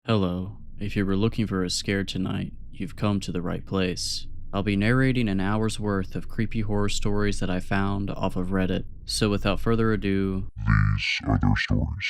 Hello. If you were looking for a scare tonight, you've come to the right place. I'll be narrating an hour's worth of creepy horror stories that I found off of Reddit. So without further ado, These are their stories.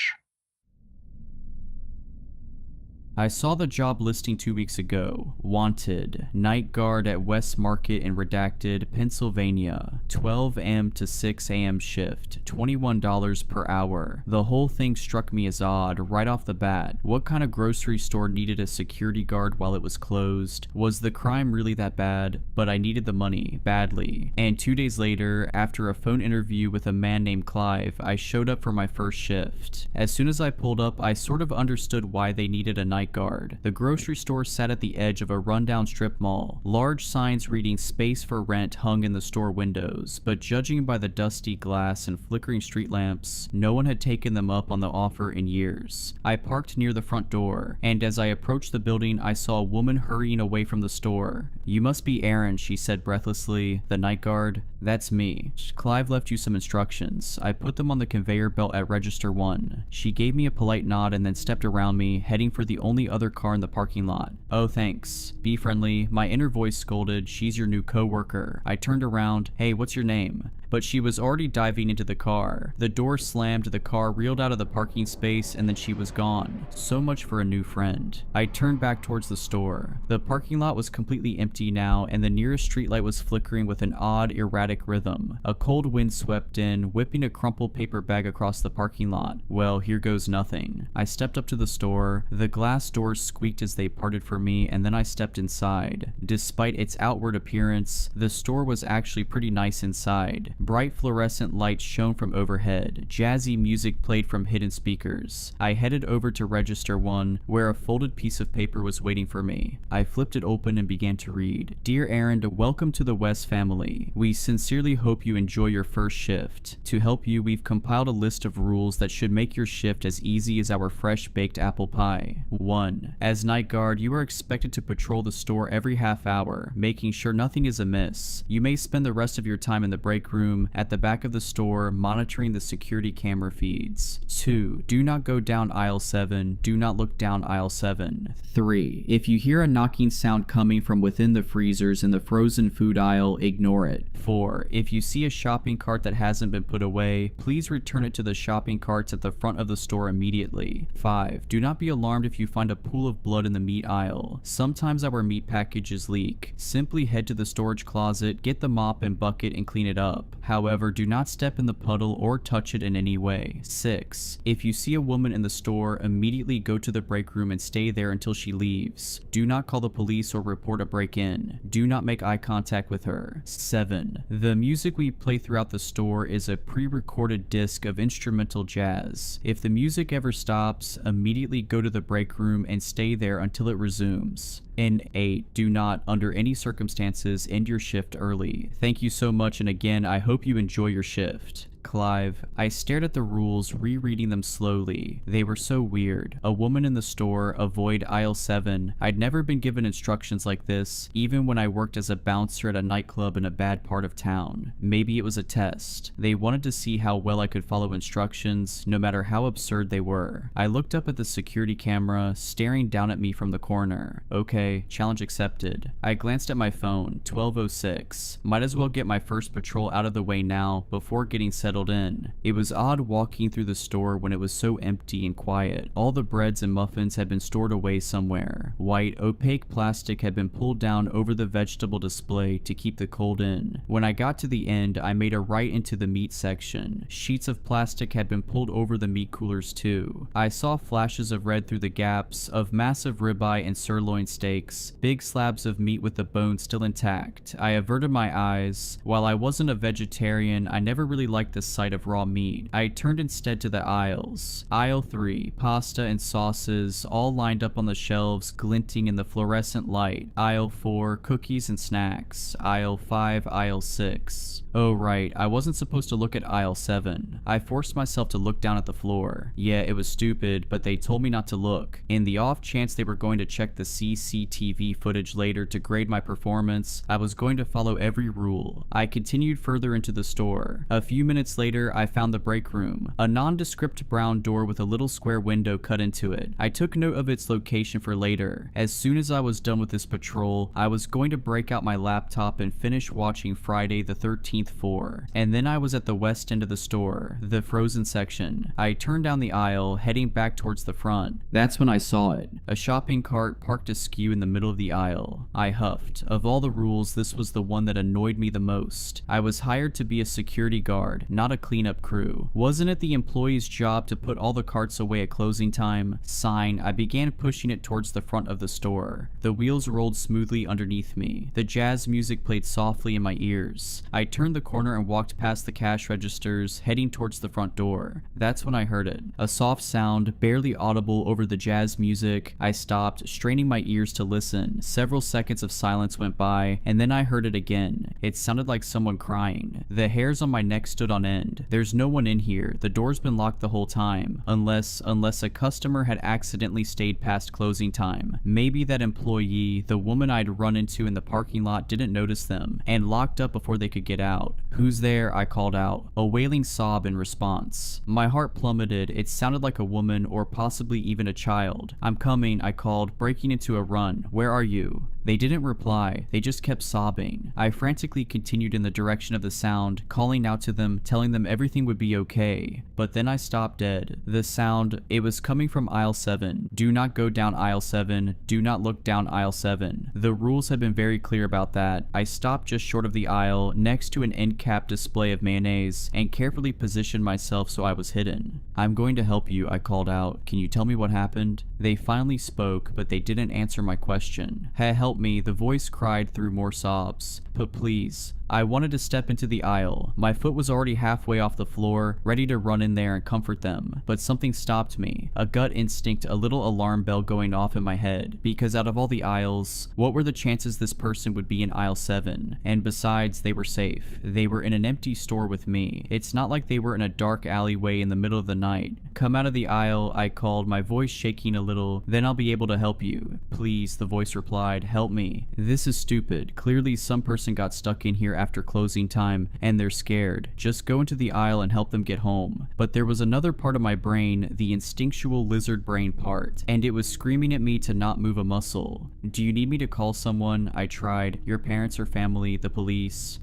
I saw the job listing 2 weeks ago. Wanted, night guard at West Market in Redacted, Pennsylvania. 12 a.m. to 6 a.m. shift, $21 per hour. The whole thing struck me as odd right off the bat. What kind of grocery store needed a security guard while it was closed? Was the crime really that bad? But I needed the money, badly. And 2 days later, after a phone interview with a man named Clive, I showed up for my first shift. As soon as I pulled up, I sort of understood why they needed a night guard. The grocery store sat at the edge of a rundown strip mall. Large signs reading "Space for Rent" hung in the store windows, but judging by the dusty glass and flickering street lamps, no one had taken them up on the offer in years. I parked near the front door, and as I approached the building, I saw a woman hurrying away from the store. "You must be Aaron," she said breathlessly. "The night guard?" "That's me. Clive left you some instructions. I put them on the conveyor belt at Register 1. She gave me a polite nod and then stepped around me, heading for the only other car in the parking lot. "Oh, thanks. Be friendly." My inner voice scolded, "She's your new co-worker." I turned around. "Hey, what's your name?" But she was already diving into the car. The door slammed, the car reeled out of the parking space, and then she was gone. So much for a new friend. I turned back towards the store. The parking lot was completely empty now, and the nearest streetlight was flickering with an odd, erratic rhythm. A cold wind swept in, whipping a crumpled paper bag across the parking lot. Well, here goes nothing. I stepped up to the store. The glass doors squeaked as they parted for me, and then I stepped inside. Despite its outward appearance, the store was actually pretty nice inside. Bright fluorescent lights shone from overhead. Jazzy music played from hidden speakers. I headed over to Register 1, where a folded piece of paper was waiting for me. I flipped it open and began to read. "Dear Aaron, welcome to the West family. We sincerely hope you enjoy your first shift. To help you, we've compiled a list of rules that should make your shift as easy as our fresh-baked apple pie. 1. As night guard, you are expected to patrol the store every half hour, making sure nothing is amiss. You may spend the rest of your time in the break room, at the back of the store, monitoring the security camera feeds. 2. Do not go down aisle 7. Do not look down aisle 7. 3. If you hear a knocking sound coming from within the freezers in the frozen food aisle, ignore it. 4. If you see a shopping cart that hasn't been put away, please return it to the shopping carts at the front of the store immediately. 5. Do not be alarmed if you find a pool of blood in the meat aisle. Sometimes our meat packages leak. Simply head to the storage closet, get the mop and bucket and clean it up. However, do not step in the puddle or touch it in any way. 6. If you see a woman in the store, immediately go to the break room and stay there until she leaves. Do not call the police or report a break-in. Do not make eye contact with her. 7. The music we play throughout the store is a pre-recorded disc of instrumental jazz. If the music ever stops, immediately go to the break room and stay there until it resumes. And 8. Do not, under any circumstances, end your shift early. Thank you so much, and again, I hope you enjoy your shift. Clive. I stared at the rules, rereading them slowly. They were so weird. A woman in the store, avoid aisle 7. I'd never been given instructions like this, even when I worked as a bouncer at a nightclub in a bad part of town. Maybe it was a test. They wanted to see how well I could follow instructions, no matter how absurd they were. I looked up at the security camera, staring down at me from the corner. Okay, challenge accepted. I glanced at my phone, 12:06. Might as well get my first patrol out of the way now, before getting settled in. It was odd walking through the store when it was so empty and quiet. All the breads and muffins had been stored away somewhere. White, opaque plastic had been pulled down over the vegetable display to keep the cold in. When I got to the end, I made a right into the meat section. Sheets of plastic had been pulled over the meat coolers too. I saw flashes of red through the gaps, of massive ribeye and sirloin steaks, big slabs of meat with the bones still intact. I averted my eyes. While I wasn't a vegetarian, I never really liked the sight of raw meat. I turned instead to the aisles. Aisle 3, pasta and sauces, all lined up on the shelves, glinting in the fluorescent light. Aisle 4, cookies and snacks. Aisle 5, aisle 6. Oh right, I wasn't supposed to look at aisle 7. I forced myself to look down at the floor. Yeah, it was stupid, but they told me not to look. In the off chance they were going to check the CCTV footage later to grade my performance, I was going to follow every rule. I continued further into the store. A few minutes minutes later, I found the break room, a nondescript brown door with a little square window cut into it. I took note of its location for later. As soon as I was done with this patrol, I was going to break out my laptop and finish watching Friday the 13th 4. And then I was at the west end of the store, the frozen section. I turned down the aisle, heading back towards the front. That's when I saw it. A shopping cart parked askew in the middle of the aisle. I huffed. Of all the rules, this was the one that annoyed me the most. I was hired to be a security guard, not a cleanup crew. Wasn't it the employee's job to put all the carts away at closing time? Sign. I began pushing it towards the front of the store. The wheels rolled smoothly underneath me. The jazz music played softly in my ears. I turned the corner and walked past the cash registers, heading towards the front door. That's when I heard it. A soft sound, barely audible over the jazz music. I stopped, straining my ears to listen. Several seconds of silence went by, and then I heard it again. It sounded like someone crying. The hairs on my neck stood on end. There's no one in here. The door's been locked the whole time. Unless a customer had accidentally stayed past closing time. Maybe that employee, the woman I'd run into in the parking lot, didn't notice them, and locked up before they could get out. "Who's there?" I called out, a wailing sob in response. My heart plummeted. It sounded like a woman, or possibly even a child. "I'm coming," I called, breaking into a run. "Where are you?" They didn't reply. They just kept sobbing. I frantically continued in the direction of the sound, calling out to them, telling them everything would be okay. But then I stopped dead. The sound, it was coming from aisle 7. Do not go down aisle 7. Do not look down aisle 7. The rules had been very clear about that. I stopped just short of the aisle, next to an end cap display of mayonnaise, and carefully positioned myself so I was hidden. "I'm going to help you," I called out. "Can you tell me what happened?" They finally spoke, but they didn't answer my question. Help me," the voice cried through more sobs. "But please." I wanted to step into the aisle. My foot was already halfway off the floor, ready to run in there and comfort them. But something stopped me. A gut instinct, a little alarm bell going off in my head. Because out of all the aisles, what were the chances this person would be in aisle 7? And besides, they were safe. They were in an empty store with me. It's not like they were in a dark alleyway in the middle of the night. "Come out of the aisle," I called, my voice shaking a little. "Then I'll be able to help you." "Please," the voice replied. "Help me. This is stupid. Clearly some person got stuck in here after closing time, and they're scared. Just go into the aisle and help them get home." But there was another part of my brain, the instinctual lizard brain part, and it was screaming at me to not move a muscle. "Do you need me to call someone?" I tried. "Your parents or family, the police?"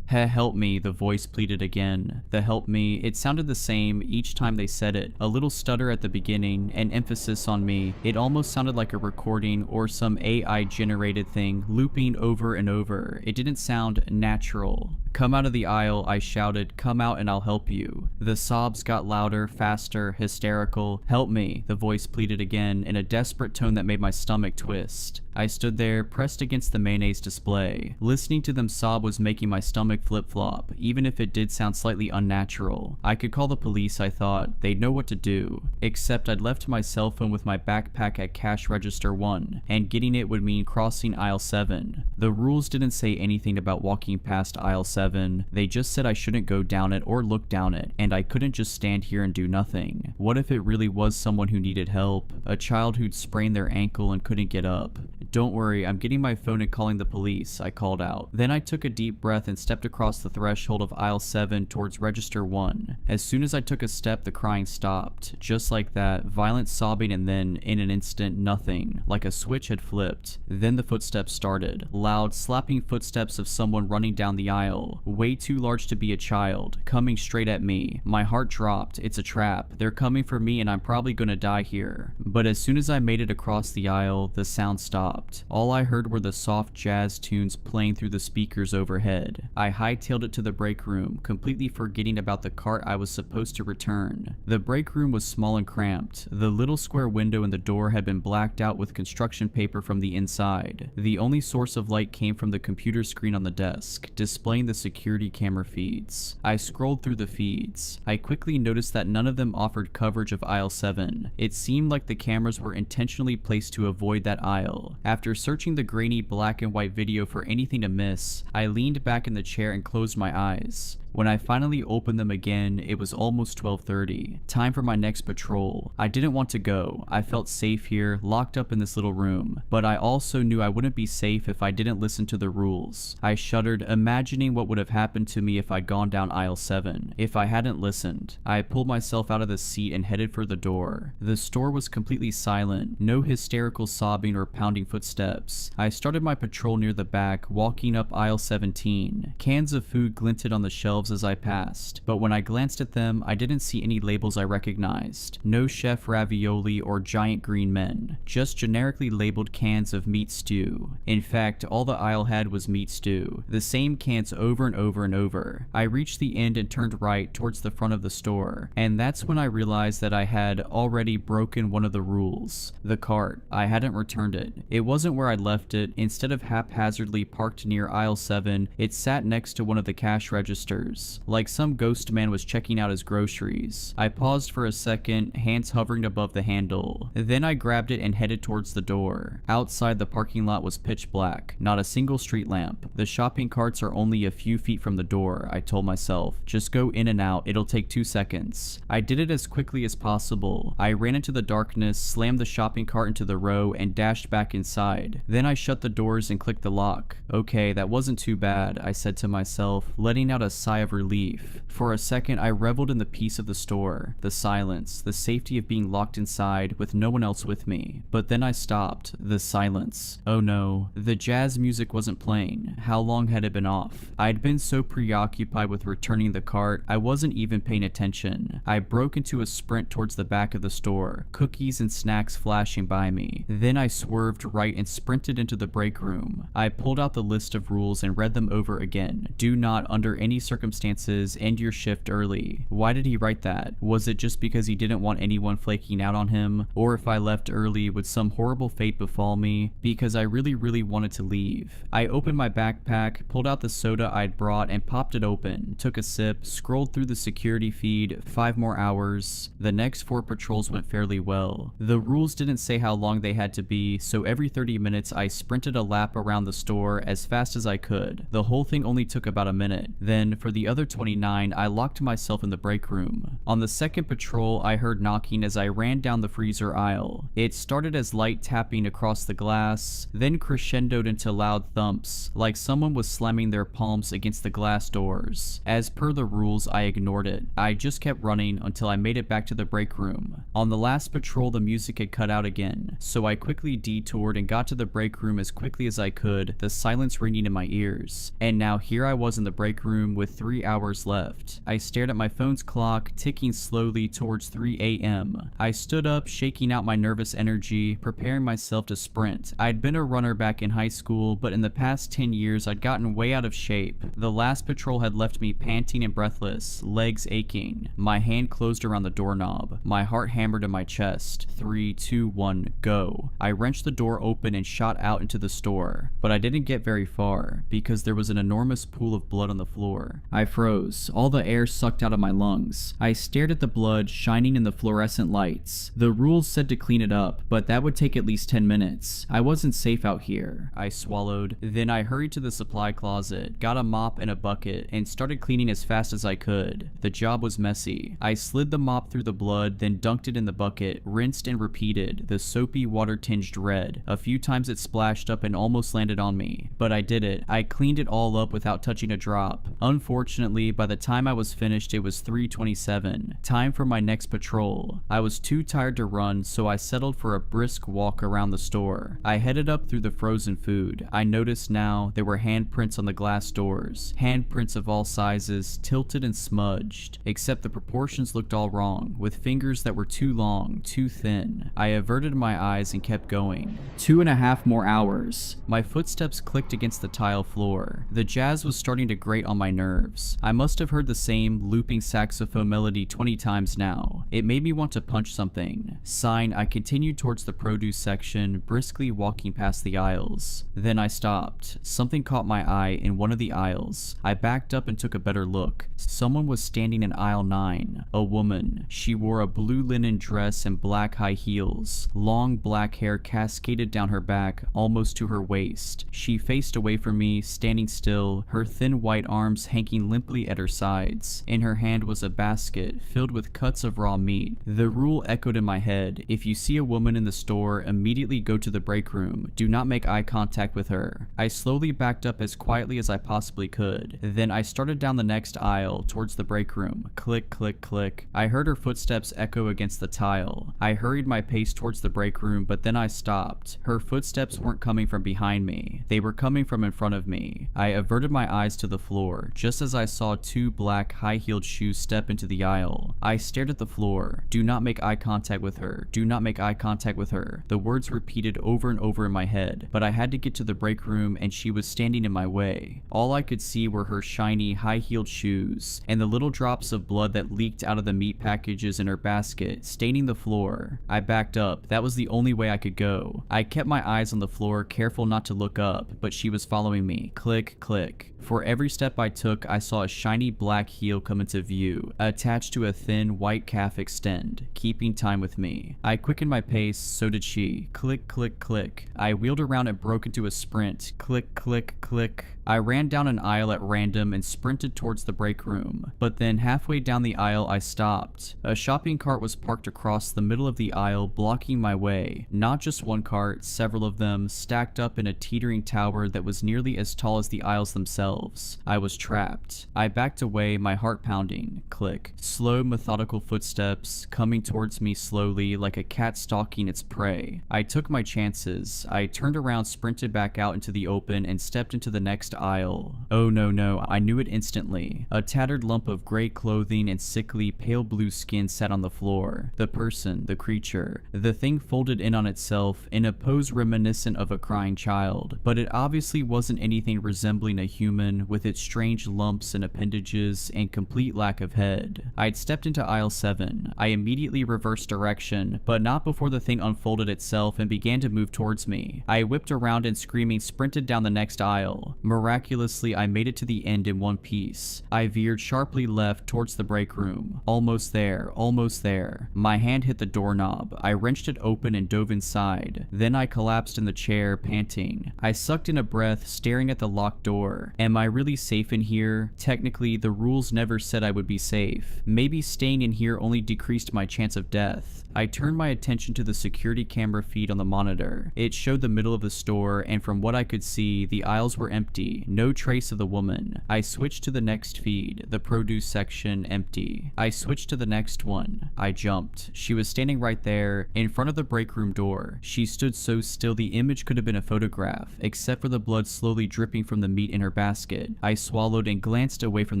"Help me," the voice pleaded again. The "help me," it sounded the same each time they said it. A little stutter at the beginning, an emphasis on me. It almost sounded like a recording or some AI generated thing looping over and over. It didn't sound natural. "Come out of the aisle," I shouted. "Come out and I'll help you." The sobs got louder, faster, hysterical. "Help me," the voice pleaded again in a desperate tone that made my stomach twist. I stood there, pressed against the mayonnaise display. Listening to them sob was making my stomach flip-flop, even if it did sound slightly unnatural. I could call the police, I thought. They'd know what to do. Except I'd left my cell phone with my backpack at cash register 1, and getting it would mean crossing aisle 7. The rules didn't say anything about walking past aisle 7. They just said I shouldn't go down it or look down it, and I couldn't just stand here and do nothing. What if it really was someone who needed help? A child who'd sprained their ankle and couldn't get up? "Don't worry, I'm getting my phone and calling the police," I called out. Then I took a deep breath and stepped across the threshold of aisle 7 towards register 1. As soon as I took a step, the crying stopped. Just like that, violent sobbing, and then, in an instant, nothing. Like a switch had flipped. Then the footsteps started. Loud, slapping footsteps of someone running down the aisle. Way too large to be a child. Coming straight at me. My heart dropped. It's a trap. They're coming for me and I'm probably gonna die here. But as soon as I made it across the aisle, the sound stopped. All I heard were the soft jazz tunes playing through the speakers overhead. I hightailed it to the break room, completely forgetting about the cart I was supposed to return. The break room was small and cramped. The little square window in the door had been blacked out with construction paper from the inside. The only source of light came from the computer screen on the desk, displaying the security camera feeds. I scrolled through the feeds. I quickly noticed that none of them offered coverage of aisle 7. It seemed like the cameras were intentionally placed to avoid that aisle. After searching the grainy black and white video for anything to miss, I leaned back in the chair and closed my eyes. When I finally opened them again, it was almost 12:30. Time for my next patrol. I didn't want to go. I felt safe here, locked up in this little room, but I also knew I wouldn't be safe if I didn't listen to the rules. I shuddered, imagining what would have happened to me if I'd gone down aisle 7, if I hadn't listened. I pulled myself out of the seat and headed for the door. The store was completely silent, no hysterical sobbing or pounding footsteps. I started my patrol near the back, walking up aisle 17. Cans of food glinted on the shelves as I passed, but when I glanced at them, I didn't see any labels I recognized. No chef ravioli or giant green men, just generically labeled cans of meat stew. In fact, all the aisle had was meat stew, the same cans over and over and over. I reached the end and turned right towards the front of the store, and that's when I realized that I had already broken one of the rules. The cart. I hadn't returned it. It wasn't where I left it. Instead of haphazardly parked near aisle 7, it sat next to one of the cash registers, like some ghost man was checking out his groceries. I paused for a second, hands hovering above the handle. Then I grabbed it and headed towards the door. Outside, the parking lot was pitch black, not a single street lamp. The shopping carts are only a few feet from the door, I told myself. Just go in and out, it'll take 2 seconds. I did it as quickly as possible. I ran into the darkness, slammed the shopping cart into the row, and dashed back inside. Then I shut the doors and clicked the lock. Okay, that wasn't too bad, I said to myself, letting out a sigh of relief. For a second, I reveled in the peace of the store, the silence, the safety of being locked inside with no one else with me. But then I stopped. The silence. Oh no, the jazz music wasn't playing. How long had it been off? I'd been so preoccupied with returning the cart, I wasn't even paying attention. I broke into a sprint towards the back of the store, cookies and snacks flashing by me. Then I swerved right and sprinted into the break room. I pulled out the list of rules and read them over again. Do not, under any circumstances, end your shift early. Why did he write that? Was it just because he didn't want anyone flaking out on him? Or if I left early, would some horrible fate befall me? Because I really wanted to leave. I opened my backpack, pulled out the soda I'd brought and popped it open, took a sip, scrolled through the security feed, 5 more hours. The next 4 patrols went fairly well. The rules didn't say how long they had to be, so every 30 minutes I sprinted a lap around the store as fast as I could. The whole thing only took about a minute. Then, for the other 29, I locked myself in the break room. On the second patrol, I heard knocking as I ran down the freezer aisle. It started as light tapping across the glass, then crescendoed into loud thumps, like someone was slamming their palms against the glass doors. As per the rules, I ignored it. I just kept running until I made it back to the break room. On the last patrol, the music had cut out again, so I quickly detoured and got to the break room as quickly as I could, the silence ringing in my ears. And now here I was in the break room with 3 hours left. I stared at my phone's clock, ticking slowly towards 3 a.m. I stood up, shaking out my nervous energy, preparing myself to sprint. I'd been a runner back in high school, but in the past 10 years I'd gotten way out of shape. The last patrol had left me panting and breathless, legs aching. My hand closed around the doorknob. My heart hammered in my chest. 3, 2, 1, go. I wrenched the door open and shot out into the store, but I didn't get very far because there was an enormous pool of blood on the floor. I froze, all the air sucked out of my lungs. I stared at the blood shining in the fluorescent lights. The rules said to clean it up, but that would take at least 10 minutes. I wasn't safe out here. I swallowed. Then I hurried to the supply closet, got a mop and a bucket, and started cleaning as fast as I could. The job was messy. I slid the mop through the blood, then dunked it in the bucket, rinsed and repeated, the soapy water-tinged red. A few times it splashed up and almost landed on me, but I did it. I cleaned it all up without touching a drop. Unfortunately, by the time I was finished, it was 3:27. Time for my next patrol. I was too tired to run, so I settled for a brisk walk around the store. I headed up through the frozen food. I noticed now there were handprints on the glass doors. Handprints of all sizes, tilted and smudged, except the proportions looked all wrong, with fingers that were too long, too thin. I averted my eyes and kept going. 2.5 more hours. My footsteps clicked against the tile floor. The jazz was starting to grate on my nerves. I must have heard the same looping saxophone melody 20 times now. It made me want to punch something. Sighing, I continued towards the produce section, briskly walking past the aisles. Then I stopped. Something caught my eye in one of the aisles. I backed up and took a better look. Someone was standing in aisle 9. A woman. She wore a blue linen dress and black high heels. Long black hair cascaded down her back, almost to her waist. She faced away from me, standing still, her thin white arms hanging resting limply at her sides. In her hand was a basket filled with cuts of raw meat. The rule echoed in my head: if you see a woman in the store, immediately go to the break room. Do not make eye contact with her. I slowly backed up as quietly as I possibly could. Then I started down the next aisle towards the break room. Click, click, click. I heard her footsteps echo against the tile. I hurried my pace towards the break room, but then I stopped. Her footsteps weren't coming from behind me. They were coming from in front of me. I averted my eyes to the floor, just as I saw two black high-heeled shoes step into the aisle. I stared at the floor. Do not make eye contact with her. Do not make eye contact with her. The words repeated over and over in my head, but I had to get to the break room and she was standing in my way. All I could see were her shiny, high-heeled shoes and the little drops of blood that leaked out of the meat packages in her basket, staining the floor. I backed up. That was the only way I could go. I kept my eyes on the floor, careful not to look up, but she was following me. Click, click. For every step I took, I saw a shiny black heel come into view, attached to a thin white calf extend, keeping time with me. I quickened my pace, so did she. Click, click, click. I wheeled around and broke into a sprint. Click, click, click. I ran down an aisle at random and sprinted towards the break room, but then halfway down the aisle I stopped. A shopping cart was parked across the middle of the aisle, blocking my way. Not just one cart, several of them, stacked up in a teetering tower that was nearly as tall as the aisles themselves. I was trapped. I backed away, my heart pounding. Click. Slow, methodical footsteps, coming towards me slowly like a cat stalking its prey. I took my chances. I turned around, sprinted back out into the open, and stepped into the next aisle. Oh no, I knew it instantly. A tattered lump of gray clothing and sickly, pale blue skin sat on the floor. The person, the creature, the thing folded in on itself in a pose reminiscent of a crying child, but it obviously wasn't anything resembling a human with its strange lumps and appendages and complete lack of head. I'd stepped into aisle 7. I immediately reversed direction, but not before the thing unfolded itself and began to move towards me. I whipped around and screaming sprinted down the next aisle. Miraculously, I made it to the end in one piece. I veered sharply left towards the break room. Almost there, almost there. My hand hit the doorknob. I wrenched it open and dove inside. Then I collapsed in the chair, panting. I sucked in a breath, staring at the locked door. Am I really safe in here? Technically, the rules never said I would be safe. Maybe staying in here only decreased my chance of death. I turned my attention to the security camera feed on the monitor. It showed the middle of the store, and from what I could see, the aisles were empty. No trace of the woman. I switched to the next feed. The produce section, empty. I switched to the next one. I jumped. She was standing right there, in front of the break room door. She stood so still the image could have been a photograph, except for the blood slowly dripping from the meat in her basket. I swallowed and glanced away from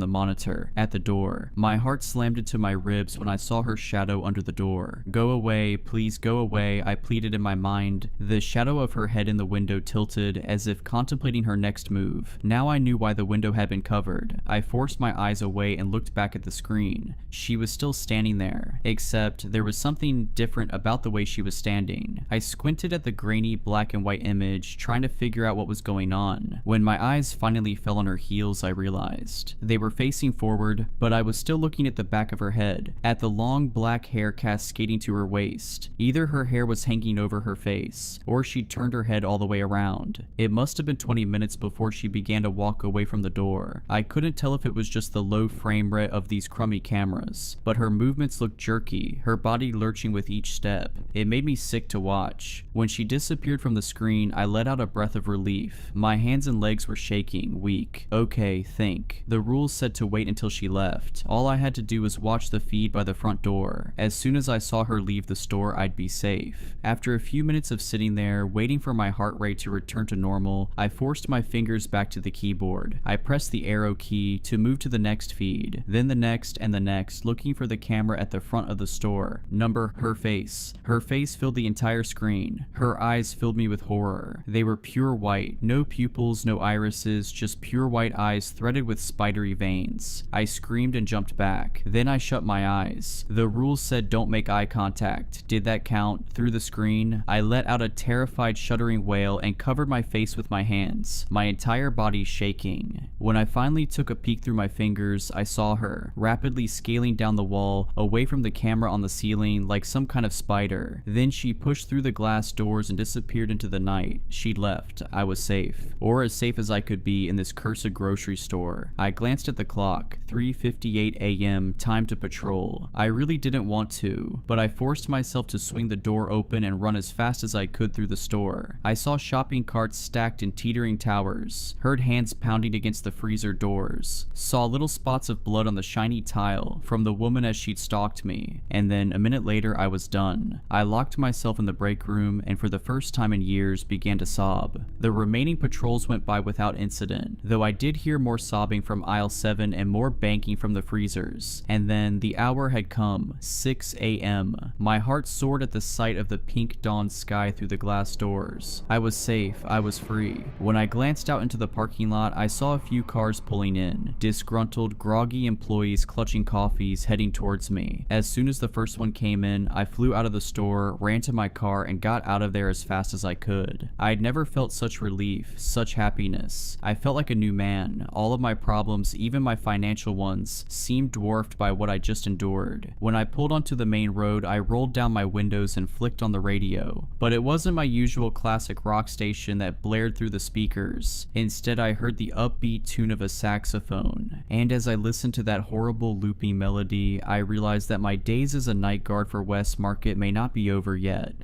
the monitor. At the door. My heart slammed into my ribs when I saw her shadow under the door. Go away, please go away, I pleaded in my mind. The shadow of her head in the window tilted, as if contemplating her next move. Now I knew why the window had been covered. I forced my eyes away and looked back at the screen. She was still standing there, except there was something different about the way she was standing. I squinted at the grainy black and white image, trying to figure out what was going on. When my eyes finally fell on her heels, I realized. They were facing forward, but I was still looking at the back of her head, at the long black hair cascading to her waist. Either her hair was hanging over her face, or she'd turned her head all the way around. It must have been 20 minutes before she began to walk away from the door. I couldn't tell if it was just the low frame rate of these crummy cameras, but her movements looked jerky, her body lurching with each step. It made me sick to watch. When she disappeared from the screen, I let out a breath of relief. My hands and legs were shaking, weak. Okay, think. The rules said to wait until she left. All I had to do was watch the feed by the front door. As soon as I saw her leave the store, I'd be safe. After a few minutes of sitting there, waiting for my heart rate to return to normal, I forced my fingers back to the keyboard. I pressed the arrow key to move to the next feed, then the next and the next, looking for the camera at the front of the store. Number, her face. Her face filled the entire screen. Her eyes filled me with horror. They were pure white. No pupils, no irises, just pure white eyes threaded with spidery veins. I screamed and jumped back. Then I shut my eyes. The rules said don't make eye contact. Did that count? Through the screen, I let out a terrified shuddering wail and covered my face with my hands. My entire body shaking. When I finally took a peek through my fingers, I saw her, rapidly scaling down the wall, away from the camera on the ceiling like some kind of spider. Then she pushed through the glass doors and disappeared into the night. She left. I was safe. Or as safe as I could be in this cursed grocery store. I glanced at the clock. 3:58 a.m. Time to patrol. I really didn't want to, but I forced myself to swing the door open and run as fast as I could through the store. I saw shopping carts stacked in teetering towers, heard hands pounding against the freezer doors, saw little spots of blood on the shiny tile from the woman as she'd stalked me, and then a minute later I was done. I locked myself in the break room and for the first time in years began to sob. The remaining patrols went by without incident, though I did hear more sobbing from aisle 7 and more banking from the freezers. And then the hour had come, 6 a.m. My heart soared at the sight of the pink dawn sky through the glass doors. I was safe, I was free. When I glanced out into the parking lot, I saw a few cars pulling in, disgruntled, groggy employees clutching coffees heading towards me. As soon as the first one came in, I flew out of the store, ran to my car, and got out of there as fast as I could. I had never felt such relief, such happiness. I felt like a new man. All of my problems, even my financial ones, seemed dwarfed by what I just endured. When I pulled onto the main road, I rolled down my windows and flicked on the radio. But it wasn't my usual classic rock station that blared through the speakers. Instead, I heard the upbeat tune of a saxophone. And as I listened to that horrible loopy melody, I realized that my days as a night guard for West Market may not be over yet.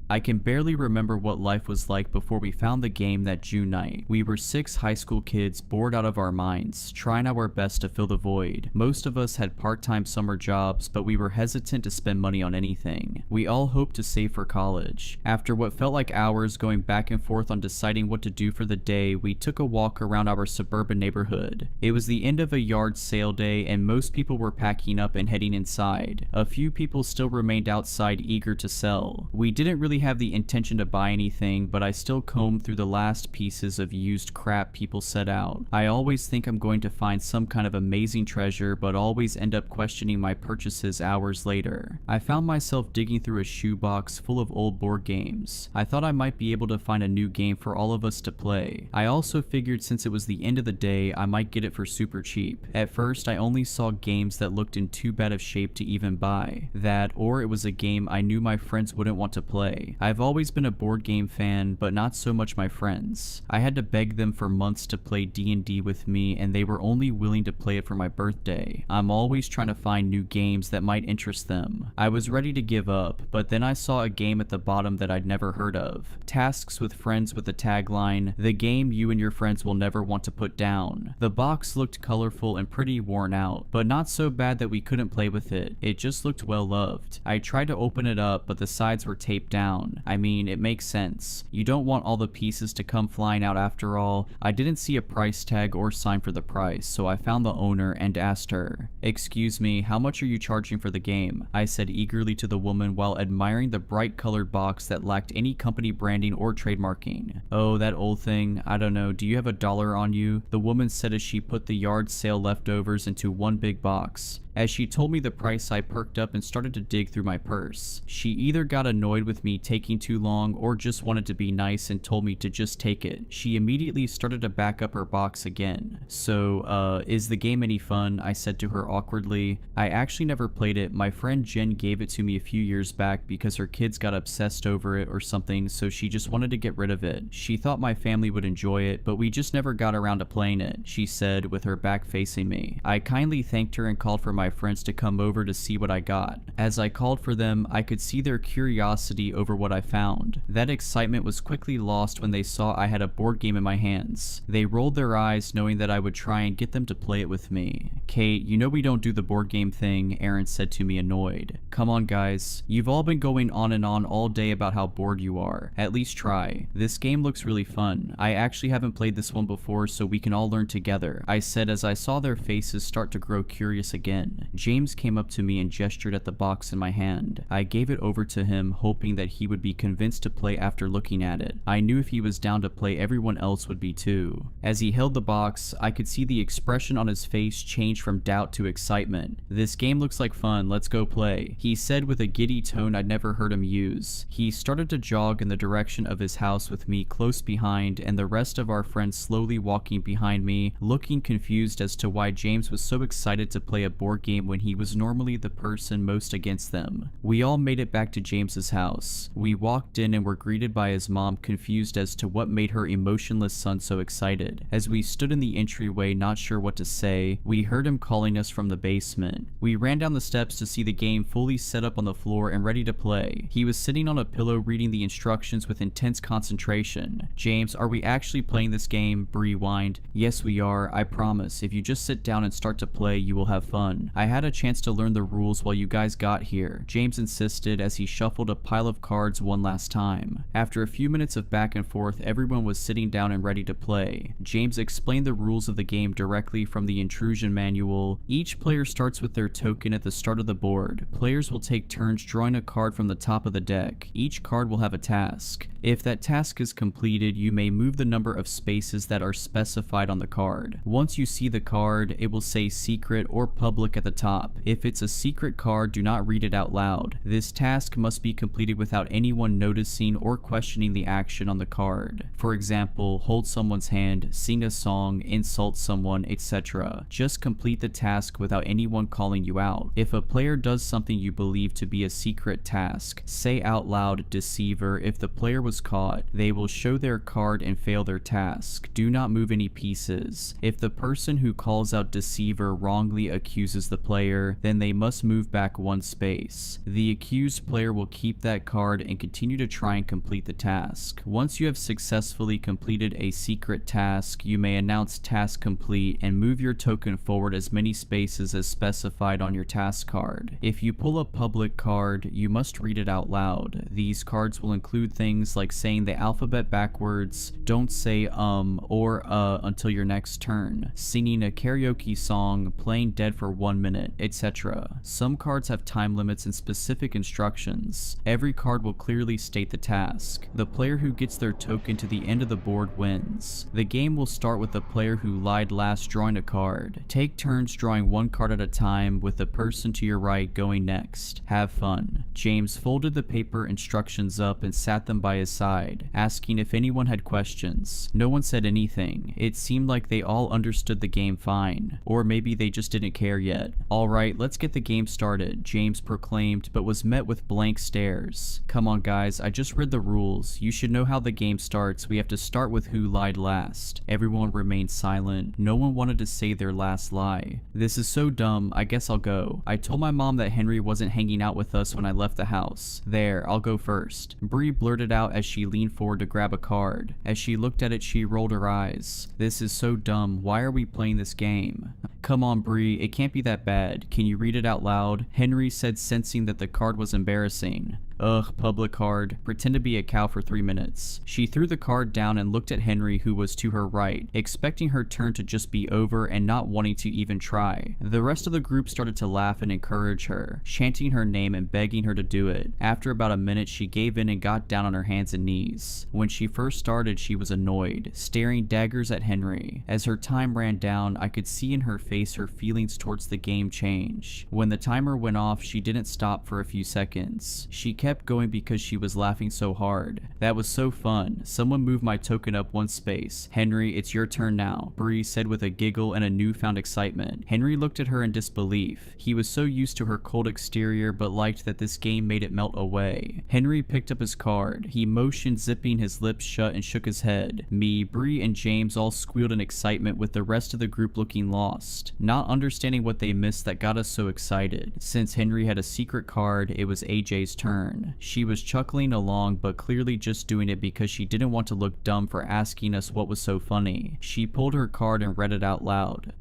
I can barely remember what life was like before we found the game that June night. We were 6 high school kids bored out of our minds, trying our best to fill the void. Most of us had part-time summer jobs, but we were hesitant to spend money on anything. We all hoped to save for college. After what felt like hours going back and forth on deciding what to do for the day, we took a walk around our suburban neighborhood. It was the end of a yard sale day and most people were packing up and heading inside. A few people still remained outside eager to sell. We didn't really have the intention to buy anything, but I still combed through the last pieces of used crap people set out. I always think I'm going to find some kind of amazing treasure, but always end up questioning my purchases hours later. I found myself digging through a shoebox full of old board games. I thought I might be able to find a new game for all of us to play. I also figured since it was the end of the day, I might get it for super cheap. At first, I only saw games that looked in too bad of shape to even buy. That, or it was a game I knew my friends wouldn't want to play. I've always been a board game fan, but not so much my friends. I had to beg them for months to play D&D with me, and they were only willing to play it for my birthday. I'm always trying to find new games that might interest them. I was ready to give up, but then I saw a game at the bottom that I'd never heard of. Tasks with Friends with the tagline, "The game you and your friends will never want to put down." The box looked colorful and pretty worn out, but not so bad that we couldn't play with it. It just looked well loved. I tried to open it up, but the sides were taped down. I mean, it makes sense. You don't want all the pieces to come flying out after all. I didn't see a price tag or sign for the price, so I found the owner and asked her, "Excuse me, how much are you charging for the game?" I said eagerly to the woman while admiring the bright colored box that lacked any company branding or trademarking. "Oh, that old thing. I don't know. Do you have $1 on you?" The woman said as she put the yard sale leftovers into one big box. As she told me the price, I perked up and started to dig through my purse. She either got annoyed with me taking too long or just wanted to be nice and told me to just take it. She immediately started to back up her box again. "So, is the game any fun?" I said to her awkwardly. "I actually never played it. My friend Jen gave it to me a few years back because her kids got obsessed over it or something, so she just wanted to get rid of it. She thought my family would enjoy it, but we just never got around to playing it," she said with her back facing me. I kindly thanked her and called for my friends to come over to see what I got. As I called for them, I could see their curiosity over what I found. That excitement was quickly lost when they saw I had a board game in my hands. They rolled their eyes knowing that I would try and get them to play it with me. "Kate, you know we don't do the board game thing," Aaron said to me annoyed. "Come on guys, you've all been going on and on all day about how bored you are. At least try. This game looks really fun. I actually haven't played this one before, so we can all learn together," I said as I saw their faces start to grow curious again. again. James came up to me and gestured at the box in my hand. I gave it over to him, hoping that he would be convinced to play after looking at it. I knew if he was down to play, everyone else would be too. As he held the box, I could see the expression on his face change from doubt to excitement. "This game looks like fun, let's go play," he said with a giddy tone I'd never heard him use. He started to jog in the direction of his house with me close behind and the rest of our friends slowly walking behind me, looking confused as to why James was so excited to play a board game when he was normally the person most against them. We all made it back to James's house. We walked in and were greeted by his mom, confused as to what made her emotionless son so excited. As we stood in the entryway not sure what to say, we heard him calling us from the basement. We ran down the steps to see the game fully set up on the floor and ready to play. He was sitting on a pillow reading the instructions with intense concentration. "James, are we actually playing this game?" Bree whined. "Yes we are, I promise. If you just sit down and start to play, you will have fun. I had a chance to learn the rules while you guys got here," James insisted as he shuffled a pile of cards one last time. After a few minutes of back and forth, everyone was sitting down and ready to play. James explained the rules of the game directly from the intrusion manual. Each player starts with their token at the start of the board. Players will take turns drawing a card from the top of the deck. Each card will have a task. If that task is completed, you may move the number of spaces that are specified on the card. Once you see the card, it will say secret or public at the top. If it's a secret card, do not read it out loud. This task must be completed without anyone noticing or questioning the action on the card. For example, hold someone's hand, sing a song, insult someone, etc. Just complete the task without anyone calling you out. If a player does something you believe to be a secret task, say out loud, "Deceiver." If the player was caught, they will show their card and fail their task. Do not move any pieces. If the person who calls out "Deceiver" wrongly accuses the player, then they must move back one space. The accused player will keep that card and continue to try and complete the task. Once you have successfully completed a secret task, you may announce task complete and move your token forward as many spaces as specified on your task card. If you pull a public card, you must read it out loud. These cards will include things like saying the alphabet backwards, don't say or until your next turn, singing a karaoke song, playing dead for 1 minute, etc. Some cards have time limits and specific instructions. Every card will clearly state the task. The player who gets their token to the end of the board wins. The game will start with the player who lied last drawing a card. Take turns drawing one card at a time, with the person to your right going next. Have fun. James folded the paper instructions up and sat them by his side, asking if anyone had questions. No one said anything. It seemed like they all understood the game fine. Or maybe they just didn't care yet. "Alright, let's get the game started," James proclaimed, but was met with blank stares. "Come on guys, I just read the rules. You should know how the game starts. We have to start with who lied last." Everyone remained silent. No one wanted to say their last lie. "This is so dumb, I guess I'll go. I told my mom that Henry wasn't hanging out with us when I left the house. There, I'll go first," Bree blurted out as she leaned forward to grab a card. As she looked at it, she rolled her eyes. "This is so dumb. Why are we playing this game?" "Come on, Bree, it can't be that bad. Can you read it out loud?" Henry said, sensing that the card was embarrassing. "Ugh, public card. Pretend to be a cow for 3 minutes." She threw the card down and looked at Henry, who was to her right, expecting her turn to just be over and not wanting to even try. The rest of the group started to laugh and encourage her, chanting her name and begging her to do it. After about a minute, she gave in and got down on her hands and knees. When she first started, she was annoyed, staring daggers at Henry. As her time ran down, I could see in her face her feelings towards the game change. When the timer went off, she didn't stop for a few seconds. She kept going because she was laughing so hard. "That was so fun. Someone move my token up one space. Henry, it's your turn now," Bree said with a giggle and a newfound excitement. Henry looked at her in disbelief. He was so used to her cold exterior but liked that this game made it melt away. Henry picked up his card. He motioned, zipping his lips shut, and shook his head. Me, Bree, and James all squealed in excitement, with the rest of the group looking lost, not understanding what they missed that got us so excited. Since Henry had a secret card, it was AJ's turn. Aaron. She was chuckling along but clearly just doing it because she didn't want to look dumb for asking us what was so funny. She pulled her card and read it out loud.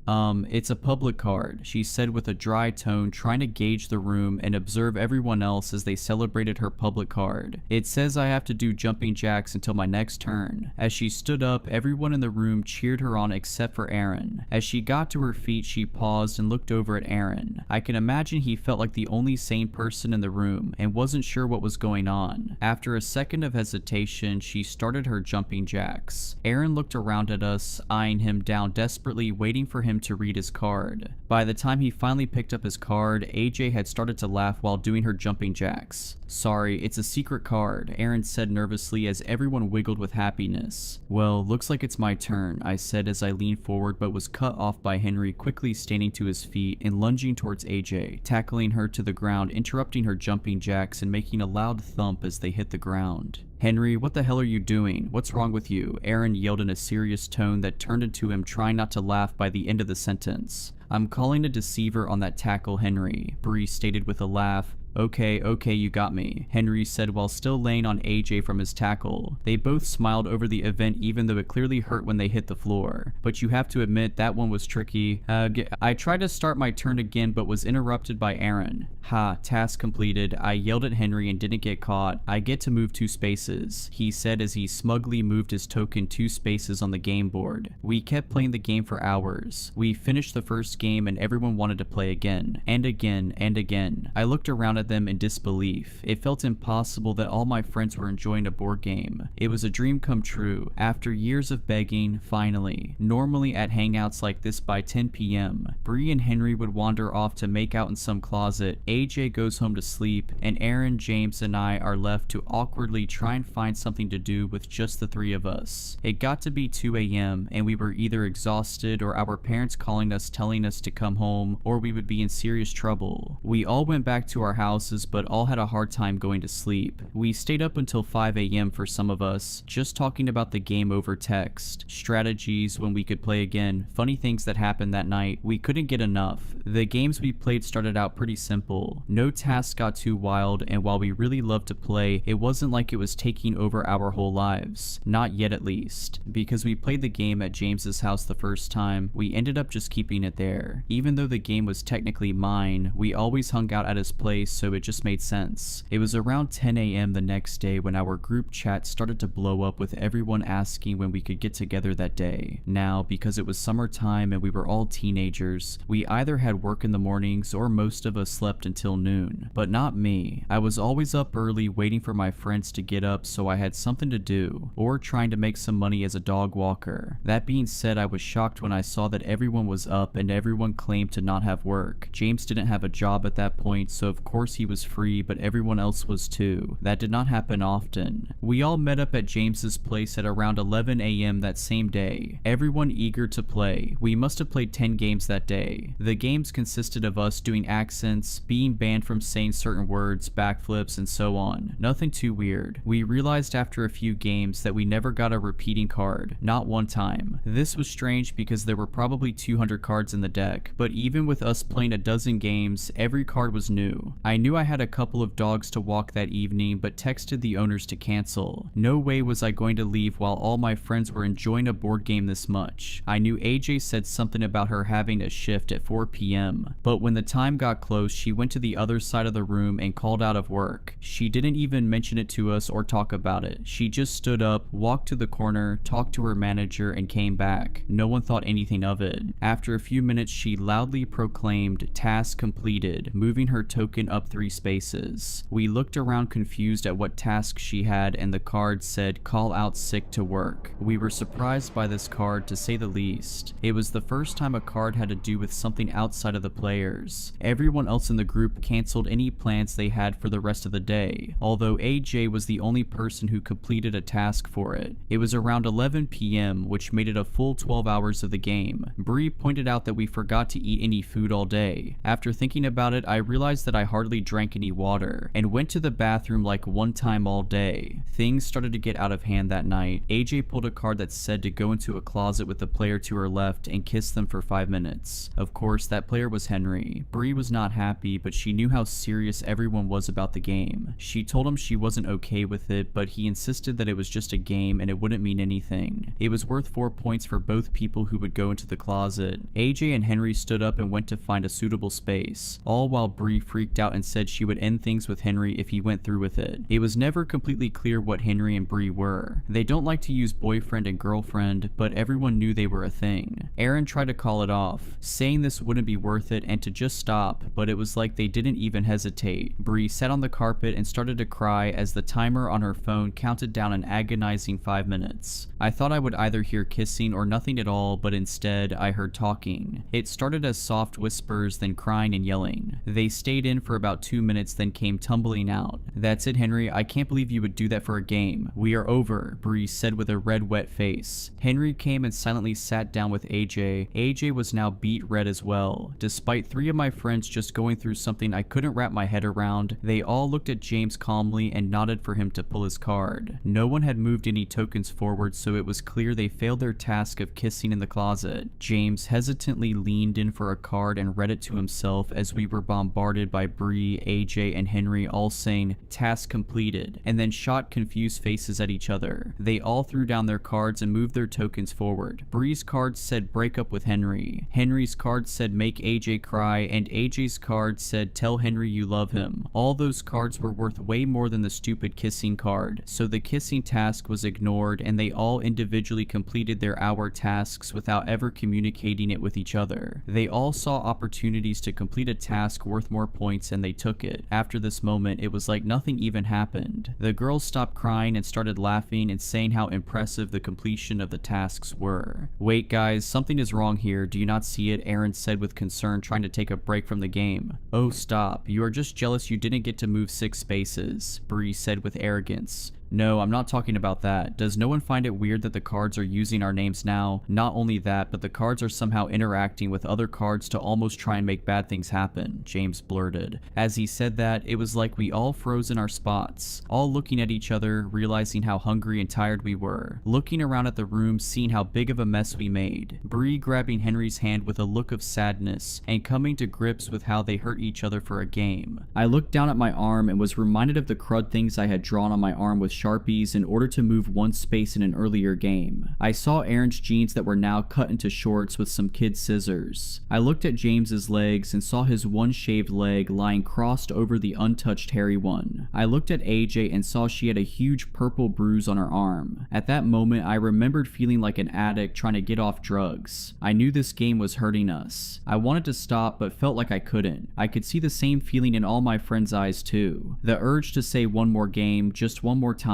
It's a public card, she said with a dry tone, trying to gauge the room and observe everyone else as they celebrated her public card. It says I have to do jumping jacks until my next turn. As she stood up, everyone in the room cheered her on except for Aaron. As she got to her feet, she paused and looked over at Aaron. I can imagine he felt like the only sane person in the room and wasn't sure what was going on. After a second of hesitation, she started her jumping jacks. Aaron looked around at us, eyeing him down desperately, waiting for him to read his card. By the time he finally picked up his card, AJ had started to laugh while doing her jumping jacks. Sorry, it's a secret card, Aaron said nervously as everyone wiggled with happiness. Well, looks like it's my turn, I said as I leaned forward but was cut off by Henry quickly standing to his feet and lunging towards AJ, tackling her to the ground, interrupting her jumping jacks and making a loud thump as they hit the ground. Henry, what the hell are you doing? What's wrong with you? Aaron yelled in a serious tone that turned into him trying not to laugh by the end of the sentence. I'm calling a deceiver on that tackle, Henry, Bree stated with a laugh. Okay, you got me, Henry said while still laying on AJ from his tackle. They both smiled over the event even though it clearly hurt when they hit the floor. But you have to admit that one was tricky. I tried to start my turn again but was interrupted by Aaron. Ha, task completed. I yelled at Henry and didn't get caught. I get to move 2 spaces, he said as he smugly moved his token 2 spaces on the game board. We kept playing the game for hours. We finished the first game and everyone wanted to play again, and again, and again. I looked around at them in disbelief. It felt impossible that all my friends were enjoying a board game. It was a dream come true. After years of begging, finally. Normally at hangouts like this by 10 p.m., Bree and Henry would wander off to make out in some closet, AJ goes home to sleep, and Aaron, James, and I are left to awkwardly try and find something to do with just the 3 of us. It got to be 2 a.m. and we were either exhausted or our parents calling us telling us to come home, or we would be in serious trouble. We all went back to our houses but all had a hard time going to sleep. We stayed up until 5 a.m. for some of us, just talking about the game over text, strategies when we could play again, funny things that happened that night. We couldn't get enough. The games we played started out pretty simple. No tasks got too wild, and while we really loved to play, it wasn't like it was taking over our whole lives. Not yet at least. Because we played the game at James's house the first time, we ended up just keeping it there. Even though the game was technically mine, we always hung out at his place, so it just made sense. It was around 10 a.m. the next day when our group chat started to blow up with everyone asking when we could get together that day. Now, because it was summertime and we were all teenagers, we either had work in the mornings or most of us slept until noon. But not me. I was always up early waiting for my friends to get up so I had something to do, or trying to make some money as a dog walker. That being said, I was shocked when I saw that everyone was up and everyone claimed to not have work. James didn't have a job at that point, so of course he was free, but everyone else was too. That did not happen often. We all met up at James's place at around 11 a.m. that same day. Everyone eager to play. We must have played 10 games that day. The games consisted of us doing accents, being banned from saying certain words, backflips, and so on. Nothing too weird. We realized after a few games that we never got a repeating card. Not one time. This was strange because there were probably 200 cards in the deck, but even with us playing a dozen games, every card was new. I knew I had a couple of dogs to walk that evening, but texted the owners to cancel. No way was I going to leave while all my friends were enjoying a board game this much. I knew AJ said something about her having a shift at 4 p.m., but when the time got close, she went to the other side of the room and called out of work. She didn't even mention it to us or talk about it. She just stood up, walked to the corner, talked to her manager, and came back. No one thought anything of it. After a few minutes, she loudly proclaimed, "Task completed," moving her token up 3 spaces. We looked around confused at what task she had, and the card said, "Call out sick to work." We were surprised by this card, to say the least. It was the first time a card had to do with something outside of the players. Everyone else in the group canceled any plans they had for the rest of the day, although AJ was the only person who completed a task for it. It was around 11 p.m., which made it a full 12 hours of the game. Bree pointed out that we forgot to eat any food all day. After thinking about it, I realized that I hardly barely drank any water, and went to the bathroom like one time all day. Things started to get out of hand that night. AJ pulled a card that said to go into a closet with the player to her left and kiss them for 5 minutes. Of course, that player was Henry. Bree was not happy, but she knew how serious everyone was about the game. She told him she wasn't okay with it, but he insisted that it was just a game and it wouldn't mean anything. It was worth 4 points for both people who would go into the closet. AJ and Henry stood up and went to find a suitable space, all while Bree freaked out and said she would end things with Henry if he went through with it. It was never completely clear what Henry and Bree were. They don't like to use boyfriend and girlfriend, but everyone knew they were a thing. Aaron tried to call it off, saying this wouldn't be worth it and to just stop, but it was like they didn't even hesitate. Bree sat on the carpet and started to cry as the timer on her phone counted down an agonizing 5 minutes. I thought I would either hear kissing or nothing at all, but instead I heard talking. It started as soft whispers, then crying and yelling. They stayed in for about 2 minutes, then came tumbling out. "That's it, Henry. I can't believe you would do that for a game. We are over," Bree said with a red, wet face. Henry came and silently sat down with AJ. AJ was now beet red as well. Despite 3 of my friends just going through something I couldn't wrap my head around, they all looked at James calmly and nodded for him to pull his card. No one had moved any tokens forward, so it was clear they failed their task of kissing in the closet. James hesitantly leaned in for a card and read it to himself as we were bombarded by Bree, AJ, and Henry all saying, "Task completed," and then shot confused faces at each other. They all threw down their cards and moved their tokens forward. Bree's card said break up with Henry. Henry's card said make AJ cry, and AJ's card said tell Henry you love him. All those cards were worth way more than the stupid kissing card, so the kissing task was ignored and they all individually completed their hour tasks without ever communicating it with each other. They all saw opportunities to complete a task worth more points and they took it. After this moment, it was like nothing even happened. The girls stopped crying and started laughing and saying how impressive the completion of the tasks were. "Wait guys, something is wrong here. Do you not see it?" Aaron said with concern, trying to take a break from the game. "Oh, stop. You are just jealous you didn't get to move 6 spaces," Bree said with arrogance. "No, I'm not talking about that. Does no one find it weird that the cards are using our names now? Not only that, but the cards are somehow interacting with other cards to almost try and make bad things happen," James blurted. As he said that, it was like we all froze in our spots, all looking at each other, realizing how hungry and tired we were, looking around at the room, seeing how big of a mess we made. Bree grabbing Henry's hand with a look of sadness and coming to grips with how they hurt each other for a game. I looked down at my arm and was reminded of the crud things I had drawn on my arm with Sharpies in order to move 1 space in an earlier game. I saw Aaron's jeans that were now cut into shorts with some kid scissors. I looked at James's legs and saw his one shaved leg lying crossed over the untouched hairy one. I looked at AJ and saw she had a huge purple bruise on her arm. At that moment, I remembered feeling like an addict trying to get off drugs. I knew this game was hurting us. I wanted to stop but felt like I couldn't. I could see the same feeling in all my friends' eyes too. The urge to say one more game, just one more time,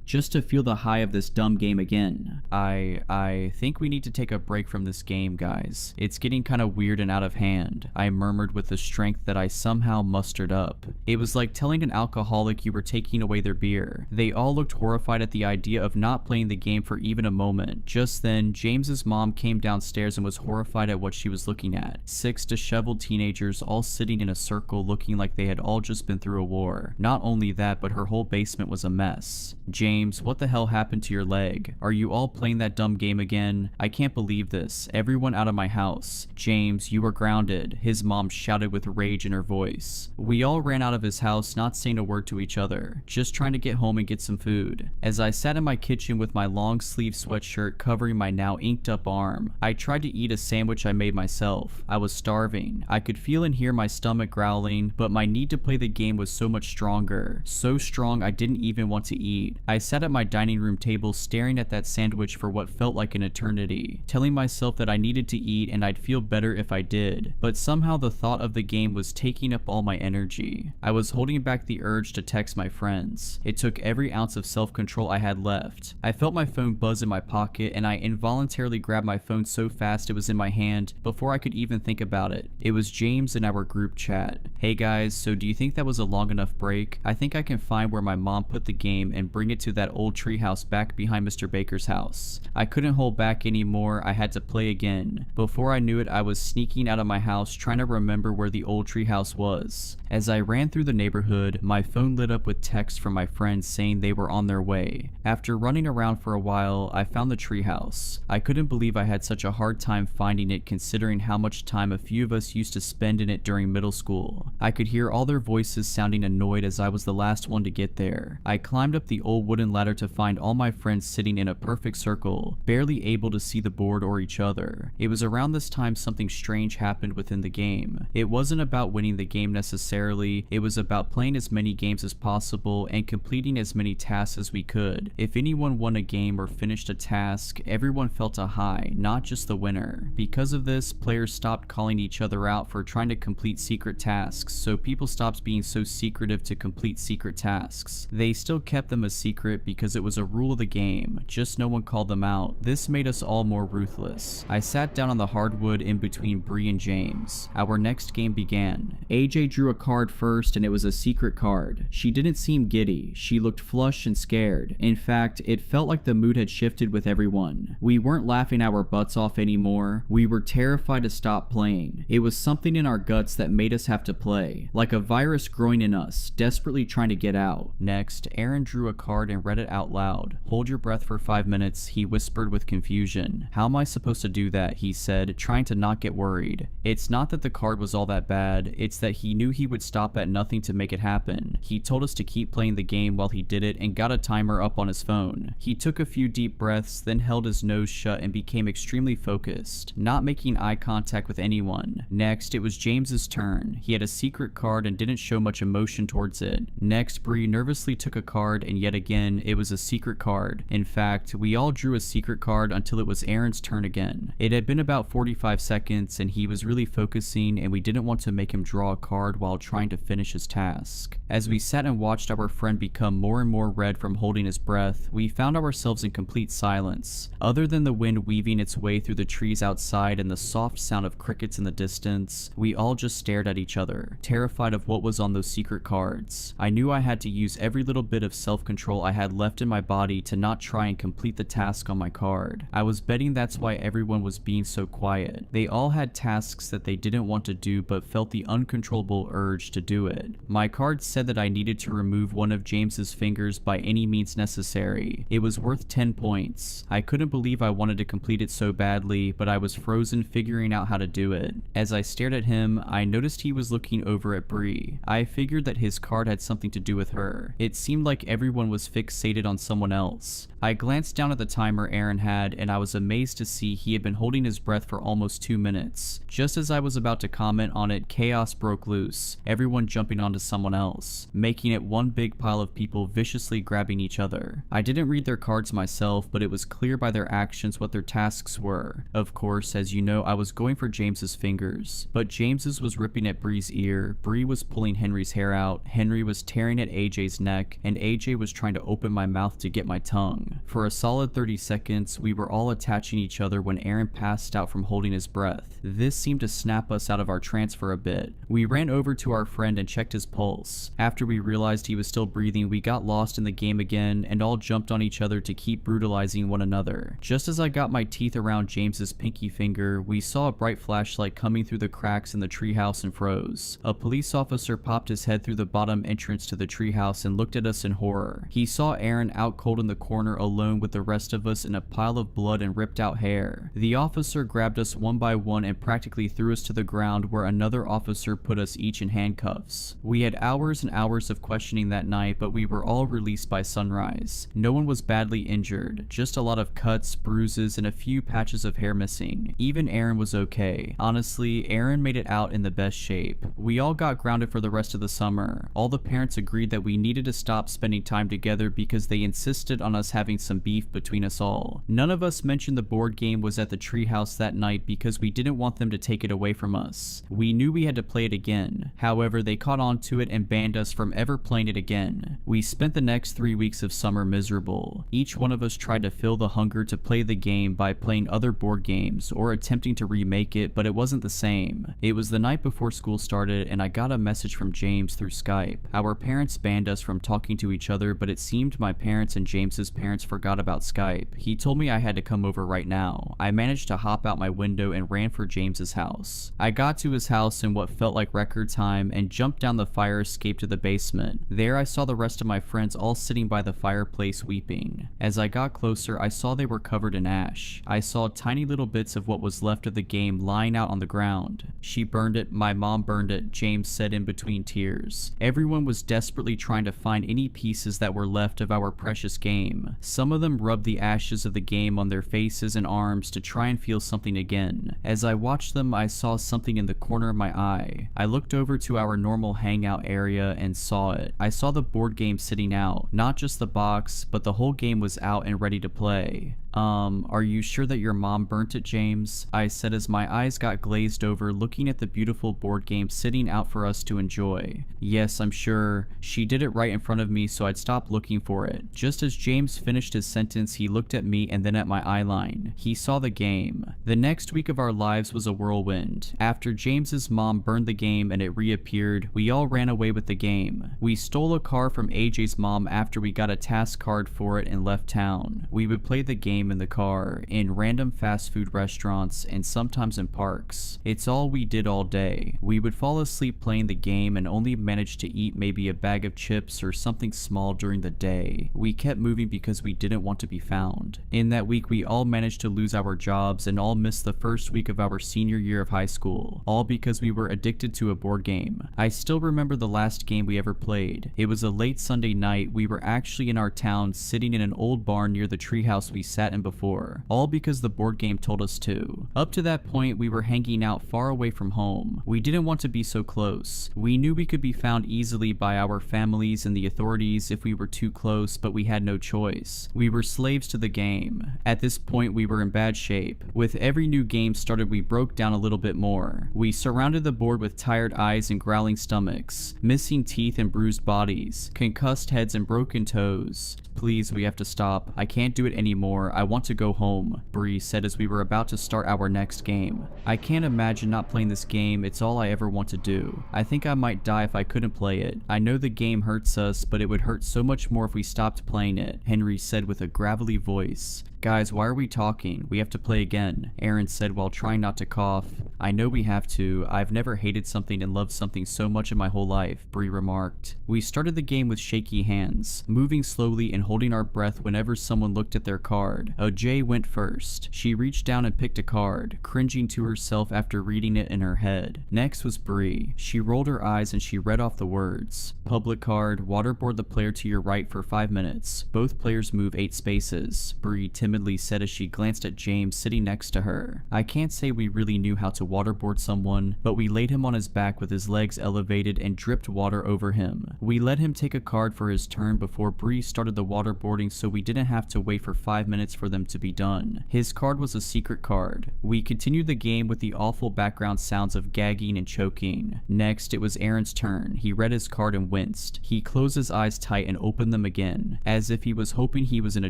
just to feel the high of this dumb game again. I think we need to take a break from this game, guys. It's getting kind of weird and out of hand," I murmured with the strength that I somehow mustered up. It was like telling an alcoholic you were taking away their beer. They all looked horrified at the idea of not playing the game for even a moment. Just then, James's mom came downstairs and was horrified at what she was looking at. 6 disheveled teenagers all sitting in a circle looking like they had all just been through a war. Not only that, but her whole basement was a mess. "James, what the hell happened to your leg? Are you all playing that dumb game again? I can't believe this. Everyone out of my house. James, you are grounded," his mom shouted with rage in her voice. We all ran out of his house, not saying a word to each other, just trying to get home and get some food. As I sat in my kitchen with my long sleeve sweatshirt covering my now inked up arm, I tried to eat a sandwich I made myself. I was starving. I could feel and hear my stomach growling, but my need to play the game was so much stronger. So strong I didn't even want to eat. I sat at my dining room table staring at that sandwich for what felt like an eternity, telling myself that I needed to eat and I'd feel better if I did, but somehow the thought of the game was taking up all my energy. I was holding back the urge to text my friends. It took every ounce of self-control I had left. I felt my phone buzz in my pocket and I involuntarily grabbed my phone so fast it was in my hand before I could even think about it. It was James in our group chat. "Hey guys, so do you think that was a long enough break? I think I can find where my mom put the game game and bring it to that old treehouse back behind Mr. Baker's house. I couldn't hold back anymore, I had to play again. Before I knew it, I was sneaking out of my house trying to remember where the old treehouse was. As I ran through the neighborhood, my phone lit up with texts from my friends saying they were on their way. After running around for a while, I found the treehouse. I couldn't believe I had such a hard time finding it considering how much time a few of us used to spend in it during middle school. I could hear all their voices sounding annoyed as I was the last one to get there. I climbed up the old wooden ladder to find all my friends sitting in a perfect circle, barely able to see the board or each other. It was around this time something strange happened within the game. It wasn't about winning the game necessarily, it was about playing as many games as possible and completing as many tasks as we could. If anyone won a game or finished a task, everyone felt a high, not just the winner. Because of this, players stopped calling each other out for trying to complete secret tasks, so people stopped being so secretive to complete secret tasks. They still kept them a secret because it was a rule of the game, just no one called them out. This made us all more ruthless. I sat down on the hardwood in between Bree and James. Our next game began. AJ drew a card first and it was a secret card. She didn't seem giddy, she looked flushed and scared. In fact, it felt like the mood had shifted with everyone. We weren't laughing our butts off anymore, we were terrified to stop playing. It was something in our guts that made us have to play, like a virus growing in us, desperately trying to get out. Next, Aaron drew a card and read it out loud. Hold your breath for 5 minutes, he whispered with confusion. How am I supposed to do that, he said, trying to not get worried. It's not that the card was all that bad, it's that he knew he would stop at nothing to make it happen. He told us to keep playing the game while he did it and got a timer up on his phone. He took a few deep breaths, then held his nose shut and became extremely focused, not making eye contact with anyone. Next, it was James's turn. He had a secret card and didn't show much emotion towards it. Next, Bree nervously took a card and yet again, it was a secret card. In fact, we all drew a secret card until it was Aaron's turn again. It had been about 45 seconds and he was really focusing and we didn't want to make him draw a card while trying to finish his task. As we sat and watched our friend become more and more red from holding his breath, we found ourselves in complete silence. Other than the wind weaving its way through the trees outside and the soft sound of crickets in the distance, we all just stared at each other, terrified of what was on those secret cards. I knew I had to use every little bit of self-control I had left in my body to not try and complete the task on my card. I was betting that's why everyone was being so quiet. They all had tasks that they didn't want to do but felt the uncontrollable urge to do it. My card said that I needed to remove one of James's fingers by any means necessary. It was worth 10 points. I couldn't believe I wanted to complete it so badly, but I was frozen figuring out how to do it. As I stared at him, I noticed he was looking over at Bree. I figured that his card had something to do with her. It seemed like everyone was fixated on someone else. I glanced down at the timer Aaron had and I was amazed to see he had been holding his breath for almost 2 minutes. Just as I was about to comment on it, chaos broke loose, everyone jumping onto someone else, making it one big pile of people viciously grabbing each other. I didn't read their cards myself, but it was clear by their actions what their tasks were. Of course, as you know, I was going for James's fingers, but James's was ripping at Bree's ear, Bree was pulling Henry's hair out, Henry was tearing at AJ's neck, and AJ was trying to open my mouth to get my tongue. For a solid 30 seconds, we were all attaching each other when Aaron passed out from holding his breath. This seemed to snap us out of our trance for a bit. We ran over to our friend and checked his pulse. After we realized he was still breathing, we got lost in the game again and all jumped on each other to keep brutalizing one another. Just as I got my teeth around James's pinky finger, we saw a bright flashlight coming through the cracks in the treehouse and froze. A police officer popped his head through the bottom entrance to the treehouse and looked at us in horror. He saw Aaron out cold in the corner alone with the rest of us in a pile of blood and ripped out hair. The officer grabbed us one by one and practically threw us to the ground where another officer put us each in handcuffs. We had hours and hours of questioning that night, but we were all released by sunrise. No one was badly injured, just a lot of cuts, bruises, and a few patches of hair missing. Even Aaron was okay. Honestly, Aaron made it out in the best shape. We all got grounded for the rest of the summer. All the parents agreed that we needed to stop spending time together because they insisted on us having some beef between us all. None of us mentioned the board game was at the treehouse that night because we didn't want them to take it away from us. We knew we had to play it again. However, they caught on to it and banned us from ever playing it again. We spent the next 3 weeks of summer miserable. Each one of us tried to fill the hunger to play the game by playing other board games or attempting to remake it, but it wasn't the same. It was the night before school started and I got a message from James through Skype. Our parents banned us from talking to each other, but it seemed my parents and James's parents forgot about Skype. He told me I had to come over right now. I managed to hop out my window and ran for James's house. I got to his house in what felt like record time and jumped down the fire escape to the basement. There I saw the rest of my friends all sitting by the fireplace weeping. As I got closer, I saw they were covered in ash. I saw tiny little bits of what was left of the game lying out on the ground. She burned it, my mom burned it, James said in between tears. Everyone was desperately trying to find any pieces that were left of our precious game. Some of them rubbed the ashes of the game on their faces and arms to try and feel something again. As I watched them, I saw something in the corner of my eye. I looked over to our normal hangout area and saw it. I saw the board game sitting out, not just the box, but the whole game was out and ready to play. Are you sure that your mom burnt it, James? I said as my eyes got glazed over looking at the beautiful board game sitting out for us to enjoy. Yes, I'm sure. She did it right in front of me, so I'd stop looking for it. Just as James finished his sentence, he looked at me and then at my eyeline. He saw the game. The next week of our lives was a whirlwind. After James's mom burned the game and it reappeared, we all ran away with the game. We stole a car from AJ's mom after we got a task card for it and left town. We would play the game in the car, in random fast food restaurants, and sometimes in parks. It's all we did all day. We would fall asleep playing the game and only manage to eat maybe a bag of chips or something small during the day. We kept moving because we didn't want to be found. In that week, we all managed to lose our jobs and all missed the first week of our senior year of high school, all because we were addicted to a board game. I still remember the last game we ever played. It was a late Sunday night. We were actually in our town sitting in an old barn near the treehouse we sat in before, all because the board game told us to. Up to that point, we were hanging out far away from home. We didn't want to be so close. We knew we could be found easily by our families and the authorities if we were too close, but we had no choice. We were slaves to the game. At this point, we were in bad shape. With every new game started, we broke down a little bit more. We surrounded the board with tired eyes and growling stomachs, missing teeth and bruised bodies, concussed heads and broken toes. Please, we have to stop. I can't do it anymore. I want to go home, Bree said as we were about to start our next game. I can't imagine not playing this game. It's all I ever want to do. I think I might die if I couldn't play it. I know the game hurts us, but it would hurt so much more if we stopped playing it, Henry said with a gravelly voice. Guys, why are we talking? We have to play again, Aaron said while trying not to cough. I know we have to. I've never hated something and loved something so much in my whole life, Bree remarked. We started the game with shaky hands, moving slowly and holding our breath whenever someone looked at their card. OJ went first. She reached down and picked a card, cringing to herself after reading it in her head. Next was Bree. She rolled her eyes and she read off the words. Public card, waterboard the player to your right for 5 minutes. Both players move 8 spaces, Bree timidly said as she glanced at James sitting next to her. I can't say we really knew how to waterboard someone, but we laid him on his back with his legs elevated and dripped water over him. We let him take a card for his turn before Bree started the waterboarding so we didn't have to wait for 5 minutes for them to be done. His card was a secret card. We continued the game with the awful background sounds of gagging and choking. Next, it was Aaron's turn. He read his card and winced. He closed his eyes tight and opened them again, as if he was hoping he was in a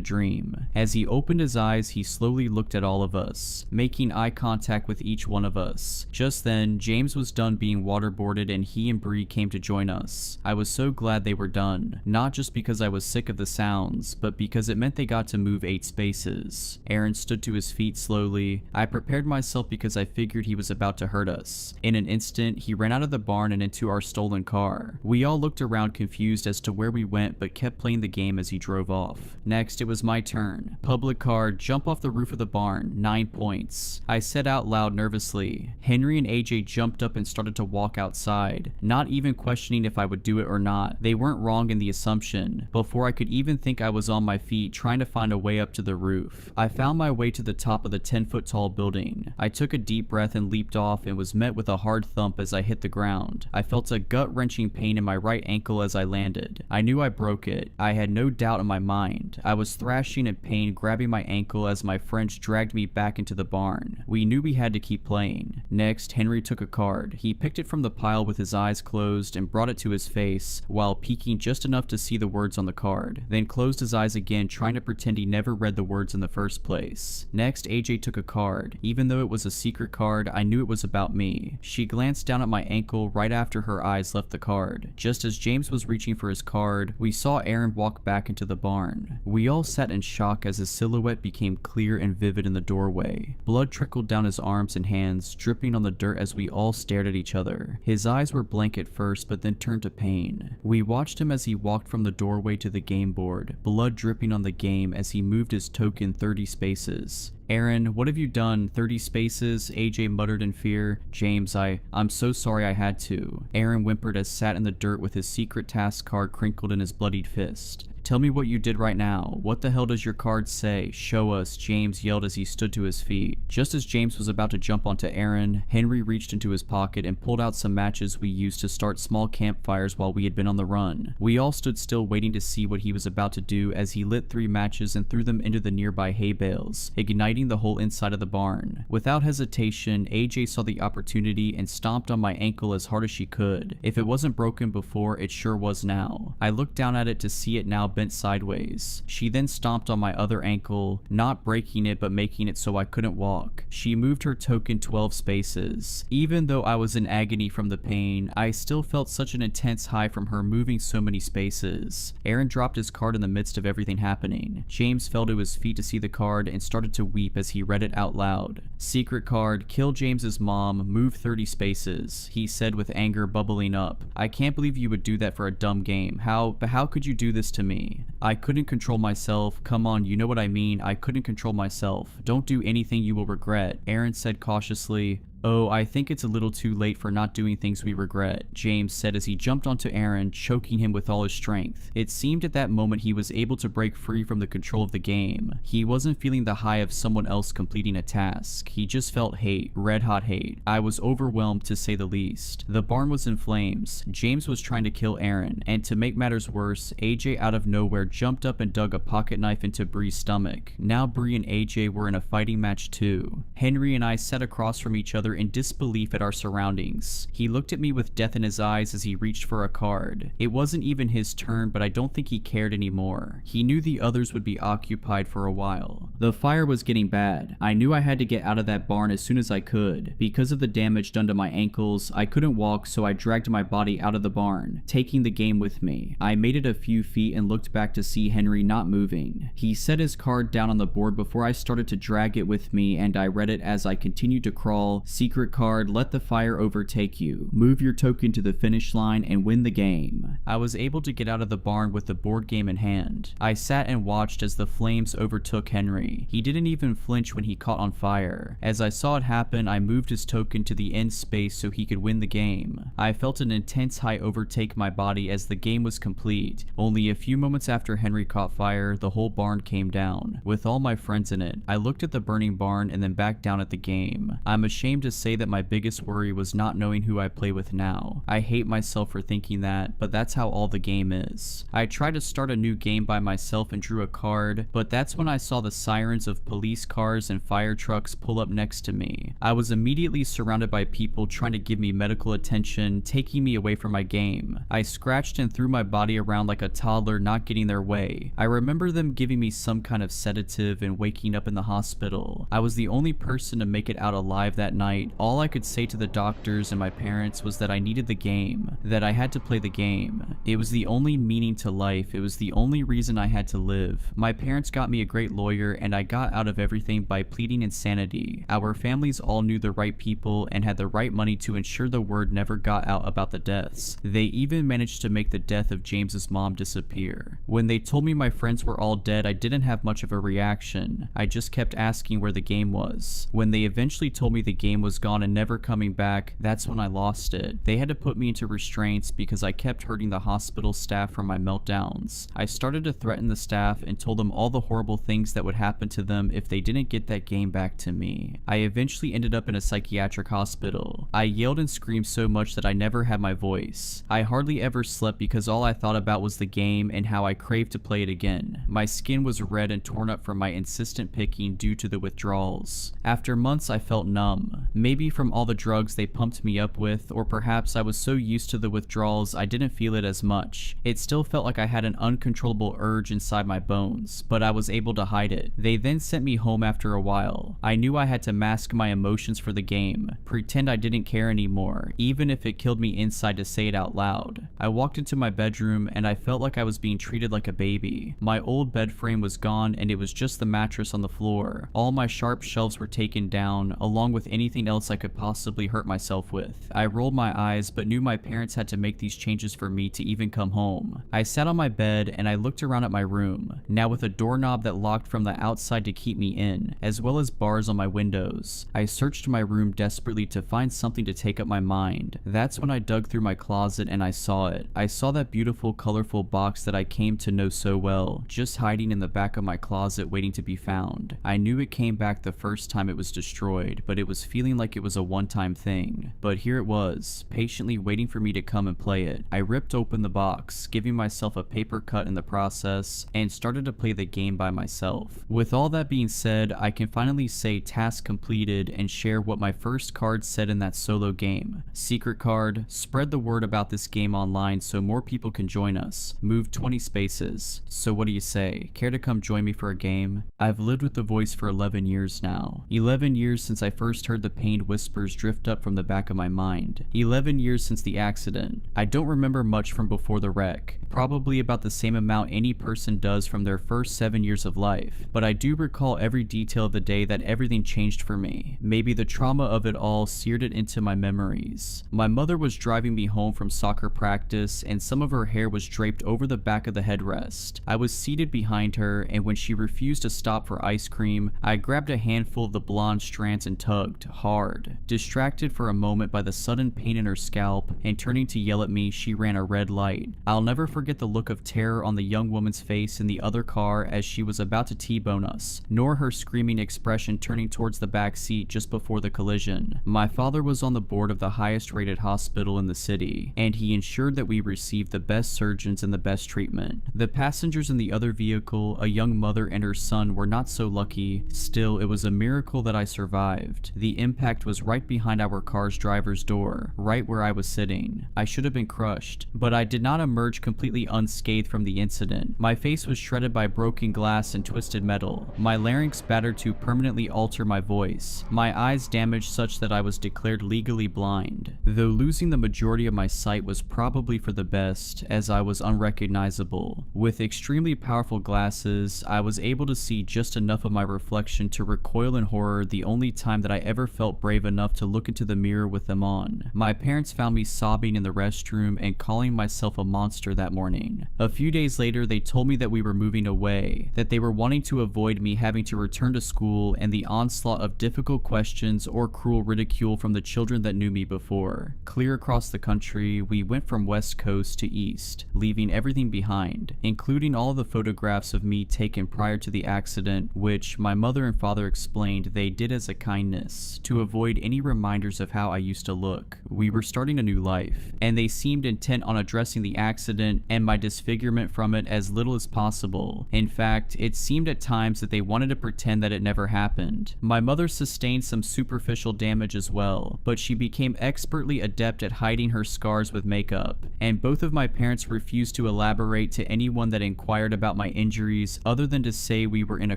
dream. As he opened his eyes, he slowly looked at all of us, making eye contact with each one of us. Just then, James was done being waterboarded and he and Bree came to join us. I was so glad they were done, not just because I was sick of the sounds, but because it meant they got to move 8 spaces. Aaron stood to his feet slowly. I prepared myself because I figured he was about to hurt us. In an instant, he ran out of the barn and into our stolen car. We all looked around confused as to where we went but kept playing the game as he drove off. Next, it was my turn. Public card, jump off the roof of the barn, 9 points. I said out loud nervously. Henry and AJ jumped up and started to walk outside, not even questioning if I would do it or not. They weren't wrong in the assumption. Before I could even think I was on my feet trying to find a way up to the roof, I found my way to the top of the 10-foot tall building. I took a deep breath and leaped off and was met with a hard thump as I hit the ground. I felt a gut-wrenching pain in my right ankle as I landed. I knew I broke it. I had no doubt in my mind. I was thrashing in pain, grabbing my ankle as my friends dragged me back into the barn. We knew we had to keep playing. Next, Henry took a card. He picked it from the pile with his eyes closed and brought it to his face while peeking just enough to see the words on the card, then closed his eyes again, trying to pretend he never read the words in the first place. Next, AJ took a card. Even though it was a secret card, I knew it was about me. She glanced down at my ankle right after her eyes left the card. Just as James was reaching for his card, we saw Aaron walk back into the barn. We all sat in shock as his silhouette became clear and vivid in the doorway. Blood trickled down his arms and hands, dripping on the dirt as we all stared at each other. His eyes were blank at first, but then turned to pain. We watched him as he walked from the doorway to the game board, blood dripping on the game as he moved his token 30 spaces. Aaron, what have you done? 30 spaces, AJ muttered in fear. James, I'm so sorry I had to. Aaron whimpered as sat in the dirt with his secret task card crinkled in his bloodied fist. Tell me what you did right now. What the hell does your card say? Show us, James yelled as he stood to his feet. Just as James was about to jump onto Aaron, Henry reached into his pocket and pulled out some matches we used to start small campfires while we had been on the run. We all stood still waiting to see what he was about to do as he lit 3 matches and threw them into the nearby hay bales, igniting the whole inside of the barn. Without hesitation, AJ saw the opportunity and stomped on my ankle as hard as she could. If it wasn't broken before, it sure was now. I looked down at it to see it now bent sideways. She then stomped on my other ankle, not breaking it but making it so I couldn't walk. She moved her token 12 spaces. Even though I was in agony from the pain, I still felt such an intense high from her moving so many spaces. Aaron dropped his card in the midst of everything happening. James fell to his feet to see the card and started to weep as he read it out loud. Secret card, kill James's mom, move 30 spaces, he said with anger bubbling up. I can't believe you would do that for a dumb game. How could you do this to me? I couldn't control myself. Come on, you know what I mean. I couldn't control myself. Don't do anything you will regret, Aaron said cautiously. Oh, I think it's a little too late for not doing things we regret, James said as he jumped onto Aaron, choking him with all his strength. It seemed at that moment he was able to break free from the control of the game. He wasn't feeling the high of someone else completing a task. He just felt hate, red hot hate. I was overwhelmed to say the least. The barn was in flames. James was trying to kill Aaron, and to make matters worse, AJ out of nowhere jumped up and dug a pocket knife into Bree's stomach. Now Bree and AJ were in a fighting match too. Henry and I sat across from each other in disbelief at our surroundings. He looked at me with death in his eyes as he reached for a card. It wasn't even his turn, but I don't think he cared anymore. He knew the others would be occupied for a while. The fire was getting bad. I knew I had to get out of that barn as soon as I could. Because of the damage done to my ankles, I couldn't walk, so I dragged my body out of the barn, taking the game with me. I made it a few feet and looked back to see Henry not moving. He set his card down on the board before I started to drag it with me, and I read it as I continued to crawl. Secret card, let the fire overtake you. Move your token to the finish line and win the game. I was able to get out of the barn with the board game in hand. I sat and watched as the flames overtook Henry. He didn't even flinch when he caught on fire. As I saw it happen, I moved his token to the end space so he could win the game. I felt an intense high overtake my body as the game was complete. Only a few moments after Henry caught fire, the whole barn came down, with all my friends in it. I looked at the burning barn and then back down at the game. I'm ashamed to say that my biggest worry was not knowing who I play with now. I hate myself for thinking that, but that's how all the game is. I tried to start a new game by myself and drew a card, but that's when I saw the sirens of police cars and fire trucks pull up next to me. I was immediately surrounded by people trying to give me medical attention, taking me away from my game. I scratched and threw my body around like a toddler not getting their way. I remember them giving me some kind of sedative and waking up in the hospital. I was the only person to make it out alive that night, night, all I could say to the doctors and my parents was that I needed the game, that I had to play the game. It was the only meaning to life, it was the only reason I had to live. My parents got me a great lawyer and I got out of everything by pleading insanity. Our families all knew the right people and had the right money to ensure the word never got out about the deaths. They even managed to make the death of James's mom disappear. When they told me my friends were all dead, I didn't have much of a reaction. I just kept asking where the game was. When they eventually told me the game was gone and never coming back, that's when I lost it. They had to put me into restraints because I kept hurting the hospital staff from my meltdowns. I started to threaten the staff and told them all the horrible things that would happen to them if they didn't get that game back to me. I eventually ended up in a psychiatric hospital. I yelled and screamed so much that I never had my voice. I hardly ever slept because all I thought about was the game and how I craved to play it again. My skin was red and torn up from my insistent picking due to the withdrawals. After months I felt numb. Maybe from all the drugs they pumped me up with, or perhaps I was so used to the withdrawals I didn't feel it as much. It still felt like I had an uncontrollable urge inside my bones, but I was able to hide it. They then sent me home after a while. I knew I had to mask my emotions for the game, pretend I didn't care anymore, even if it killed me inside to say it out loud. I walked into my bedroom and I felt like I was being treated like a baby. My old bed frame was gone and it was just the mattress on the floor. All my sharp shelves were taken down, along with anything else I could possibly hurt myself with. I rolled my eyes but knew my parents had to make these changes for me to even come home. I sat on my bed and I looked around at my room, now with a doorknob that locked from the outside to keep me in, as well as bars on my windows. I searched my room desperately to find something to take up my mind. That's when I dug through my closet and I saw it. I saw that beautiful, colorful box that I came to know so well, just hiding in the back of my closet waiting to be found. I knew it came back the first time it was destroyed, but it was feeling like it was a one-time thing. But here it was, patiently waiting for me to come and play it. I ripped open the box, giving myself a paper cut in the process, and started to play the game by myself. With all that being said, I can finally say task completed and share what my first card said in that solo game. Secret card: spread the word about this game online so more people can join us. Move 20 spaces. So what do you say? Care to come join me for a game? I've lived with the voice for 11 years now. 11 years since I first heard the pained whispers drift up from the back of my mind. 11 years since the accident. I don't remember much from before the wreck. Probably about the same amount any person does from their first 7 years of life. But I do recall every detail of the day that everything changed for me. Maybe the trauma of it all seared it into my memories. My mother was driving me home from soccer practice and some of her hair was draped over the back of the headrest. I was seated behind her and when she refused to stop for ice cream, I grabbed a handful of the blonde strands and tugged hard. Distracted for a moment by the sudden pain in her scalp and turning to yell at me, she ran a red light. I'll never forget the look of terror on the young woman's face in the other car as she was about to T-bone us, nor her screaming expression turning towards the back seat just before the collision. My father was on the board of the highest rated hospital in the city, and he ensured that we received the best surgeons and the best treatment. The passengers in the other vehicle, a young mother and her son, were not so lucky. Still, it was a miracle that I survived. The impact was right behind our car's driver's door, right where I was sitting. I should have been crushed, but I did not emerge completely unscathed from the incident. My face was shredded by broken glass and twisted metal, my larynx battered to permanently alter my voice, my eyes damaged such that I was declared legally blind. Though losing the majority of my sight was probably for the best, as I was unrecognizable. With extremely powerful glasses, I was able to see just enough of my reflection to recoil in horror the only time that I ever felt brave enough to look into the mirror with them on. My parents found me sobbing in the restroom and calling myself a monster that morning. A few days later, they told me that we were moving away, that they were wanting to avoid me having to return to school and the onslaught of difficult questions or cruel ridicule from the children that knew me before. Clear across the country, we went from west coast to east, leaving everything behind, including all the photographs of me taken prior to the accident, which my mother and father explained they did as a kindness, to avoid any reminders of how I used to look. We were starting a new life, and they seemed intent on addressing the accident and my disfigurement from it as little as possible. In fact, it seemed at times that they wanted to pretend that it never happened. My mother sustained some superficial damage as well, but she became expertly adept at hiding her scars with makeup, and both of my parents refused to elaborate to anyone that inquired about my injuries other than to say we were in a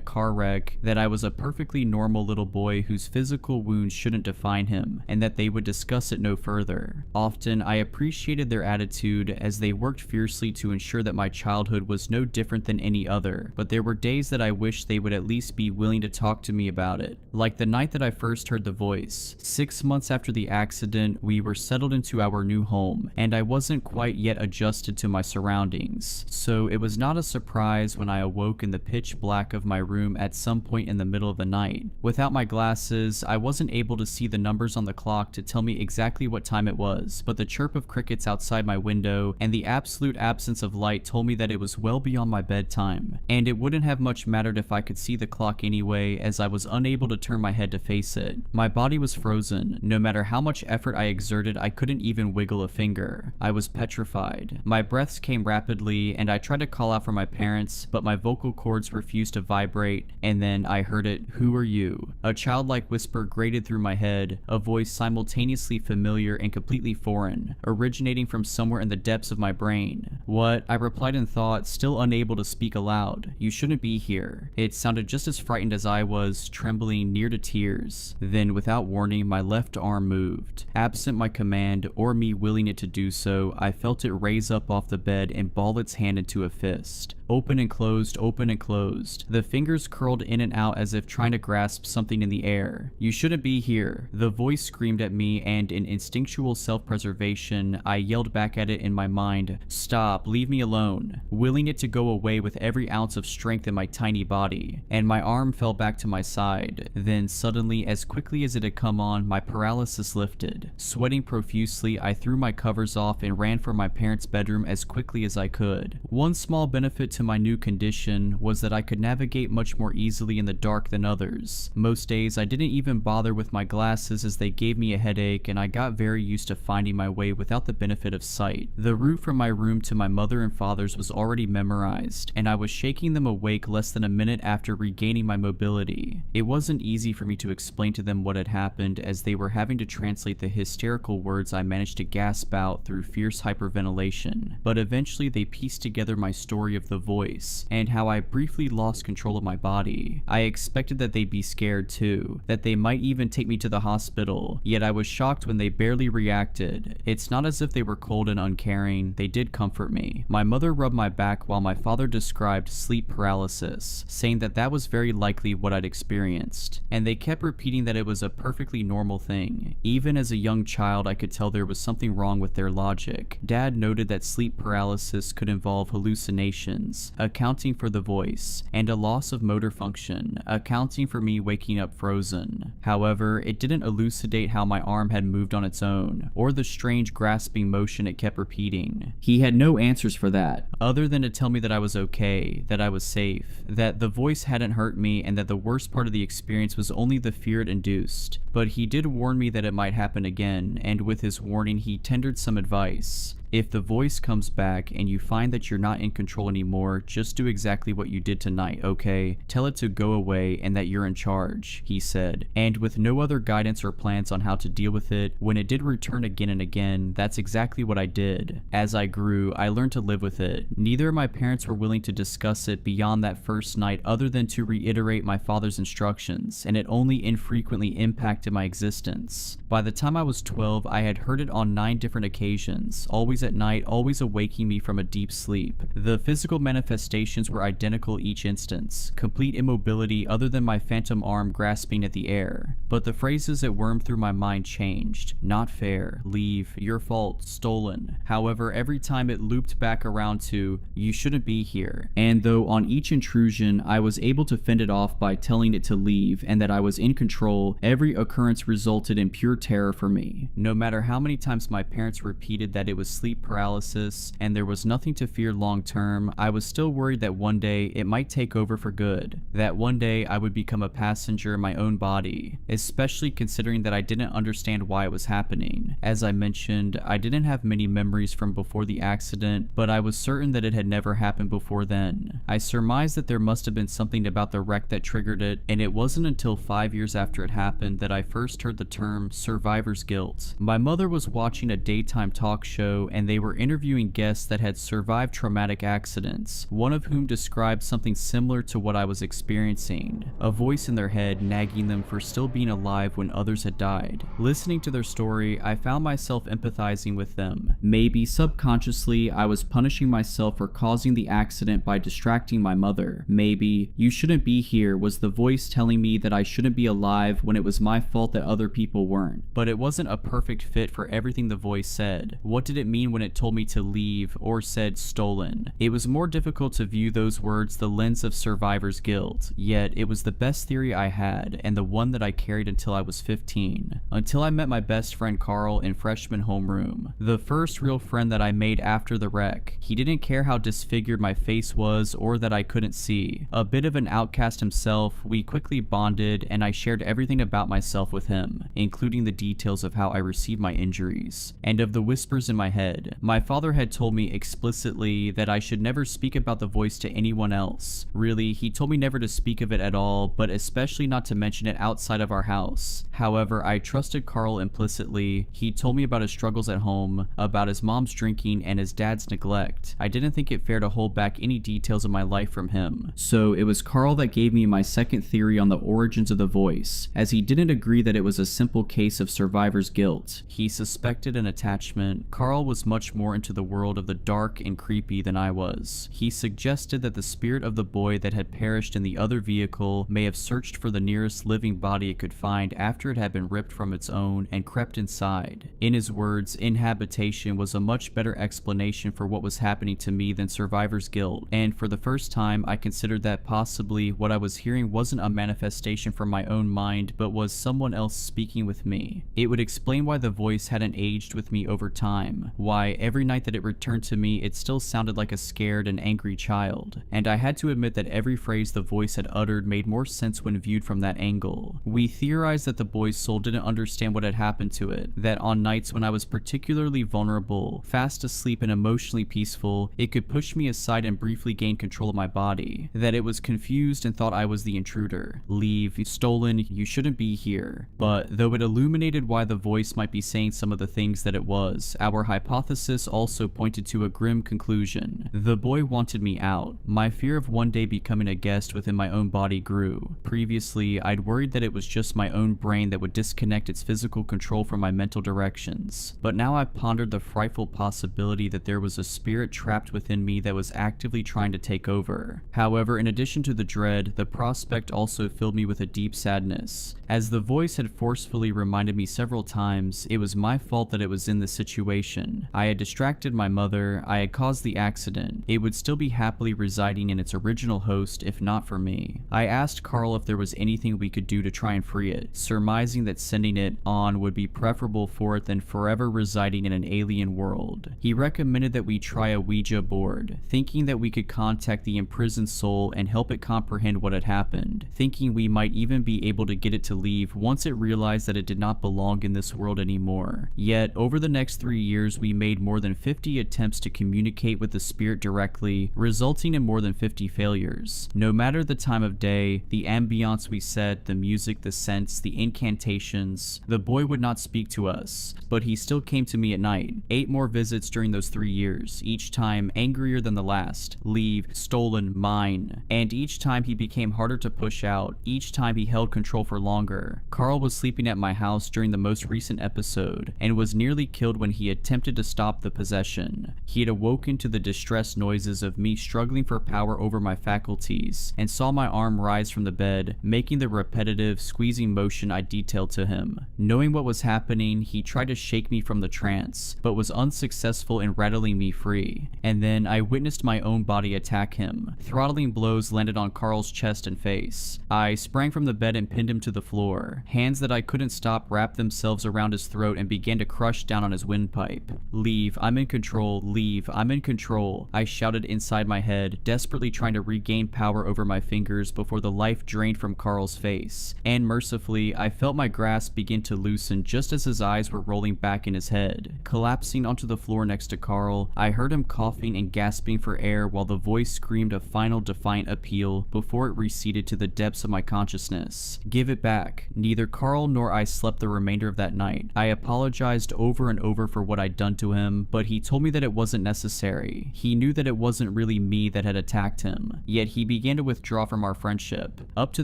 car wreck, that I was a perfectly normal little boy whose physical wounds wounds shouldn't define him, and that they would discuss it no further. Often, I appreciated their attitude as they worked fiercely to ensure that my childhood was no different than any other, but there were days that I wished they would at least be willing to talk to me about it. Like the night that I first heard the voice. 6 months after the accident, we were settled into our new home, and I wasn't quite yet adjusted to my surroundings, so it was not a surprise when I awoke in the pitch black of my room at some point in the middle of the night. Without my glasses, I wasn't able to see the numbers on the clock to tell me exactly what time it was, but the chirp of crickets outside my window and the absolute absence of light told me that it was well beyond my bedtime, and it wouldn't have much mattered if I could see the clock anyway, as I was unable to turn my head to face it. My body was frozen. No matter how much effort I exerted, I couldn't even wiggle a finger. I was petrified. My breaths came rapidly, and I tried to call out for my parents, but my vocal cords refused to vibrate, and then I heard it. "Who are you?" A childlike whisper grated through my head, a voice simultaneously familiar and completely foreign, originating from somewhere in the depths of my brain. "What?" I replied in thought, still unable to speak aloud. "You shouldn't be here." It sounded just as frightened as I was, trembling near to tears. Then, without warning, my left arm moved. Absent my command, or me willing it to do so, I felt it raise up off the bed and ball its hand into a fist. Open and closed, open and closed. The fingers curled in and out as if trying to grasp something in the air. "You shouldn't be here." The voice screamed at me, and in instinctual self-preservation, I yelled back at it in my mind, "Stop, leave me alone," willing it to go away with every ounce of strength in my tiny body, and my arm fell back to my side. Then suddenly, as quickly as it had come on, my paralysis lifted. Sweating profusely, I threw my covers off and ran for my parents' bedroom as quickly as I could. One small benefit to my new condition was that I could navigate much more easily in the dark than others. Most days I didn't even bother with my glasses as they gave me a headache, and I got very used to finding my way without the benefit of sight. The route from my room to my mother and father's was already memorized, and I was shaking them awake less than a minute after regaining my mobility. It wasn't easy for me to explain to them what had happened, as they were having to translate the hysterical words I managed to gasp out through fierce hyperventilation, but eventually they pieced together my story of the voice, and how I briefly lost control of my body. I expected that they'd be scared too, that they might even take me to the hospital, yet I was shocked when they barely reacted. It's not as if they were cold and uncaring, they did comfort me. My mother rubbed my back while my father described sleep paralysis, saying that that was very likely what I'd experienced, and they kept repeating that it was a perfectly normal thing. Even as a young child, I could tell there was something wrong with their logic. Dad noted that sleep paralysis could involve hallucinations, accounting for the voice, and a loss of motor function, accounting for me waking up frozen. However, it didn't elucidate how my arm had moved on its own, or the strange grasping motion it kept repeating. He had no answers for that, other than to tell me that I was okay, that I was safe, that the voice hadn't hurt me, and that the worst part of the experience was only the fear it induced. But he did warn me that it might happen again, and with his warning he tendered some advice. If the voice comes back and you find that you're not in control anymore, just do exactly what you did tonight, okay? Tell it to go away and that you're in charge, he said. And with no other guidance or plans on how to deal with it, when it did return again and again, that's exactly what I did. As I grew, I learned to live with it. Neither of my parents were willing to discuss it beyond that first night other than to reiterate my father's instructions, and it only infrequently impacted my existence. By the time I was 12, I had heard it on 9 different occasions, always at night, always awaking me from a deep sleep. The physical manifestations were identical each instance, complete immobility other than my phantom arm grasping at the air. But the phrases that wormed through my mind changed. Not fair, leave, your fault, stolen. However, every time it looped back around to, you shouldn't be here. And though on each intrusion I was able to fend it off by telling it to leave and that I was in control, every occurrence resulted in pure terror for me. No matter how many times my parents repeated that it was sleep paralysis and there was nothing to fear long term, I was still worried that one day it might take over for good, that one day I would become a passenger in my own body, especially considering that I didn't understand why it was happening. As I mentioned, I didn't have many memories from before the accident, but I was certain that it had never happened before then. I surmised that there must have been something about the wreck that triggered it, and it wasn't until 5 years after it happened that I first heard the term survivor's guilt. My mother was watching a daytime talk show and they were interviewing guests that had survived traumatic accidents, one of whom described something similar to what I was experiencing, a voice in their head nagging them for still being alive when others had died. Listening to their story, I found myself empathizing with them. Maybe subconsciously, I was punishing myself for causing the accident by distracting my mother. Maybe, "You shouldn't be here" was the voice telling me that I shouldn't be alive when it was my fault that other people weren't. But it wasn't a perfect fit for everything the voice said. What did it mean when it told me to leave or said stolen? It was more difficult to view those words the lens of survivor's guilt, yet it was the best theory I had and the one that I carried until I was 15. Until I met my best friend Carl in freshman homeroom, the first real friend that I made after the wreck. He didn't care how disfigured my face was or that I couldn't see. A bit of an outcast himself, we quickly bonded and I shared everything about myself with him, including the details of how I received my injuries, and of the whispers in my head. My father had told me explicitly that I should never speak about the voice to anyone else. Really, he told me never to speak of it at all, but especially not to mention it outside of our house. However, I trusted Carl implicitly. He told me about his struggles at home, about his mom's drinking and his dad's neglect. I didn't think it fair to hold back any details of my life from him. So it was Carl that gave me my second theory on the origins of the voice, as he didn't agree that it was a simple case of survivor's guilt. He suspected an attachment. Carl was much more into the world of the dark and creepy than I was. He suggested that the spirit of the boy that had perished in the other vehicle may have searched for the nearest living body it could find after it had been ripped from its own and crept inside. In his words, inhabitation was a much better explanation for what was happening to me than survivor's guilt, and for the first time I considered that possibly what I was hearing wasn't a manifestation from my own mind but was someone else speaking with me. It would explain why the voice hadn't aged with me over time, why every night that it returned to me it still sounded like a scared and angry child, and I had to admit that every phrase the voice had uttered made more sense when viewed from that angle. We theorized that the boy's soul didn't understand what had happened to it, that on nights when I was particularly vulnerable, fast asleep and emotionally peaceful, it could push me aside and briefly gain control of my body, that it was confused and thought I was the intruder. Leave, stolen, you shouldn't be here. But though it illuminated why the voice might be saying some of the things that it was, our hypothesis also pointed to a grim conclusion. The boy wanted me out. My fear of one day becoming a guest within my own body grew. Previously, I'd worried that it was just my own brain that would disconnect its physical control from my mental directions. But now I pondered the frightful possibility that there was a spirit trapped within me that was actively trying to take over. However, in addition to the dread, the prospect also filled me with a deep sadness. As the voice had forcefully reminded me several times, it was my fault that it was in this situation. I had distracted my mother, I had caused the accident. It would still be happily residing in its original host if not for me. I asked Carl if there was anything we could do to try and free it, surmising that sending it on would be preferable for it than forever residing in an alien world. He recommended that we try a Ouija board, thinking that we could contact the imprisoned soul and help it comprehend what had happened, thinking we might even be able to get it to leave once it realized that it did not belong in this world anymore. Yet, over the next 3 years, we made more than 50 attempts to communicate with the spirit directly, resulting in more than 50 failures. No matter the time of day, the ambiance we set, the music, the scents, the incantations, the boy would not speak to us, but he still came to me at night. 8 more visits during those 3 years, each time angrier than the last. Leave, stolen, mine. And each time he became harder to push out, each time he held control for longer. Carl was sleeping at my house during the most recent episode, and was nearly killed when he attempted to stop the possession. He had awoken to the distressed noises of me struggling for power over my faculties, and saw my arm rise from the bed, making the repetitive, squeezing motion I detailed to him. Knowing what was happening, he tried to shake me from the trance, but was unsuccessful in rattling me free. And then I witnessed my own body attack him. Throttling blows landed on Carl's chest and face. I sprang from the bed and pinned him to the floor. Hands that I couldn't stop wrapped themselves around his throat and began to crush down on his windpipe. Leave, I'm in control, leave, I'm in control, I shouted inside my head, desperately trying to regain power over my fingers before the life drained from Carl's face. And mercifully, I felt my grasp begin to loosen just as his eyes were rolling back in his head. Collapsing onto the floor next to Carl, I heard him coughing and gasping for air while the voice screamed a final defiant appeal before it receded to the depths of my consciousness. Give it back. Neither Carl nor I slept the remainder of that night. I apologized over and over for what I'd done to to him, but he told me that it wasn't necessary. He knew that it wasn't really me that had attacked him, yet he began to withdraw from our friendship. Up to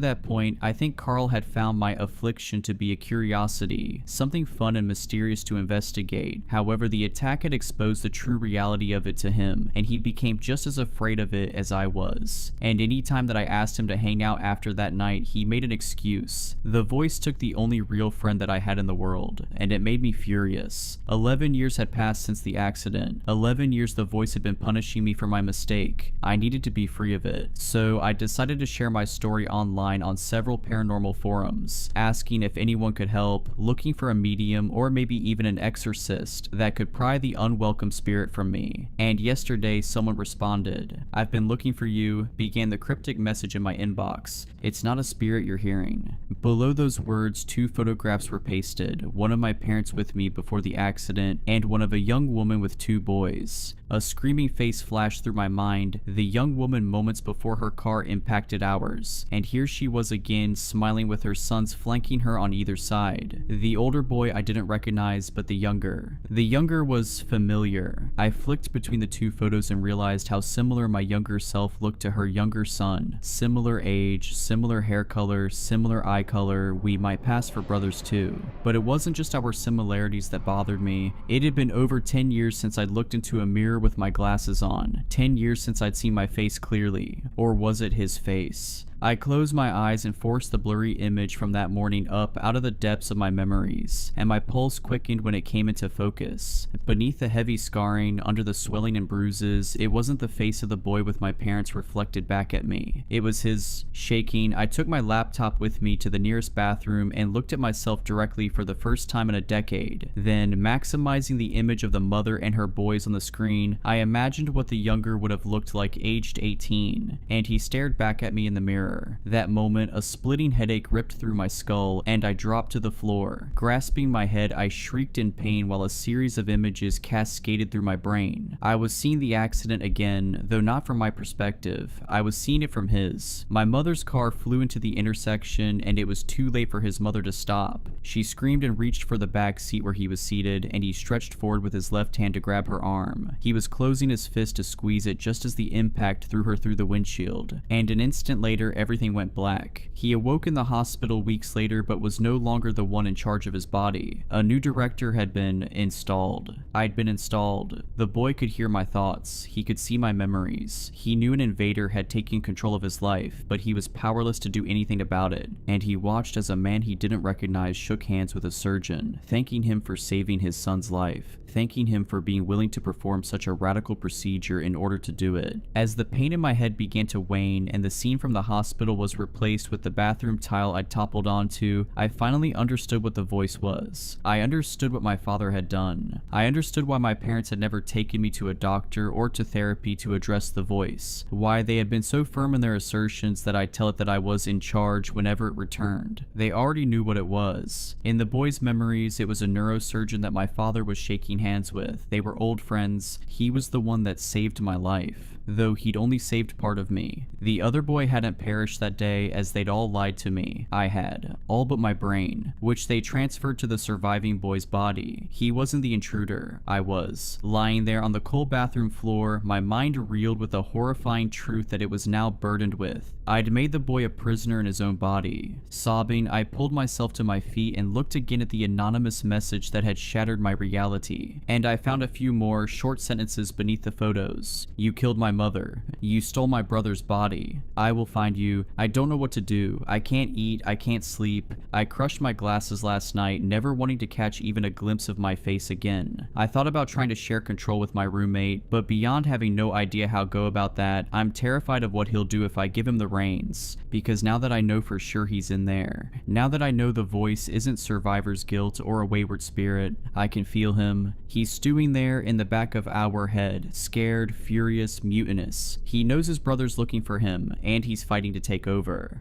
that point, I think Carl had found my affliction to be a curiosity, something fun and mysterious to investigate. However, the attack had exposed the true reality of it to him, and he became just as afraid of it as I was. And any time that I asked him to hang out after that night, he made an excuse. The voice took the only real friend that I had in the world, and it made me furious. 11 years had passed since the accident. 11 years the voice had been punishing me for my mistake. I needed to be free of it. So I decided to share my story online on several paranormal forums, asking if anyone could help, looking for a medium or maybe even an exorcist that could pry the unwelcome spirit from me. And yesterday someone responded. "I've been looking for you," began the cryptic message in my inbox. "It's not a spirit you're hearing." Below those words, 2 photographs were pasted, one of my parents with me before the accident and one of a young woman with 2 boys. A screaming face flashed through my mind, the young woman moments before her car impacted ours, and here she was again, smiling with her sons flanking her on either side. The older boy I didn't recognize, but the younger. The younger was familiar. I flicked between the 2 photos and realized how similar my younger self looked to her younger son. Similar age, similar hair color, similar eye color, we might pass for brothers too. But it wasn't just our similarities that bothered me. It had been over 10 years since I'd looked into a mirror with my glasses on. 10 years since I'd seen my face clearly. Or was it his face? I closed my eyes and forced the blurry image from that morning up out of the depths of my memories, and my pulse quickened when it came into focus. Beneath the heavy scarring, under the swelling and bruises, it wasn't the face of the boy with my parents reflected back at me. It was his. Shaking, I took my laptop with me to the nearest bathroom and looked at myself directly for the first time in a decade. Then, maximizing the image of the mother and her boys on the screen, I imagined what the younger would have looked like aged 18, and he stared back at me in the mirror. That moment, a splitting headache ripped through my skull, and I dropped to the floor. Grasping my head, I shrieked in pain while a series of images cascaded through my brain. I was seeing the accident again, though not from my perspective. I was seeing it from his. My mother's car flew into the intersection, and it was too late for his mother to stop. She screamed and reached for the back seat where he was seated, and he stretched forward with his left hand to grab her arm. He was closing his fist to squeeze it just as the impact threw her through the windshield, and an instant later, everything went black. He awoke in the hospital weeks later but was no longer the one in charge of his body. A new director had been installed. I'd been installed. The boy could hear my thoughts. He could see my memories. He knew an invader had taken control of his life, but he was powerless to do anything about it. And he watched as a man he didn't recognize shook hands with a surgeon, thanking him for saving his son's life, thanking him for being willing to perform such a radical procedure in order to do it. As the pain in my head began to wane and the scene from the hospital was replaced with the bathroom tile I'd toppled onto, I finally understood what the voice was. I understood what my father had done. I understood why my parents had never taken me to a doctor or to therapy to address the voice, why they had been so firm in their assertions that I'd tell it that I was in charge whenever it returned. They already knew what it was. In the boy's memories, it was a neurosurgeon that my father was shaking hands with. They were old friends. He was the one that saved my life, though he'd only saved part of me. The other boy hadn't perished that day, as they'd all lied to me. I had. All but my brain, which they transferred to the surviving boy's body. He wasn't the intruder. I was. Lying there on the cold bathroom floor, my mind reeled with the horrifying truth that it was now burdened with. I'd made the boy a prisoner in his own body. Sobbing, I pulled myself to my feet and looked again at the anonymous message that had shattered my reality. And I found a few more short sentences beneath the photos. "You killed my mother. You stole my brother's body. I will find you. I don't know what to do. I can't eat. I can't sleep. I crushed my glasses last night, never wanting to catch even a glimpse of my face again. I thought about trying to share control with my roommate, but beyond having no idea how to go about that, I'm terrified of what he'll do if I give him the reins, because now that I know for sure he's in there, now that I know the voice isn't survivor's guilt or a wayward spirit, I can feel him. He's stewing there in the back of our head, scared, furious, mutinous. He knows his brother's looking for him, and he's fighting to take over."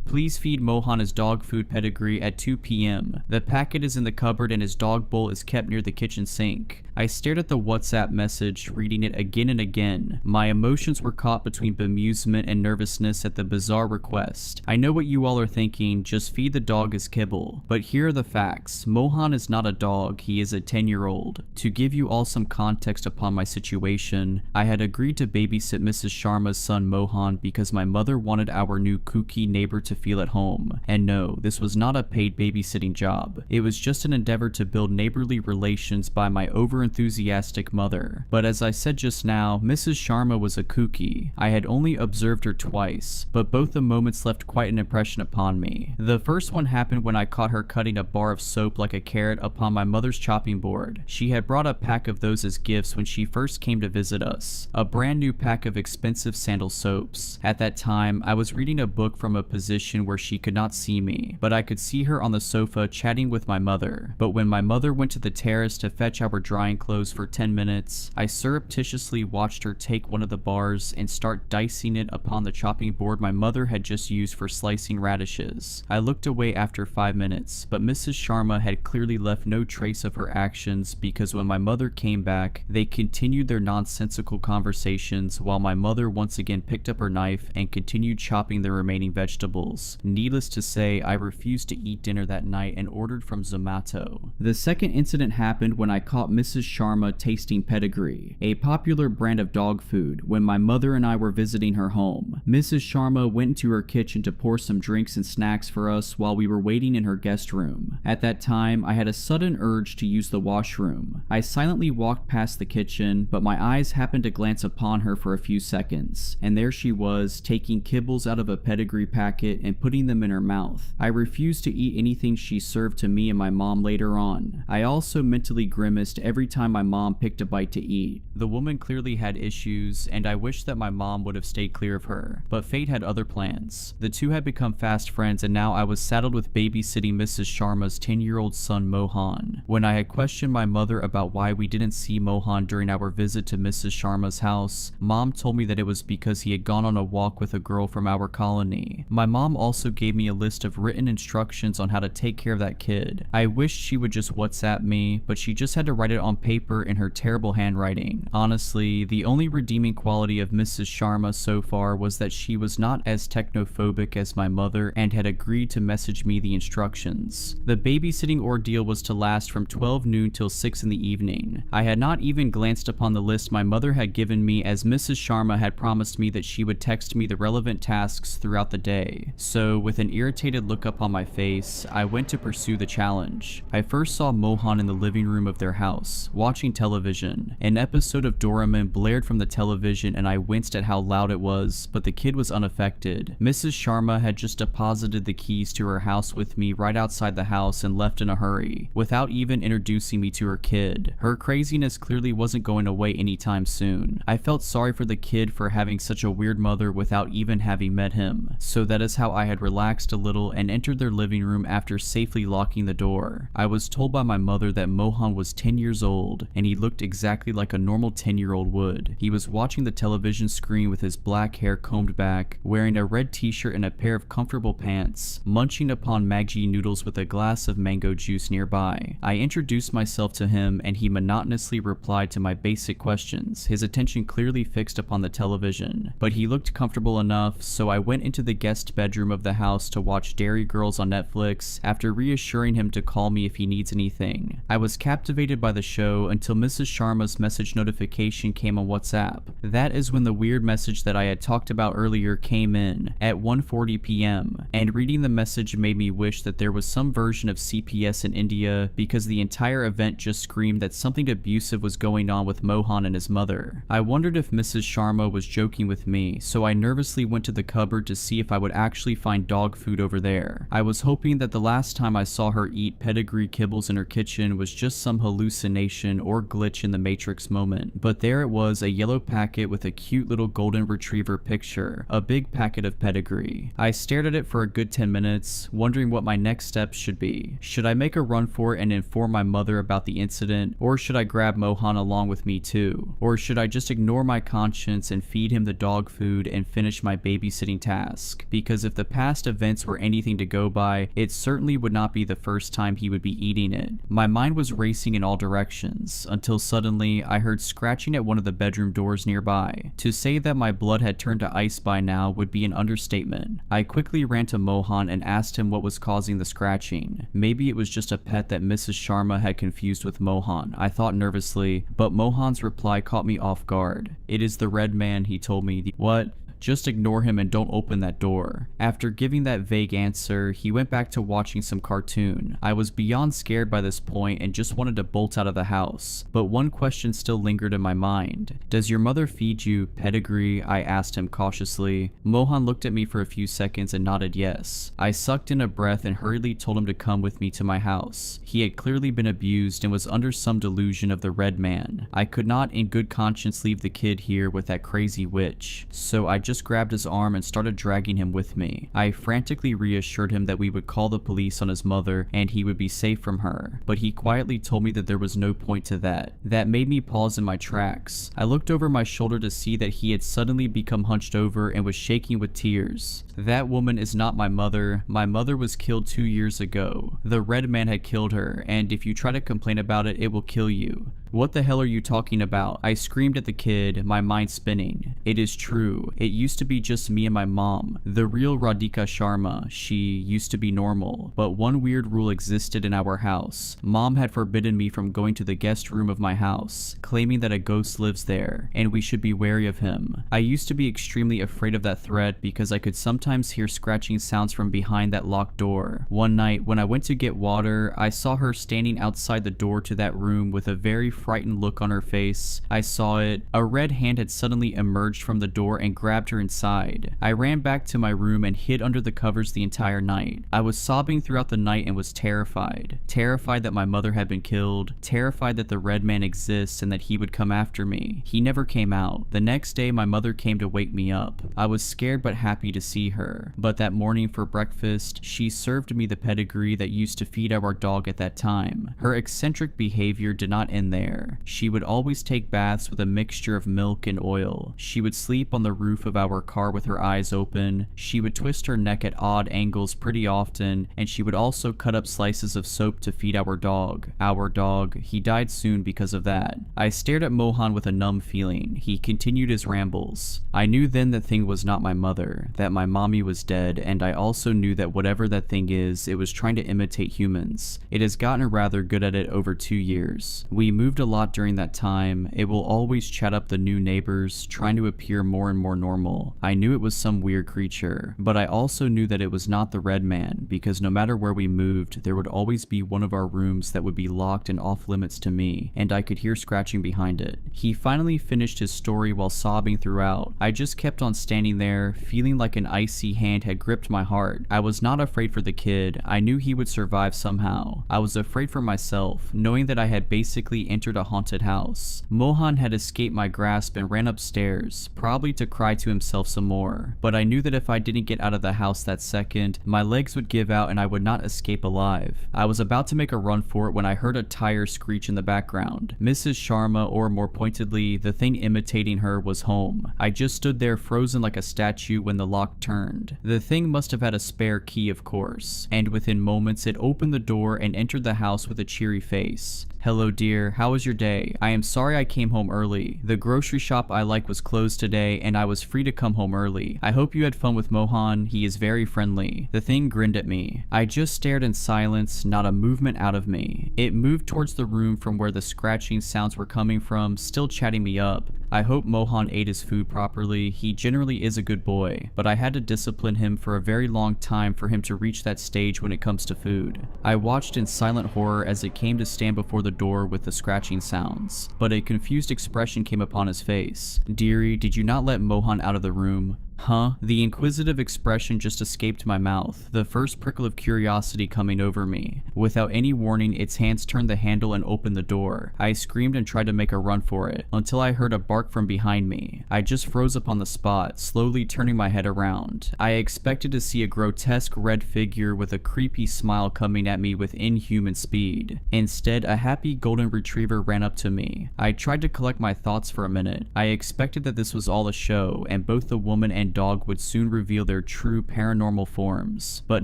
Please feed Mohan his dog food pedigree at 2 p.m. The packet is in the cupboard and his dog bowl is kept near the kitchen sink. I stared at the WhatsApp message, reading it again and again. My emotions were caught between bemusement and nervousness at the bizarre request. I know what you all are thinking, just feed the dog his kibble. But here are the facts. Mohan is not a dog, he is a 10-year-old. To give you all some context upon my situation, I had agreed to babysit Mrs. Sharma's son Mohan because my mother wanted our new kooky neighbor to feel at home. And no, this was not a paid babysitting job. It was just an endeavor to build neighborly relations by my over-enthusiastic mother. But as I said just now, Mrs. Sharma was a kooky. I had only observed her twice, but both the moments left quite an impression upon me. The first one happened when I caught her cutting a bar of soap like a carrot upon my mother's chopping board. She had brought a pack of those as gifts when she first came to visit us. A brand new pack of expensive sandal soaps. At that time, I was reading a book from a position where she could not see me, but I could see her on the sofa chatting with my mother. But when my mother went to the terrace to fetch our drying clothes for 10 minutes, I surreptitiously watched her take one of the bars and start dicing it upon the chopping board my mother had just used for slicing radishes. I looked away after 5 minutes, but Mrs. Sharma had clearly left no trace of her actions because when my mother came back, they continued their nonsensical conversations while my mother once again picked up her knife and continued chopping the remaining vegetables. Needless to say, I refused to eat dinner that night and ordered from Zomato. The second incident happened when I caught Mrs. Sharma tasting Pedigree, a popular brand of dog food, when my mother and I were visiting her home. Mrs. Sharma went into her kitchen to pour some drinks and snacks for us while we were waiting in her guest room. At that time, I had a sudden urge to use the washroom. I silently walked past the kitchen, but my eyes happened to glance upon her for a few seconds, and there she was, taking kibbles out of a Pedigree packet and putting them in her mouth. I refused to eat anything she served to me and my mom later on. I also mentally grimaced every time my mom picked a bite to eat. The woman clearly had issues, and I wish that my mom would have stayed clear of her, but fate had other plans. The two had become fast friends, and now I was saddled with babysitting Mrs. Sharma's 10-year-old son Mohan. When I had questioned my mother about why we didn't see Mohan during our visit to Mrs. Sharma's house, Mom told me that it was because he had gone on a walk with a girl from our colony. My mom also gave me a list of written instructions on how to take care of that kid. I wished she would just WhatsApp me, but she just had to write it on paper in her terrible handwriting. Honestly, the only redeeming quality of Mrs. Sharma so far was that she was not as technophobic as my mother and had agreed to message me the instructions. The babysitting ordeal was to last from 12 noon till 6 in the evening. I had not even glanced upon the list my mother had given me, as Mrs. Sharma had promised me that she would text me the relevant tasks throughout the day. So, with an irritated look up on my face, I went to pursue the challenge. I first saw Mohan in the living room of their house, watching television. An episode of Doraemon blared from the television and I winced at how loud it was, but the kid was unaffected. Mrs. Sharma had just deposited the keys to her house with me right outside the house and left in a hurry, without even introducing me to her kid. Her craziness clearly wasn't going away anytime soon. I felt sorry for the kid for having such a weird mother without even having met him, so that is how I had relaxed a little and entered their living room after safely locking the door. I was told by my mother that Mohan was 10 years old, and he looked exactly like a normal 10-year-old would. He was watching the television screen with his black hair combed back, wearing a red t-shirt and a pair of comfortable pants, munching upon Maggi noodles with a glass of mango juice nearby. I introduced myself to him and he monotonously replied to my basic questions, his attention clearly fixed upon the television. But he looked comfortable enough, so I went into the guest bedroom of the house to watch Dairy Girls on Netflix after reassuring him to call me if he needs anything. I was captivated by the show until Mrs. Sharma's message notification came on WhatsApp. That is when the weird message that I had talked about earlier came in at 1:40 p.m. and reading the message made me wish that there was some version of CPS in India, because the entire event just screamed that something abusive was going on with Mohan and his mother. I wondered if Mrs. Sharma was joking with me, so I nervously went to the cupboard to see if I would actually find dog food over there. I was hoping that the last time I saw her eat Pedigree kibbles in her kitchen was just some hallucination or glitch in the Matrix moment, but there it was, a yellow packet with a cute little golden retriever picture, a big packet of Pedigree. I stared at it for a good 10 minutes, wondering what my next steps should be. Should I make a run for it and inform my mother about the incident, or should I grab Mohan along with me too? Or should I just ignore my conscience and feed him the dog food and finish my babysitting task? Because if if the past events were anything to go by, it certainly would not be the first time he would be eating it. My mind was racing in all directions, until suddenly I heard scratching at one of the bedroom doors nearby. To say that my blood had turned to ice by now would be an understatement. I quickly ran to Mohan and asked him what was causing the scratching. Maybe it was just a pet that Mrs. Sharma had confused with Mohan, I thought nervously, but Mohan's reply caught me off guard. "It is the red man," he told me. "What? Just ignore him and don't open that door." After giving that vague answer, he went back to watching some cartoon. I was beyond scared by this point and just wanted to bolt out of the house. But one question still lingered in my mind. "Does your mother feed you pedigree?" I asked him cautiously. Mohan looked at me for a few seconds and nodded yes. I sucked in a breath and hurriedly told him to come with me to my house. He had clearly been abused and was under some delusion of the red man. I could not in good conscience leave the kid here with that crazy witch. So I just grabbed his arm and started dragging him with me. I frantically reassured him that we would call the police on his mother and he would be safe from her, but he quietly told me that there was no point to that. That made me pause in my tracks. I looked over my shoulder to see that he had suddenly become hunched over and was shaking with tears. "That woman is not my mother. My mother was killed 2 years ago. The red man had killed her, and if you try to complain about it, it will kill you." "What the hell are you talking about?" I screamed at the kid, my mind spinning. "It is true. It used to be just me and my mom. The real Radhika Sharma, she used to be normal. But one weird rule existed in our house. Mom had forbidden me from going to the guest room of my house, claiming that a ghost lives there, and we should be wary of him. I used to be extremely afraid of that threat because I could sometimes hear scratching sounds from behind that locked door. One night, when I went to get water, I saw her standing outside the door to that room with a very frightened look on her face. I saw it. A red hand had suddenly emerged from the door and grabbed her inside. I ran back to my room and hid under the covers the entire night. I was sobbing throughout the night and was terrified. Terrified that my mother had been killed. Terrified that the red man exists and that he would come after me. He never came out. The next day, my mother came to wake me up. I was scared but happy to see her. But that morning for breakfast, she served me the pedigree that used to feed our dog at that time. Her eccentric behavior did not end there. She would always take baths with a mixture of milk and oil. She would sleep on the roof of our car with her eyes open. She would twist her neck at odd angles pretty often, and she would also cut up slices of soap to feed our dog. Our dog, he died soon because of that. I stared at Mohan with a numb feeling. He continued his rambles. I knew then that thing was not my mother, that my mommy was dead, and I also knew that whatever that thing is, it was trying to imitate humans. It has gotten rather good at it over 2 years. We moved a lot during that time. It will always chat up the new neighbors, trying to appear more and more normal. I knew it was some weird creature, but I also knew that it was not the red man, because no matter where we moved, there would always be one of our rooms that would be locked and off limits to me, and I could hear scratching behind it. He finally finished his story while sobbing throughout. I just kept on standing there, feeling like an icy hand had gripped my heart. I was not afraid for the kid. I knew he would survive somehow. I was afraid for myself, knowing that I had basically entered a haunted house. Mohan had escaped my grasp and ran upstairs, probably to cry to himself some more. But I knew that if I didn't get out of the house that second, my legs would give out and I would not escape alive. I was about to make a run for it when I heard a tire screech in the background. Mrs. Sharma, or more pointedly, the thing imitating her, was home. I just stood there frozen like a statue when the lock turned. The thing must have had a spare key, of course, and within moments it opened the door and entered the house with a cheery face. "Hello dear, how was your day? I am sorry I came home early. The grocery shop I like was closed today and I was free to come home early. I hope you had fun with Mohan, he is very friendly." The thing grinned at me. I just stared in silence, not a movement out of me. It moved towards the room from where the scratching sounds were coming from, still chatting me up. I hope Mohan ate his food properly. He generally is a good boy, but I had to discipline him for a very long time for him to reach that stage when it comes to food. I watched in silent horror as it came to stand before the door with the scratching sounds, but a confused expression came upon his face. "Dearie, did you not let Mohan out of the room?" Huh? The inquisitive expression just escaped my mouth, the first prickle of curiosity coming over me. Without any warning, its hands turned the handle and opened the door. I screamed and tried to make a run for it, until I heard a bark from behind me. I just froze up on the spot, slowly turning my head around. I expected to see a grotesque red figure with a creepy smile coming at me with inhuman speed. Instead, a happy golden retriever ran up to me. I tried to collect my thoughts for a minute. I expected that this was all a show, and both the woman and and dog would soon reveal their true paranormal forms, but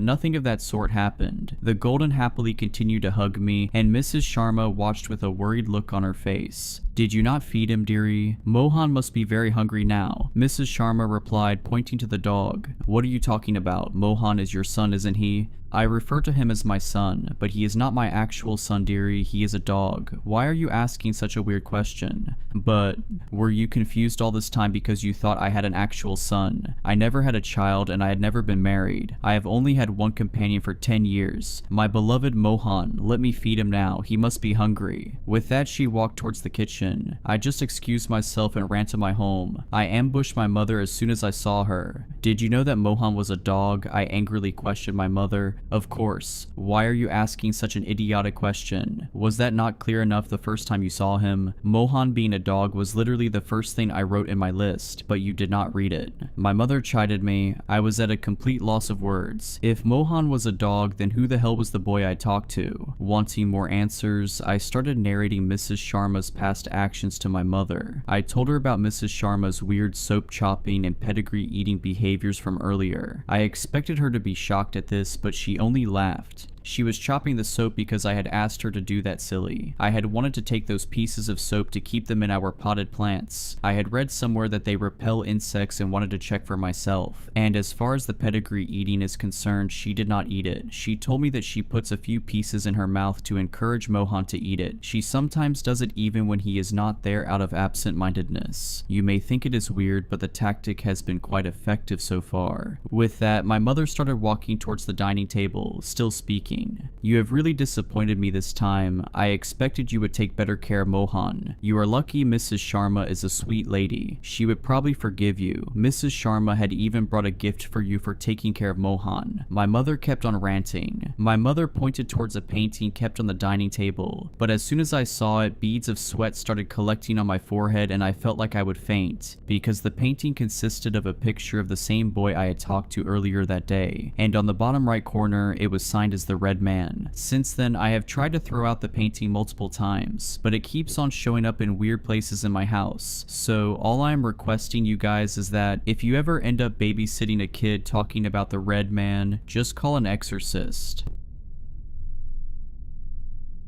nothing of that sort happened. The golden happily continued to hug me, and Mrs. Sharma watched with a worried look on her face. "Did you not feed him, dearie? Mohan must be very hungry now," Mrs. Sharma replied, pointing to the dog. "What are you talking about? Mohan is your son, isn't he?" "I refer to him as my son, but he is not my actual son, dearie. He is a dog. Why are you asking such a weird question?" "But were you confused all this time because you thought I had an actual son? I never had a child, and I had never been married. I have only had one companion for 10 years. My beloved Mohan. Let me feed him now. He must be hungry." With that, she walked towards the kitchen. I just excused myself and ran to my home. I ambushed my mother as soon as I saw her. "Did you know that Mohan was a dog?" I angrily questioned my mother. "Of course. Why are you asking such an idiotic question? Was that not clear enough the first time you saw him? Mohan being a dog was literally the first thing I wrote in my list, but you did not read it." My mother chided me. I was at a complete loss of words. If Mohan was a dog, then who the hell was the boy I talked to? Wanting more answers, I started narrating Mrs. Sharma's past actions to my mother. I told her about Mrs. Sharma's weird soap chopping and pedigree eating behaviors from earlier. I expected her to be shocked at this, but she only laughed. She was chopping the soap because I had asked her to do that silly. I had wanted to take those pieces of soap to keep them in our potted plants. I had read somewhere that they repel insects and wanted to check for myself. And as far as the pedigree eating is concerned, she did not eat it. She told me that she puts a few pieces in her mouth to encourage Mohan to eat it. She sometimes does it even when he is not there out of absent-mindedness. You may think it is weird, but the tactic has been quite effective so far. With that, my mother started walking towards the dining table, still speaking. "You have really disappointed me this time. I expected you would take better care of Mohan. You are lucky Mrs. Sharma is a sweet lady. She would probably forgive you. Mrs. Sharma had even brought a gift for you for taking care of Mohan." My mother kept on ranting. My mother pointed towards a painting kept on the dining table, but as soon as I saw it, beads of sweat started collecting on my forehead and I felt like I would faint, because the painting consisted of a picture of the same boy I had talked to earlier that day, and on the bottom right corner, it was signed as the Red Man. Since then, I have tried to throw out the painting multiple times, but it keeps on showing up in weird places in my house. So all I am requesting you guys is that if you ever end up babysitting a kid talking about the Red Man, just call an exorcist.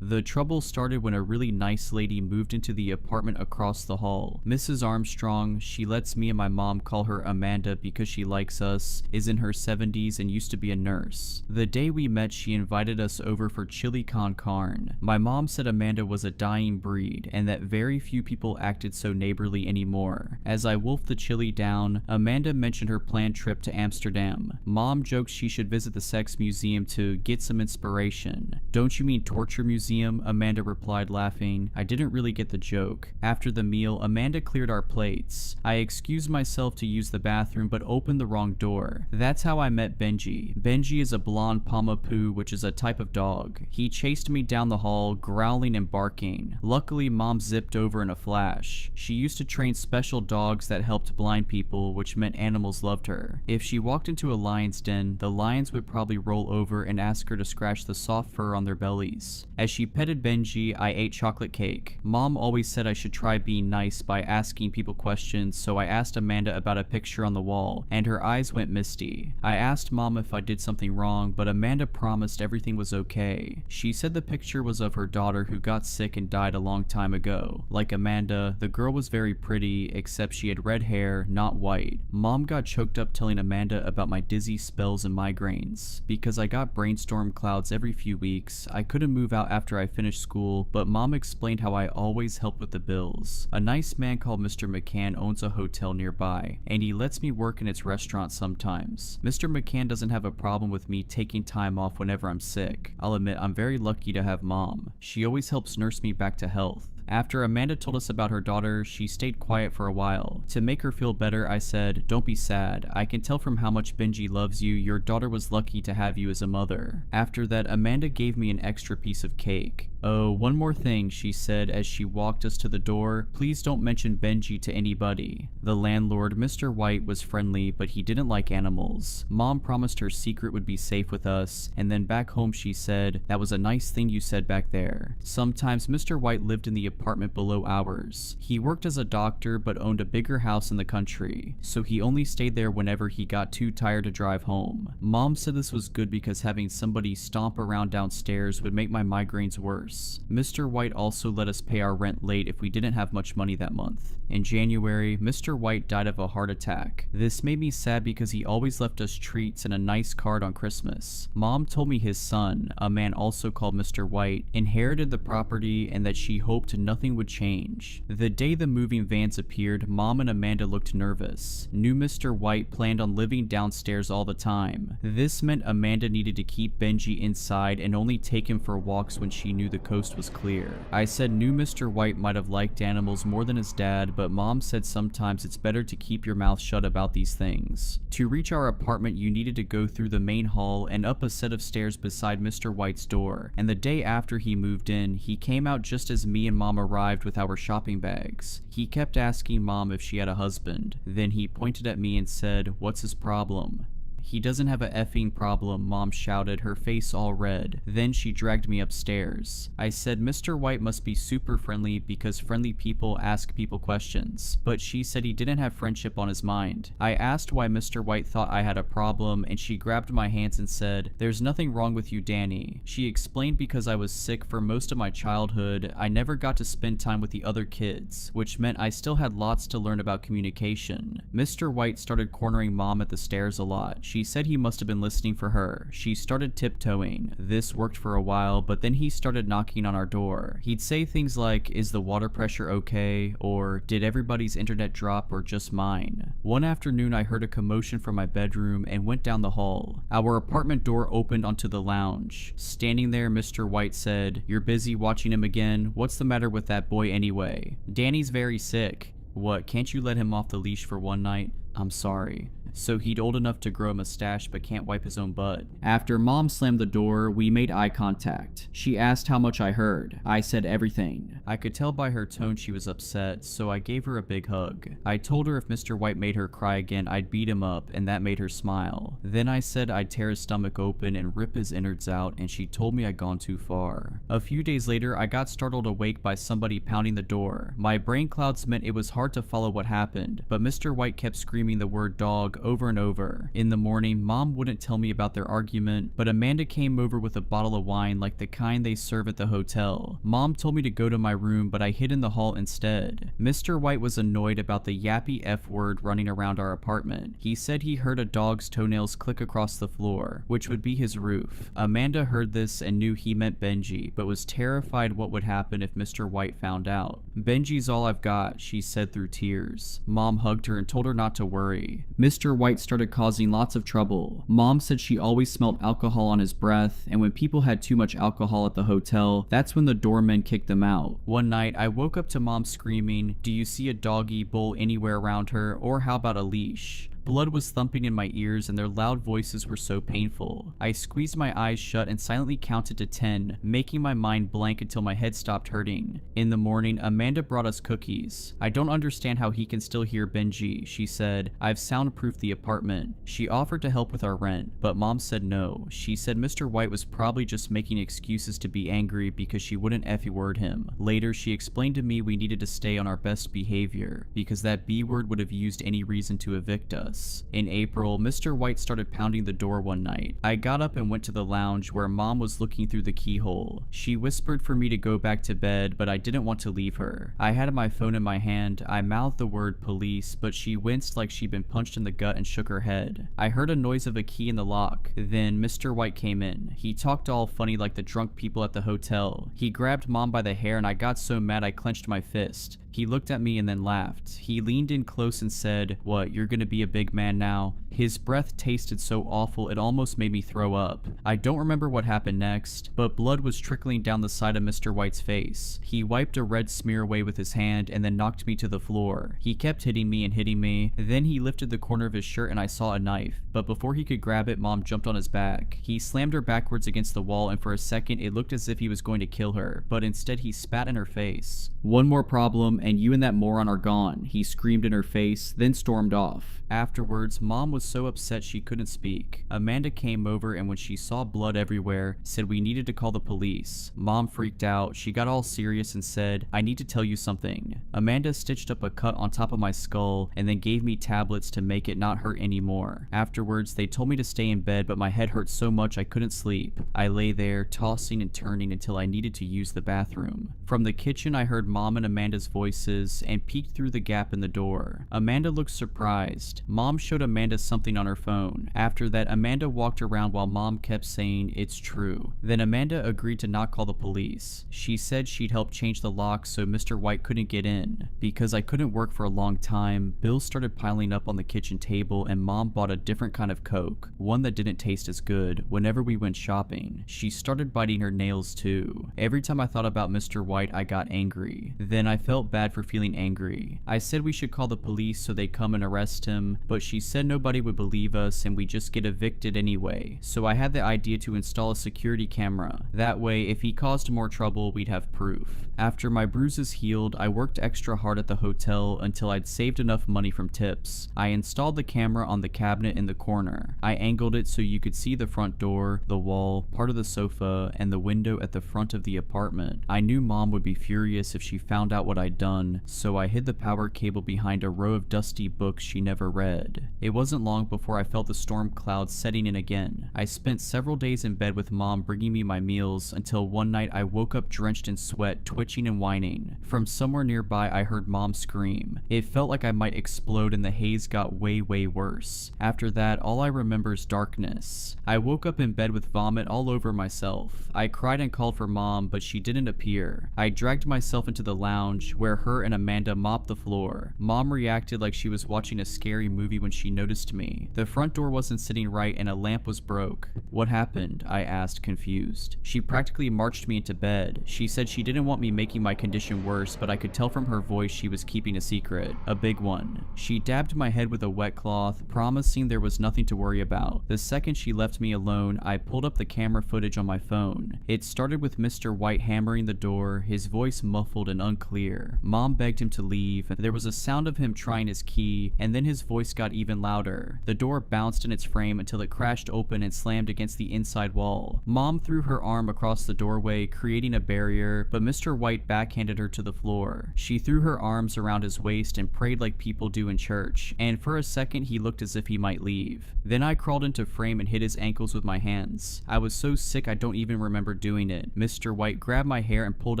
The trouble started when a really nice lady moved into the apartment across the hall. Mrs. Armstrong, she lets me and my mom call her Amanda because she likes us, is in her 70s and used to be a nurse. The day we met, she invited us over for chili con carne. My mom said Amanda was a dying breed and that very few people acted so neighborly anymore. As I wolfed the chili down, Amanda mentioned her planned trip to Amsterdam. Mom joked she should visit the sex museum to get some inspiration. "Don't you mean torture museum?" Amanda replied, laughing. I didn't really get the joke. After the meal, Amanda cleared our plates. I excused myself to use the bathroom but opened the wrong door. That's how I met Benji. Benji is a blonde Pomapoo, which is a type of dog. He chased me down the hall, growling and barking. Luckily, Mom zipped over in a flash. She used to train special dogs that helped blind people, which meant animals loved her. If she walked into a lion's den, the lions would probably roll over and ask her to scratch the soft fur on their bellies. As she petted Benji, I ate chocolate cake. Mom always said I should try being nice by asking people questions, so I asked Amanda about a picture on the wall, and her eyes went misty. I asked Mom if I did something wrong, but Amanda promised everything was okay. She said the picture was of her daughter who got sick and died a long time ago. Like Amanda, the girl was very pretty, except she had red hair, not white. Mom got choked up telling Amanda about my dizzy spells and migraines. Because I got brainstorm clouds every few weeks, I couldn't move out after I finished school, but Mom explained how I always help with the bills. A nice man called Mr. McCann owns a hotel nearby, and he lets me work in its restaurant sometimes. Mr. McCann doesn't have a problem with me taking time off whenever I'm sick. I'll admit I'm very lucky to have Mom. She always helps nurse me back to health. After Amanda told us about her daughter, she stayed quiet for a while. To make her feel better, I said, "Don't be sad. I can tell from how much Benji loves you, your daughter was lucky to have you as a mother." After that, Amanda gave me an extra piece of cake. "Oh, one more thing," she said as she walked us to the door. "Please don't mention Benji to anybody." The landlord, Mr. White, was friendly, but he didn't like animals. Mom promised her secret would be safe with us, and then back home she said, "That was a nice thing you said back there." Sometimes Mr. White lived in the apartment below ours. He worked as a doctor but owned a bigger house in the country, so he only stayed there whenever he got too tired to drive home. Mom said this was good because having somebody stomp around downstairs would make my migraines worse. Mr. White also let us pay our rent late if we didn't have much money that month. In January, Mr. White died of a heart attack. This made me sad because he always left us treats and a nice card on Christmas. Mom told me his son, a man also called Mr. White, inherited the property and that she hoped nothing would change. The day the moving vans appeared, Mom and Amanda looked nervous. Knew Mr. White planned on living downstairs all the time. This meant Amanda needed to keep Benji inside and only take him for walks when she knew the coast was clear. I said knew Mr. White might have liked animals more than his dad, but Mom said sometimes it's better to keep your mouth shut about these things. To reach our apartment, you needed to go through the main hall and up a set of stairs beside Mr. White's door, and the day after he moved in, he came out just as me and Mom arrived with our shopping bags. He kept asking Mom if she had a husband. Then he pointed at me and said, "What's his problem?" "He doesn't have a effing problem," Mom shouted, her face all red. Then she dragged me upstairs. I said Mr. White must be super friendly because friendly people ask people questions, but she said he didn't have friendship on his mind. I asked why Mr. White thought I had a problem, and she grabbed my hands and said, "There's nothing wrong with you, Danny." She explained because I was sick for most of my childhood, I never got to spend time with the other kids, which meant I still had lots to learn about communication. Mr. White started cornering Mom at the stairs a lot. She said he must have been listening for her. She started tiptoeing. This worked for a while, but then he started knocking on our door. He'd say things like, "Is the water pressure okay?" or "Did everybody's internet drop or just mine?" One afternoon I heard a commotion from my bedroom and went down the hall. Our apartment door opened onto the lounge. Standing there, Mr. White said, "You're busy watching him again? What's the matter with that boy anyway?" "Danny's very sick." "What, can't you let him off the leash for one night?" "I'm sorry." So he'd old enough to grow a mustache but can't wipe his own butt. After Mom slammed the door, we made eye contact. She asked how much I heard. I said everything. I could tell by her tone she was upset, so I gave her a big hug. I told her if Mr. White made her cry again, I'd beat him up, and that made her smile. Then I said I'd tear his stomach open and rip his innards out, and she told me I'd gone too far. A few days later, I got startled awake by somebody pounding the door. My brain clouds meant it was hard to follow what happened, but Mr. White kept screaming the word dog over and over. In the morning, Mom wouldn't tell me about their argument, but Amanda came over with a bottle of wine like the kind they serve at the hotel. Mom told me to go to my room, but I hid in the hall instead. Mr. White was annoyed about the yappy F word running around our apartment. He said he heard a dog's toenails click across the floor, which would be his roof. Amanda heard this and knew he meant Benji, but was terrified what would happen if Mr. White found out. "Benji's all I've got," she said through tears. Mom hugged her and told her not to worry. Mr. White started causing lots of trouble. Mom said she always smelled alcohol on his breath, and when people had too much alcohol at the hotel, that's when the doormen kicked them out. One night, I woke up to Mom screaming, "Do you see a doggy bowl anywhere around her, or how about a leash?" Blood was thumping in my ears and their loud voices were so painful. I squeezed my eyes shut and silently counted to 10, making my mind blank until my head stopped hurting. In the morning, Amanda brought us cookies. "I don't understand how he can still hear Benji," she said. "I've soundproofed the apartment." She offered to help with our rent, but Mom said no. She said Mr. White was probably just making excuses to be angry because she wouldn't F word him. Later, she explained to me we needed to stay on our best behavior because that B word would have used any reason to evict us. In April, Mr. White started pounding the door one night. I got up and went to the lounge where Mom was looking through the keyhole. She whispered for me to go back to bed, but I didn't want to leave her. I had my phone in my hand. I mouthed the word police, but she winced like she'd been punched in the gut and shook her head. I heard a noise of a key in the lock. Then Mr. White came in. He talked all funny like the drunk people at the hotel. He grabbed Mom by the hair and I got so mad I clenched my fist. He looked at me and then laughed. He leaned in close and said, "What, you're gonna be a big man now?" His breath tasted so awful it almost made me throw up. I don't remember what happened next, but blood was trickling down the side of Mr. White's face. He wiped a red smear away with his hand and then knocked me to the floor. He kept hitting me and hitting me. Then he lifted the corner of his shirt and I saw a knife. But before he could grab it, Mom jumped on his back. He slammed her backwards against the wall and for a second it looked as if he was going to kill her, but instead he spat in her face. "One more problem and you and that moron are gone," he screamed in her face, then stormed off. Afterwards, Mom was was so upset she couldn't speak. Amanda came over, and when she saw blood everywhere, said we needed to call the police. Mom freaked out. She got all serious and said, "I need to tell you something." Amanda stitched up a cut on top of my skull and then gave me tablets to make it not hurt anymore. Afterwards, they told me to stay in bed, but my head hurt so much I couldn't sleep. I lay there, tossing and turning until I needed to use the bathroom. From the kitchen, I heard Mom and Amanda's voices and peeked through the gap in the door. Amanda looked surprised. Mom showed Amanda something on her phone. After that, Amanda walked around while Mom kept saying, "It's true." Then Amanda agreed to not call the police. She said she'd help change the lock so Mr. White couldn't get in. Because I couldn't work for a long time, bills started piling up on the kitchen table, and Mom bought a different kind of Coke, one that didn't taste as good, whenever we went shopping. She started biting her nails too. Every time I thought about Mr. White, I got angry. Then I felt bad for feeling angry. I said we should call the police so they come and arrest him, but she said nobody would believe us and we'd just get evicted anyway. So I had the idea to install a security camera. That way, if he caused more trouble, we'd have proof. After my bruises healed, I worked extra hard at the hotel until I'd saved enough money from tips. I installed the camera on the cabinet in the corner. I angled it so you could see the front door, the wall, part of the sofa, and the window at the front of the apartment. I knew Mom would be furious if she found out what I'd done, so I hid the power cable behind a row of dusty books she never read. It wasn't long before I felt the storm clouds setting in again. I spent several days in bed with Mom bringing me my meals until one night I woke up drenched in sweat, twitching and whining. From somewhere nearby, I heard Mom scream. It felt like I might explode, and the haze got way worse. After that, all I remember is darkness. I woke up in bed with vomit all over myself. I cried and called for Mom, but she didn't appear. I dragged myself into the lounge, where her and Amanda mopped the floor. Mom reacted like she was watching a scary movie when she noticed me. The front door wasn't sitting right and a lamp was broke. "What happened?" I asked, confused. She practically marched me into bed. She said she didn't want me making my condition worse, but I could tell from her voice she was keeping a secret. A big one. She dabbed my head with a wet cloth, promising there was nothing to worry about. The second she left me alone, I pulled up the camera footage on my phone. It started with Mr. White hammering the door, his voice muffled and unclear. Mom begged him to leave. There was a sound of him trying his key, and then his voice got even louder. The door bounced in its frame until it crashed open and slammed against the inside wall. Mom threw her arm across the doorway, creating a barrier, but Mr. White backhanded her to the floor. She threw her arms around his waist and prayed like people do in church, and for a second he looked as if he might leave. Then I crawled into frame and hit his ankles with my hands. I was so sick I don't even remember doing it. Mr. White grabbed my hair and pulled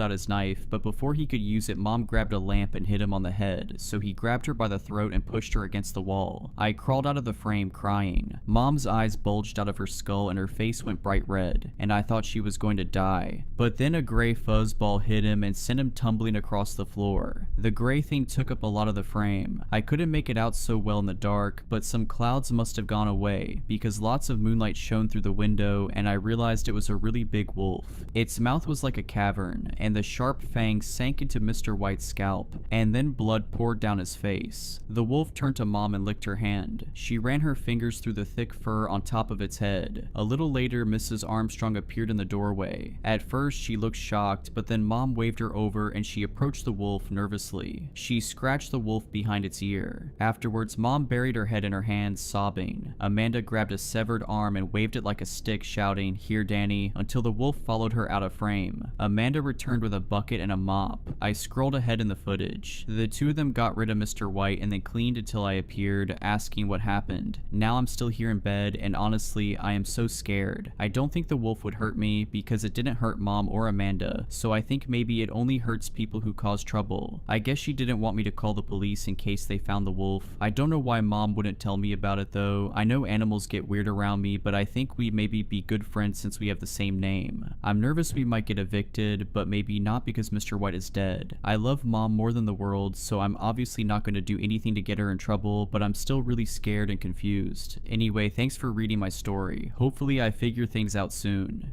out his knife, but before he could use it, Mom grabbed a lamp and hit him on the head, so he grabbed her by the throat and pushed her against the wall. I crawled out of the frame crying. Mom's eyes bulged out of her skull and her face went bright red, and I thought she was going to die. But then a gray fuzzball hit him and sent him tumbling across the floor. The gray thing took up a lot of the frame. I couldn't make it out so well in the dark, but some clouds must have gone away because lots of moonlight shone through the window, and I realized it was a really big wolf. Its mouth was like a cavern, and the sharp fangs sank into Mr. White's scalp, and then blood poured down his face. The wolf turned to Mom and licked her hand. She ran her fingers through the thick fur on top of its head. A little later, Mrs. Armstrong appeared in the doorway. At first, she looked shocked, but then Mom waved her over and she approached the wolf nervously. She scratched the wolf behind its ear. Afterwards, Mom buried her head in her hands, sobbing. Amanda grabbed a severed arm and waved it like a stick, shouting, "Here, Danny," until the wolf followed her out of frame. Amanda returned with a bucket and a mop. I scrolled ahead in the footage. The two of them got rid of Mr. White and then cleaned until I appeared, asking what happened. Now I'm still here in bed, and honestly, I am so scared. I don't think the wolf would hurt me because it didn't hurt Mom or Amanda, so I think maybe it only hurts people who cause trouble. I guess she didn't want me to call the police in case they found the wolf. I don't know why Mom wouldn't tell me about it though. I know animals get weird around me, but I think we maybe be good friends since we have the same name. I'm nervous we might get evicted, but maybe not because Mr. White is dead. I love Mom more than the world, so I'm obviously not going to do anything to get her in trouble, but I'm still really scared and confused. Anyway, thanks for reading my story. Hopefully I figure things out soon.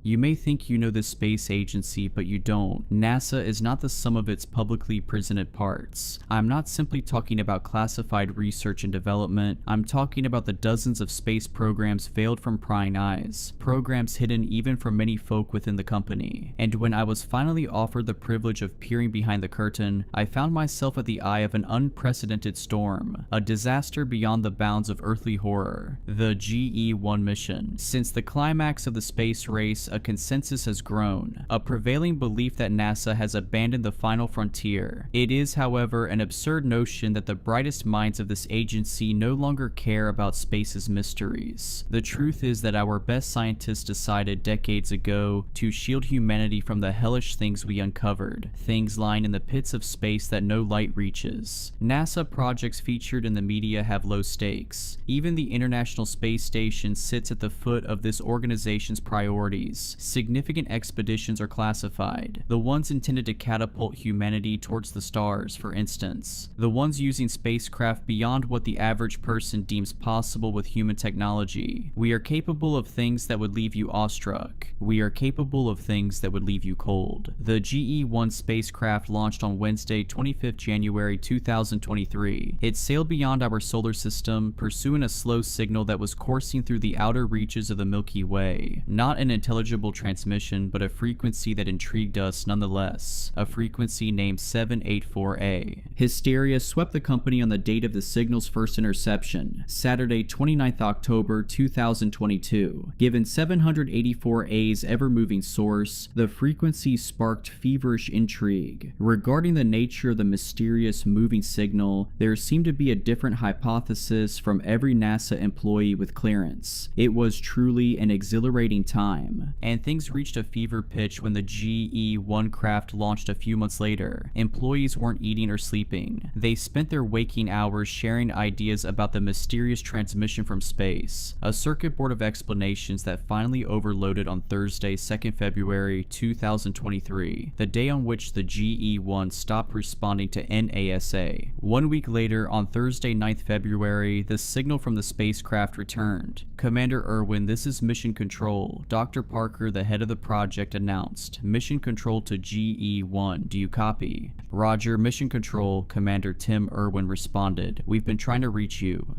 You may think you know the space agency, but you don't. NASA is not the sum of its publicly presented parts. I'm not simply talking about classified research and development. I'm talking about the dozens of space programs veiled from prying eyes, programs hidden even from many folk within the company. And when I was finally offered the privilege of peering behind the curtain, I found myself at the eye of an unprecedented storm, a disaster beyond the bounds of earthly horror, the GE-1 mission. Since the climax of the space race, a consensus has grown, a prevailing belief that NASA has abandoned the final frontier. It is, however, an absurd notion that the brightest minds of this agency no longer care about space's mysteries. The truth is that our best scientists decided decades ago to shield humanity from the hellish things we uncovered, things lying in the pits of space that no light reaches. NASA projects featured in the media have low stakes. Even the International Space Station sits at the foot of this organization's priorities. Significant expeditions are classified. The ones intended to catapult humanity towards the stars, for instance. The ones using spacecraft beyond what the average person deems possible with human technology. We are capable of things that would leave you awestruck. We are capable of things that would leave you cold. The GE-1 spacecraft launched on Wednesday, 25th January 2023. It sailed beyond our solar system, pursuing a slow signal that was coursing through the outer reaches of the Milky Way. Not an intelligible transmission, but a frequency that intrigued us nonetheless, a frequency named 784A. Hysteria swept the company on the date of the signal's first interception, Saturday, 29th October 2022. Given 784A's ever-moving source, the frequency sparked feverish intrigue. Regarding the nature of the mysterious moving signal, there seemed to be a different hypothesis from every NASA employee with clearance. It was truly an exhilarating time. And things reached a fever pitch when the GE-1 craft launched a few months later. Employees weren't eating or sleeping. They spent their waking hours sharing ideas about the mysterious transmission from space, a circuit board of explanations that finally overloaded on Thursday, 2nd February 2023, the day on which the GE-1 stopped responding to NASA. 1 week later, on Thursday, 9th February, the signal from the spacecraft returned. Commander Irwin, this is Mission Control. Dr. Parker, the head of the project, announced, Mission Control to GE-1, do you copy? Roger, Mission Control, Commander Tim Irwin responded. We've been trying to reach you.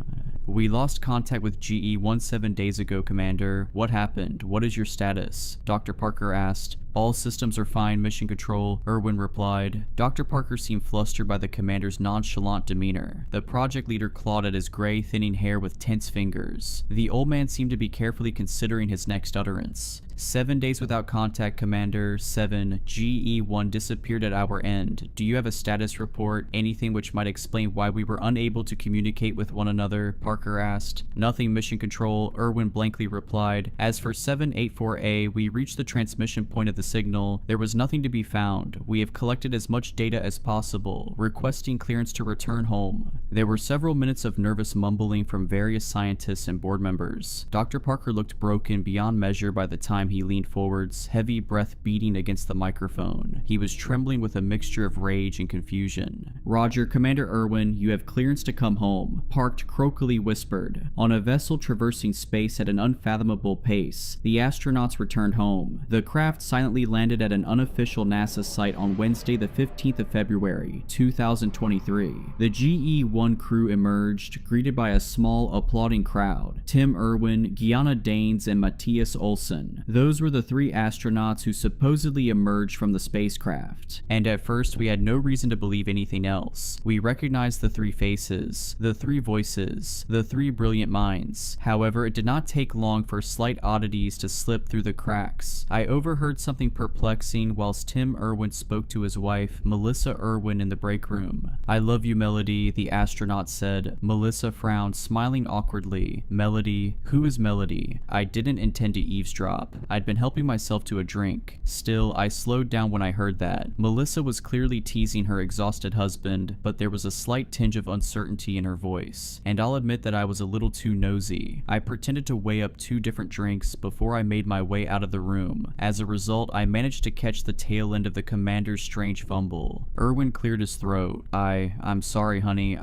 We lost contact with GE-1 7 days ago, Commander. What happened? What is your status? Dr. Parker asked. All systems are fine, Mission Control, Irwin replied. Dr. Parker seemed flustered by the commander's nonchalant demeanor. The project leader clawed at his gray, thinning hair with tense fingers. The old man seemed to be carefully considering his next utterance. 7 days without contact, Commander. 7. GE-1 disappeared at our end. Do you have a status report? Anything which might explain why we were unable to communicate with one another? Parker asked. Nothing, Mission Control, Irwin blankly replied. As for 784A, we reached the transmission point of the signal. There was nothing to be found. We have collected as much data as possible, requesting clearance to return home. There were several minutes of nervous mumbling from various scientists and board members. Dr. Parker looked broken beyond measure by the time he leaned forwards, heavy breath beating against the microphone. He was trembling with a mixture of rage and confusion. Roger, Commander Irwin, you have clearance to come home, Parked croakily whispered. On a vessel traversing space at an unfathomable pace, the astronauts returned home. The craft silently landed at an unofficial NASA site on Wednesday, the 15th of February, 2023. The GE-1 crew emerged, greeted by a small, applauding crowd. Tim Irwin, Gianna Danes, and Matthias Olsen. Those were the three astronauts who supposedly emerged from the spacecraft. And at first, we had no reason to believe anything else. We recognized the three faces, the three voices, the three brilliant minds. However, it did not take long for slight oddities to slip through the cracks. I overheard something perplexing whilst Tim Irwin spoke to his wife, Melissa Irwin, in the break room. I love you, Melody, the astronaut said. Melissa frowned, smiling awkwardly. Melody? Who is Melody? I didn't intend to eavesdrop. I'd been helping myself to a drink. Still, I slowed down when I heard that. Melissa was clearly teasing her exhausted husband, but there was a slight tinge of uncertainty in her voice. And I'll admit that I was a little too nosy. I pretended to weigh up 2 different drinks before I made my way out of the room. As a result, I managed to catch the tail end of the commander's strange fumble. Irwin cleared his throat. I'm sorry, honey.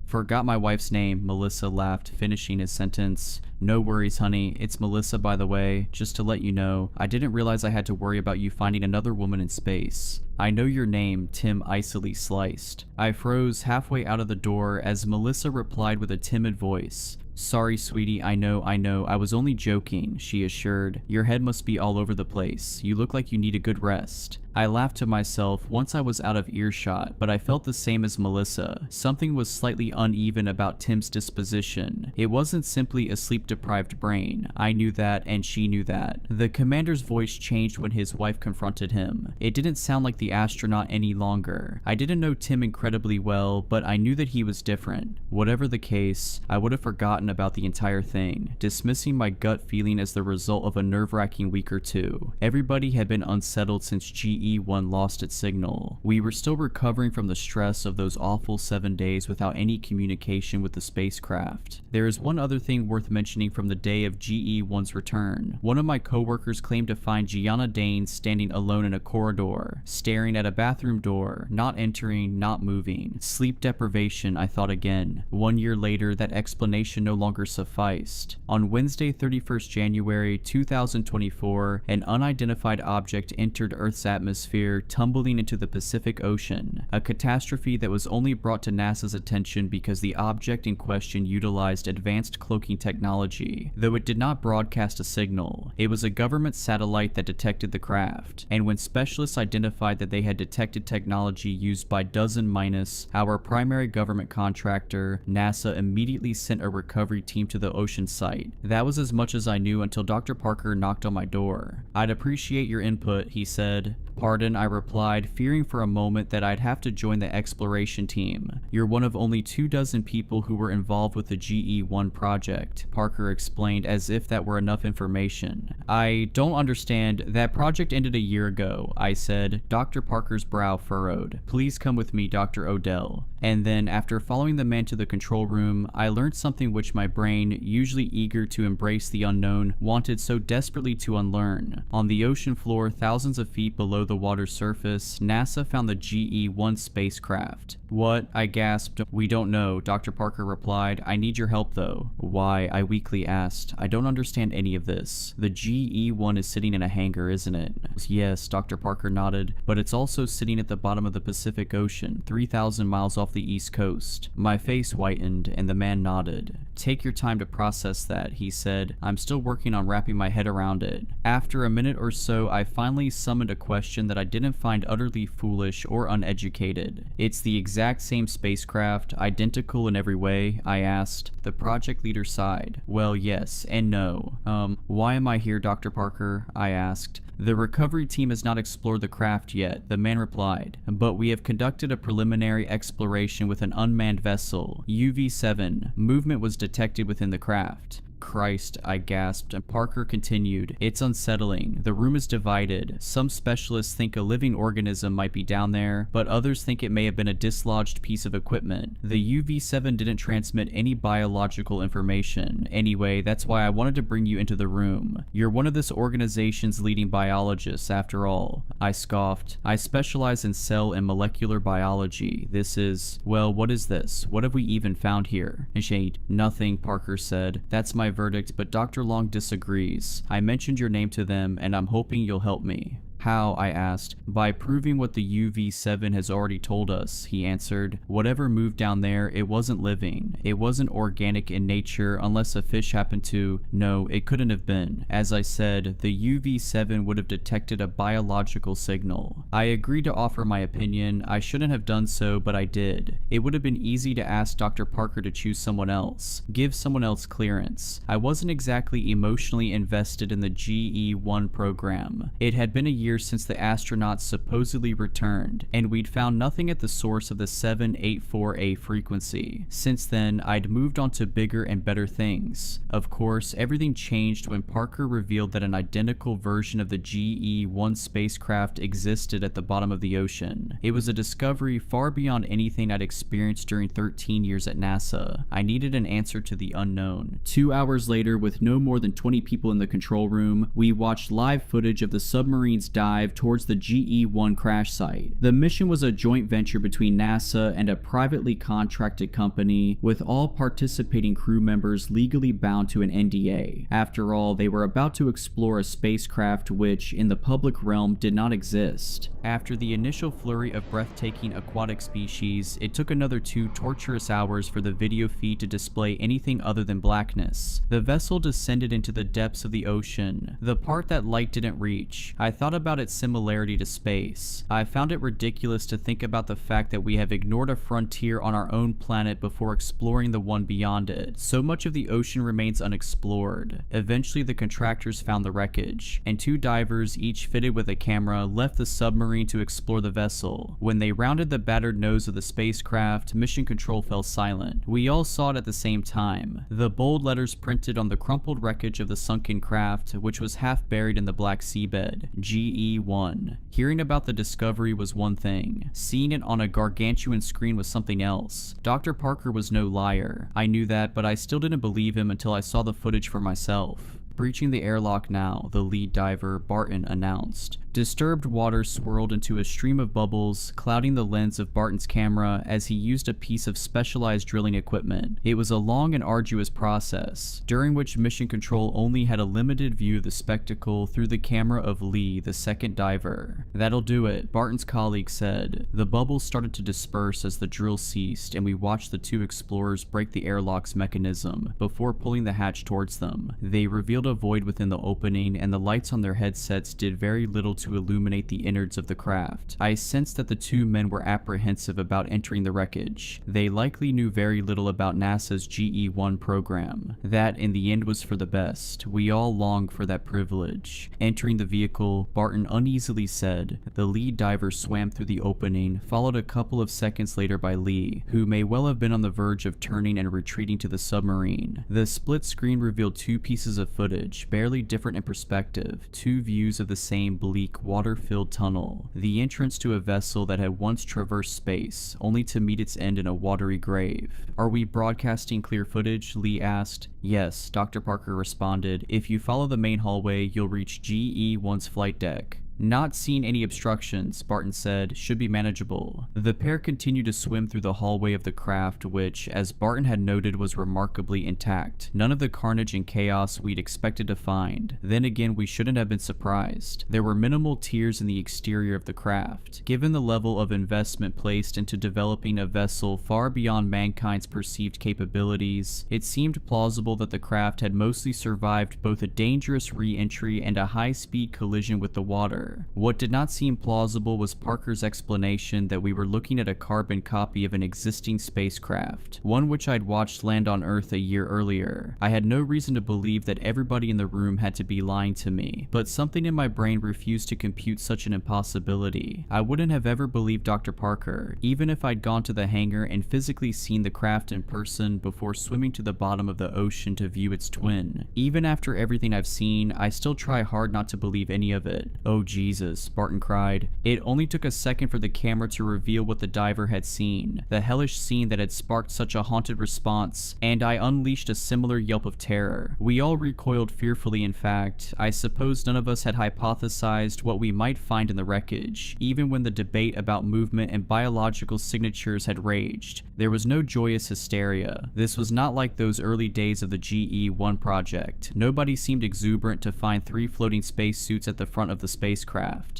Forgot my wife's name, Melissa laughed, finishing his sentence. No worries, honey. It's Melissa, by the way. Just to let you know, I didn't realize I had to worry about you finding another woman in space. I know your name, Tim icily sliced. I froze halfway out of the door as Melissa replied with a timid voice. Sorry, sweetie, I know, I was only joking, she assured. Your head must be all over the place. You look like you need a good rest. I laughed to myself once I was out of earshot, but I felt the same as Melissa. Something was slightly uneven about Tim's disposition. It wasn't simply a sleep-deprived brain. I knew that, and she knew that. The commander's voice changed when his wife confronted him. It didn't sound like the astronaut any longer. I didn't know Tim incredibly well, but I knew that he was different. Whatever the case, I would have forgotten about the entire thing, dismissing my gut feeling as the result of a nerve-wracking week or two. Everybody had been unsettled since GE-1 lost its signal. We were still recovering from the stress of those awful 7 days without any communication with the spacecraft. There is one other thing worth mentioning from the day of GE-1's return. One of my coworkers claimed to find Gianna Dane standing alone in a corridor, staring at a bathroom door, not entering, not moving. Sleep deprivation, I thought again. 1 year later, that explanation no longer sufficed. On Wednesday, 31st January 2024, an unidentified object entered Earth's atmosphere, tumbling into the Pacific Ocean, a catastrophe that was only brought to NASA's attention because the object in question utilized advanced cloaking technology. Though it did not broadcast a signal, it was a government satellite that detected the craft, and when specialists identified that they had detected technology used by DozenMinus, our primary government contractor, NASA immediately sent a recovery team to the ocean site. That was as much as I knew until Dr. Parker knocked on my door. I'd appreciate your input, he said. Pardon, I replied, fearing for a moment that I'd have to join the exploration team. You're one of only 24 people who were involved with the GE-1 project, Parker explained as if that were enough information. I don't understand. That project ended a year ago, I said. Dr. Parker's brow furrowed. Please come with me, Dr. Odell. And then, after following the man to the control room, I learned something which my brain, usually eager to embrace the unknown, wanted so desperately to unlearn. On the ocean floor, thousands of feet below the water's surface, NASA found the GE-1 spacecraft. What? I gasped. We don't know, Dr. Parker replied. I need your help though. Why? I weakly asked. I don't understand any of this. The GE-1 is sitting in a hangar, isn't it? Yes, Dr. Parker nodded, but it's also sitting at the bottom of the Pacific Ocean, 3,000 miles off the east coast. My face whitened, and the man nodded. Take your time to process that, he said. I'm still working on wrapping my head around it. After a minute or so, I finally summoned a question that I didn't find utterly foolish or uneducated. It's the exact same spacecraft, identical in every way, I asked. The project leader sighed. Well, yes and no. Why am I here, Dr. Parker? I asked. The recovery team has not explored the craft yet, the man replied, but we have conducted a preliminary exploration with an unmanned vessel, UV-7. Movement was detected within the craft. Christ, I gasped, and Parker continued. It's unsettling. The room is divided. Some specialists think a living organism might be down there, but others think it may have been a dislodged piece of equipment. The UV-7 didn't transmit any biological information. Anyway, that's why I wanted to bring you into the room. You're one of this organization's leading biologists, after all. I scoffed. I specialize in cell and molecular biology. This is... well, what is this? What have we even found here? Shade. Nothing, Parker said. That's my verdict, but Dr. Long disagrees. I mentioned your name to them, and I'm hoping you'll help me. How? I asked. By proving what the UV-7 has already told us, he answered. Whatever moved down there, it wasn't living. It wasn't organic in nature unless a fish happened to... No, it couldn't have been. As I said, the UV-7 would have detected a biological signal. I agreed to offer my opinion. I shouldn't have done so, but I did. It would have been easy to ask Dr. Parker to choose someone else. Give someone else clearance. I wasn't exactly emotionally invested in the GE-1 program. It had been a year years since the astronauts supposedly returned, and we'd found nothing at the source of the 784A frequency. Since then, I'd moved on to bigger and better things. Of course, everything changed when Parker revealed that an identical version of the GE-1 spacecraft existed at the bottom of the ocean. It was a discovery far beyond anything I'd experienced during 13 years at NASA. I needed an answer to the unknown. 2 hours later, with no more than 20 people in the control room, we watched live footage of the submarine's dive towards the GE-1 crash site. The mission was a joint venture between NASA and a privately contracted company, with all participating crew members legally bound to an NDA. After all, they were about to explore a spacecraft which, in the public realm, did not exist. After the initial flurry of breathtaking aquatic species, it took another 2 torturous hours for the video feed to display anything other than blackness. The vessel descended into the depths of the ocean, the part that light didn't reach. I thought about its similarity to space. I found it ridiculous to think about the fact that we have ignored a frontier on our own planet before exploring the one beyond it. So much of the ocean remains unexplored. Eventually, the contractors found the wreckage, and 2 divers, each fitted with a camera, left the submarine to explore the vessel. When they rounded the battered nose of the spacecraft, mission control fell silent. We all saw it at the same time. The bold letters printed on the crumpled wreckage of the sunken craft, which was half buried in the black seabed: GE-1. Hearing about the discovery was one thing. Seeing it on a gargantuan screen was something else. Dr. Parker was no liar. I knew that, but I still didn't believe him until I saw the footage for myself. Breaching the airlock now, the lead diver, Barton, announced. Disturbed water swirled into a stream of bubbles, clouding the lens of Barton's camera as he used a piece of specialized drilling equipment. It was a long and arduous process, during which Mission Control only had a limited view of the spectacle through the camera of Lee, the second diver. "That'll do it," Barton's colleague said. The bubbles started to disperse as the drill ceased, and we watched the 2 explorers break the airlock's mechanism before pulling the hatch towards them. They revealed a void within the opening, and the lights on their headsets did very little to illuminate the innards of the craft. I sensed that the 2 men were apprehensive about entering the wreckage. They likely knew very little about NASA's GE-1 program. That, in the end, was for the best. We all longed for that privilege. Entering the vehicle, Barton uneasily said. The lead diver swam through the opening, followed a couple of seconds later by Lee, who may well have been on the verge of turning and retreating to the submarine. The split screen revealed 2 pieces of footage, barely different in perspective, 2 views of the same bleak, water-filled tunnel, the entrance to a vessel that had once traversed space, only to meet its end in a watery grave. "Are we broadcasting clear footage?" Lee asked. "Yes," Dr. Parker responded. "If you follow the main hallway, you'll reach GE-1's flight deck." "Not seeing any obstructions," Barton said, "should be manageable." The pair continued to swim through the hallway of the craft, which, as Barton had noted, was remarkably intact. None of the carnage and chaos we'd expected to find. Then again, we shouldn't have been surprised. There were minimal tears in the exterior of the craft. Given the level of investment placed into developing a vessel far beyond mankind's perceived capabilities, it seemed plausible that the craft had mostly survived both a dangerous re-entry and a high-speed collision with the water. What did not seem plausible was Parker's explanation that we were looking at a carbon copy of an existing spacecraft, one which I'd watched land on Earth a year earlier. I had no reason to believe that everybody in the room had to be lying to me, but something in my brain refused to compute such an impossibility. I wouldn't have ever believed Dr. Parker, even if I'd gone to the hangar and physically seen the craft in person before swimming to the bottom of the ocean to view its twin. Even after everything I've seen, I still try hard not to believe any of it. "Oh Jesus," Barton cried. It only took a second for the camera to reveal what the diver had seen, the hellish scene that had sparked such a haunted response, and I unleashed a similar yelp of terror. We all recoiled fearfully. In fact, I suppose none of us had hypothesized what we might find in the wreckage, even when the debate about movement and biological signatures had raged. There was no joyous hysteria. This was not like those early days of the GE-1 project. Nobody seemed exuberant to find 3 floating spacesuits at the front of the spacecraft.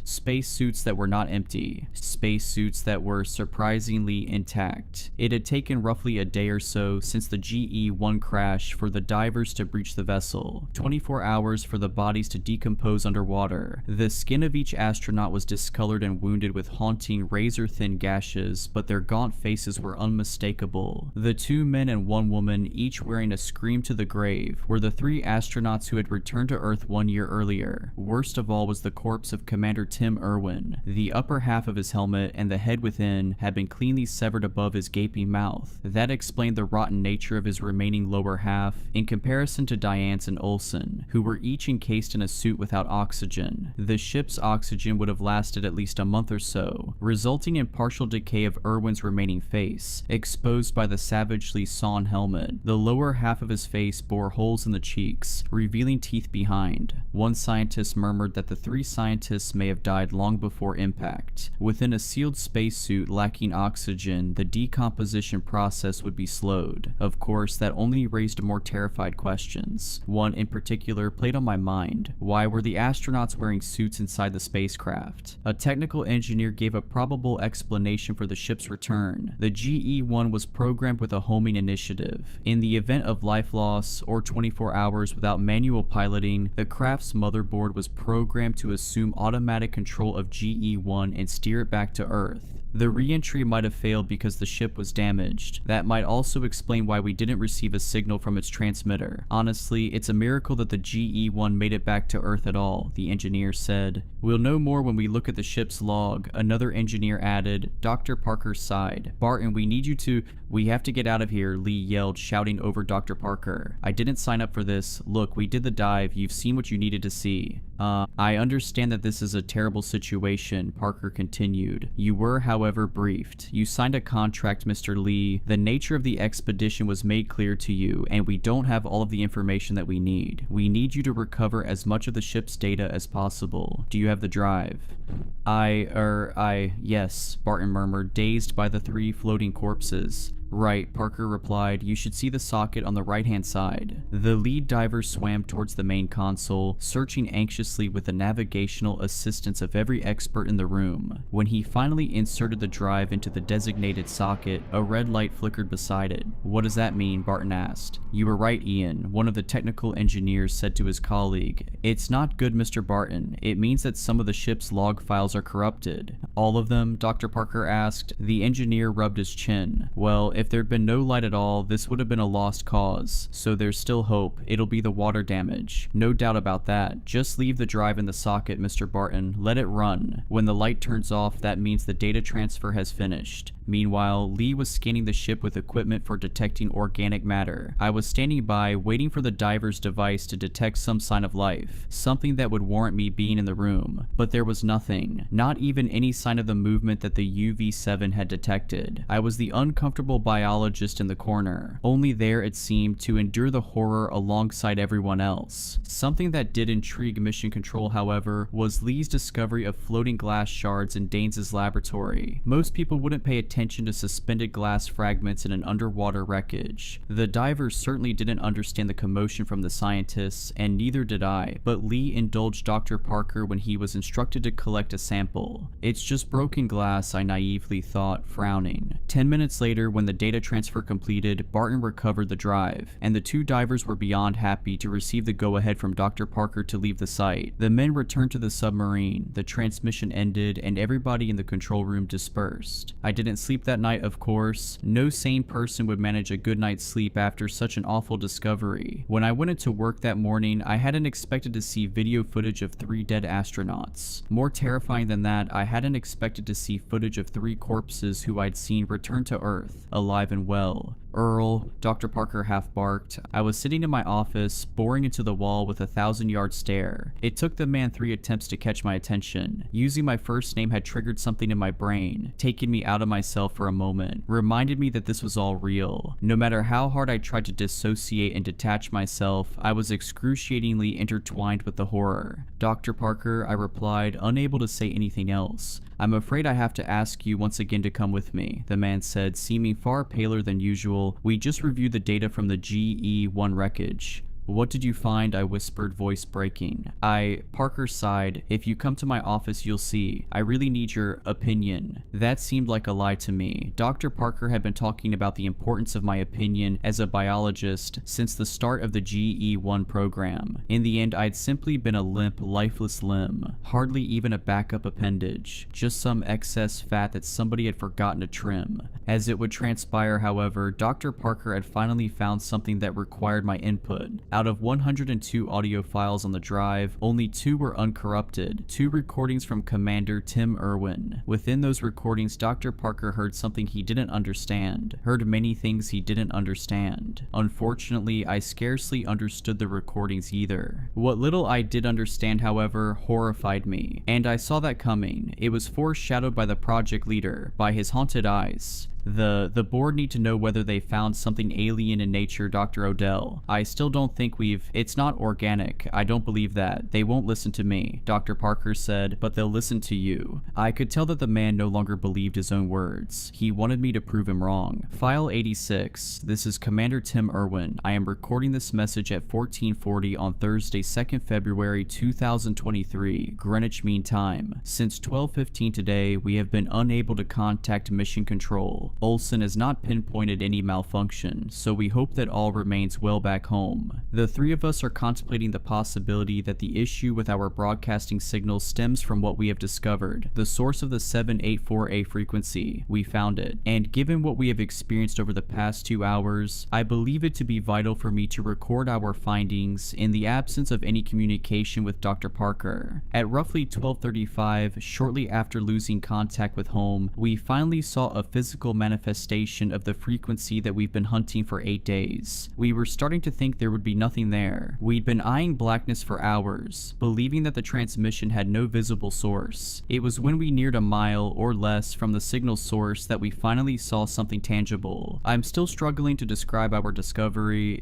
Spacesuits that were not empty. Spacesuits that were surprisingly intact. It had taken roughly a day or so since the GE-1 crash for the divers to breach the vessel. 24 hours for the bodies to decompose underwater. The skin of each astronaut was discolored and wounded with haunting, razor-thin gashes, but their gaunt faces were unmistakable. The 2 men and 1 woman, each wearing a scream to the grave, were the 3 astronauts who had returned to Earth 1 year earlier. Worst of all was the corpse of Commander Tim Irwin. The upper half of his helmet and the head within had been cleanly severed above his gaping mouth. That explained the rotten nature of his remaining lower half, in comparison to Diane's and Olsen, who were each encased in a suit without oxygen. The ship's oxygen would have lasted at least a month or so, resulting in partial decay of Irwin's remaining face, exposed by the savagely sawn helmet. The lower half of his face bore holes in the cheeks, revealing teeth behind. One scientist murmured that the 3 scientists may have died long before impact. Within a sealed spacesuit lacking oxygen, the decomposition process would be slowed. Of course, that only raised more terrified questions. One in particular played on my mind. Why were the astronauts wearing suits inside the spacecraft? A technical engineer gave a probable explanation for the ship's return. The GE-1 was programmed with a homing initiative. In the event of life loss or 24 hours without manual piloting, the craft's motherboard was programmed to assume automatic control of GE-1 and steer it back to Earth. The re-entry might have failed because the ship was damaged. That might also explain why we didn't receive a signal from its transmitter. Honestly, it's a miracle that the GE-1 made it back to Earth at all, the engineer said. We'll know more when we look at the ship's log, another engineer added. Dr. Parker sighed. Barton, we need you to... We have to get out of here, Lee yelled, shouting over Dr. Parker. I didn't sign up for this. Look, we did the dive. You've seen what you needed to see. I understand that this is a terrible situation, Parker continued. You were, however, briefed. You signed a contract, Mr. Lee. The nature of the expedition was made clear to you, and we don't have all of the information that we need. We need you to recover as much of the ship's data as possible. Do you have the drive? Yes, Barton murmured, dazed by the 3 floating corpses. Right, Parker replied. You should see the socket on the right-hand side. The lead diver swam towards the main console, searching anxiously with the navigational assistance of every expert in the room. When he finally inserted the drive into the designated socket, a red light flickered beside it. What does that mean? Barton asked. You were right, Ian, one of the technical engineers said to his colleague. It's not good, Mr. Barton. It means that some of the ship's log files are corrupted. All of them? Dr. Parker asked. The engineer rubbed his chin. Well, if there'd been no light at all, this would have been a lost cause. So there's still hope. It'll be the water damage. No doubt about that. Just leave the drive in the socket, Mr. Barton. Let it run. When the light turns off, that means the data transfer has finished. Meanwhile, Lee was scanning the ship with equipment for detecting organic matter. I was standing by, waiting for the diver's device to detect some sign of life, something that would warrant me being in the room. But there was nothing, not even any sign of the movement that the UV-7 had detected. I was the uncomfortable biologist in the corner, only there, it seemed, to endure the horror alongside everyone else. Something that did intrigue Mission Control, however, was Lee's discovery of floating glass shards in Danes' laboratory. Most people wouldn't pay attention to suspended glass fragments in an underwater wreckage. The divers certainly didn't understand the commotion from the scientists, and neither did I, but Lee indulged Dr. Parker when he was instructed to collect a sample. It's just broken glass, I naively thought, frowning. 10 minutes later, when the data transfer completed, Barton recovered the drive, and the 2 divers were beyond happy to receive the go-ahead from Dr. Parker to leave the site. The men returned to the submarine, the transmission ended, and everybody in the control room dispersed. I didn't sleep that night, of course. No sane person would manage a good night's sleep after such an awful discovery. When I went into work that morning, I hadn't expected to see video footage of 3 dead astronauts. More terrifying than that, I hadn't expected to see footage of 3 corpses who I'd seen return to Earth, alive and well. Earl, Dr. Parker half barked. I was sitting in my office, boring into the wall with a 1,000-yard stare. It took the man 3 attempts to catch my attention. Using my first name had triggered something in my brain, taking me out of myself for a moment, reminded me that this was all real. No matter how hard I tried to dissociate and detach myself, I was excruciatingly intertwined with the horror. Dr. Parker, I replied, unable to say anything else. I'm afraid I have to ask you once again to come with me, the man said, seeming far paler than usual. We just reviewed the data from the GE-1 wreckage. What did you find? I whispered, voice breaking. Parker sighed. If you come to my office, you'll see. I really need your opinion. That seemed like a lie to me. Dr. Parker had been talking about the importance of my opinion as a biologist since the start of the GE-1 program. In the end, I'd simply been a limp, lifeless limb. Hardly even a backup appendage. Just some excess fat that somebody had forgotten to trim. As it would transpire, however, Dr. Parker had finally found something that required my input. Out of 102 audio files on the drive, only 2 were uncorrupted, 2 recordings from Commander Tim Irwin. Within those recordings, Dr. Parker heard something he didn't understand, heard many things he didn't understand. Unfortunately, I scarcely understood the recordings either. What little I did understand, however, horrified me, and I saw that coming. It was foreshadowed by the project leader, by his haunted eyes. The board need to know whether they found something alien in nature, Dr. Odell. I still don't think it's not organic. I don't believe that. They won't listen to me, Dr. Parker said, but they'll listen to you. I could tell that the man no longer believed his own words. He wanted me to prove him wrong. File 86. This is Commander Tim Irwin. I am recording this message at 1440 on Thursday, 2nd February 2023, Greenwich Mean Time. Since 12:15 today, we have been unable to contact Mission Control. Olsen has not pinpointed any malfunction, so we hope that all remains well back home. The 3 of us are contemplating the possibility that the issue with our broadcasting signal stems from what we have discovered, the source of the 784A frequency. We found it, and given what we have experienced over the past 2 hours, I believe it to be vital for me to record our findings in the absence of any communication with Dr. Parker. At roughly 12:35, shortly after losing contact with home, we finally saw a physical manifestation of the frequency that we've been hunting for 8 days. We were starting to think there would be nothing there. We'd been eyeing blackness for hours, believing that the transmission had no visible source. It was when we neared a mile or less from the signal source that we finally saw something tangible. I'm still struggling to describe our discovery.